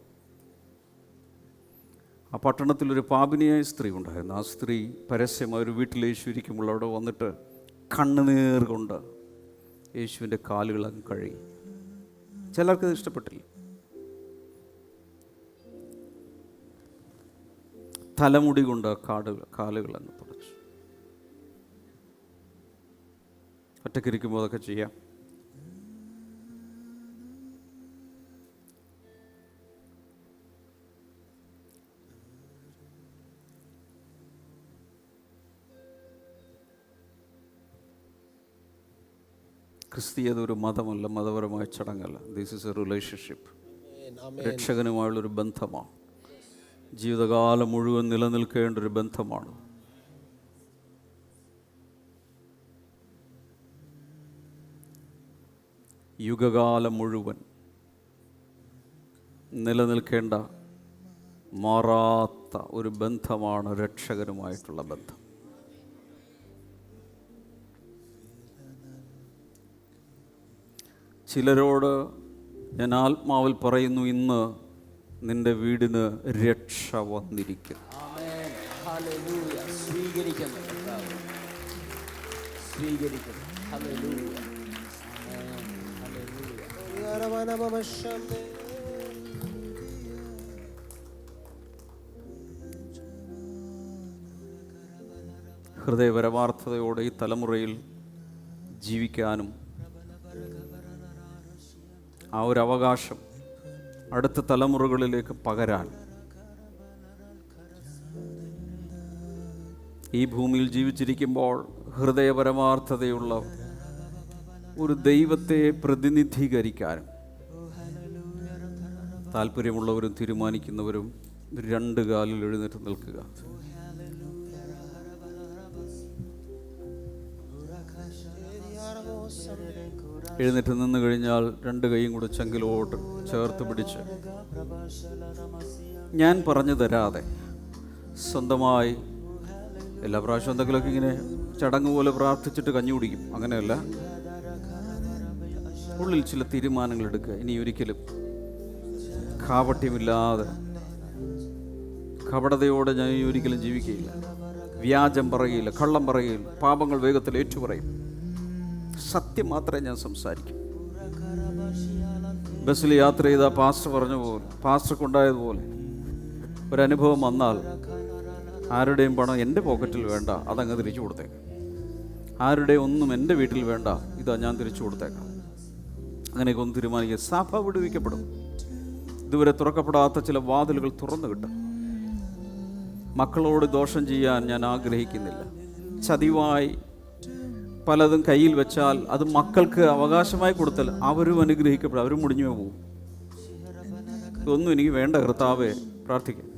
ആ പട്ടണത്തിലൊരു പാപിനിയായ സ്ത്രീ ഉണ്ടായിരുന്നു. ആ സ്ത്രീ പരസ്യമായ ഒരു വീട്ടിൽ യേശു ഇരിക്കുമ്പോൾ അവിടെ വന്നിട്ട് കണ്ണുനീർ കൊണ്ട് യേശുവിൻ്റെ കാലുകൾ അങ്ങ് കഴുകി. ചിലർക്കത് ഇഷ്ടപ്പെട്ടില്ല. തലമുടി കൊണ്ട് കാലുകൾ അങ്ങ് തുടച്ചു. ഒറ്റയ്ക്കിരിക്കുമ്പോൾ അതൊക്കെ ചെയ്യാം. ക്രിസ്തീയത ഒരു മതമല്ല, മതപരമായ ചടങ്ങല്ല. This is a relationship. രക്ഷകനുമായുള്ളൊരു ബന്ധമാണ്. ജീവിതകാലം മുഴുവൻ നിലനിൽക്കേണ്ട ഒരു ബന്ധമാണ്. യുഗകാലം മുഴുവൻ നിലനിൽക്കേണ്ട മാറാത്ത ഒരു ബന്ധമാണ് രക്ഷകനുമായിട്ടുള്ള ബന്ധം. ചിലരോട് ഞാൻ ആത്മാവിൽ പറയുന്നു, ഇന്ന് നിന്റെ വീടിന് രക്ഷ വന്നിരിക്കുന്നു. ഹൃദയപരമാർത്ഥതയോടെ ഈ തലമുറയിൽ ജീവിക്കാനും ആ ഒരു അവകാശം അടുത്ത തലമുറകളിലേക്ക് പകരാൻ ഈ ഭൂമിയിൽ ജീവിച്ചിരിക്കുമ്പോൾ ഹൃദയപരമാർത്ഥതയുള്ള ഒരു ദൈവത്തെ പ്രതിനിധീകരിക്കാനും താല്പര്യമുള്ളവരും തീരുമാനിക്കുന്നവരും രണ്ട് കാലിൽ എഴുന്നേറ്റ് നിൽക്കുക. എഴുന്നേറ്റ് നിന്ന് കഴിഞ്ഞാൽ രണ്ട് കൈയും കൂടെ ചങ്കിലോട്ട് ചേർത്ത് പിടിച്ച്, ഞാൻ പറഞ്ഞു തരാതെ സ്വന്തമായി എല്ലാ പ്രാവശ്യവും എന്തെങ്കിലുമൊക്കെ ഇങ്ങനെ ചടങ്ങ് പോലെ പ്രാർത്ഥിച്ചിട്ട് കഞ്ഞി കുടിക്കും, അങ്ങനെയല്ല. ഉള്ളിൽ ചില തീരുമാനങ്ങൾ എടുക്കുക. ഇനി ഒരിക്കലും കാപട്യമില്ലാതെ, കപടതയോടെ ഞാൻ ഇനി ഒരിക്കലും ജീവിക്കുകയില്ല. വ്യാജം പറയുകയില്ല, കള്ളം പറയുകയില്ല, പാപങ്ങൾ വേഗത്തിൽ ഏറ്റുപറയും. സത്യം മാത്രമേ ഞാൻ സംസാരിക്കും. ബസ്സിൽ യാത്ര ചെയ്ത പാസ്റ്റർ പറഞ്ഞ പോലെ, പാസ്റ്റർക്കുണ്ടായതുപോലെ ഒരനുഭവം വന്നാൽ ആരുടെയും പണം എൻ്റെ പോക്കറ്റിൽ വേണ്ട, അതങ്ങ് തിരിച്ചു കൊടുത്തേക്കാം. ആരുടെയും ഒന്നും എൻ്റെ വീട്ടിൽ വേണ്ട, ഇതാ ഞാൻ തിരിച്ചു കൊടുത്തേക്കാം. അങ്ങനെയൊക്കെ ഒന്ന് തീരുമാനിക്കുക. സഭ വിടുവിക്കപ്പെടും. ഇതുവരെ തുറക്കപ്പെടാത്ത ചില വാതിലുകൾ തുറന്നു കിട്ടും. മക്കളോട് ദോഷം ചെയ്യാൻ ഞാൻ ആഗ്രഹിക്കുന്നില്ല. ചതിവായി പലതും കയ്യിൽ വെച്ചാൽ അത് മക്കൾക്ക് അവകാശമായി കൊടുത്താൽ അവരും അനുഗ്രഹിക്കപ്പെടും, അവരും മുടിഞ്ഞു പോകും. ഇതൊന്നും എനിക്ക് വേണ്ട കർത്താവേ, പ്രാർത്ഥിക്കാം.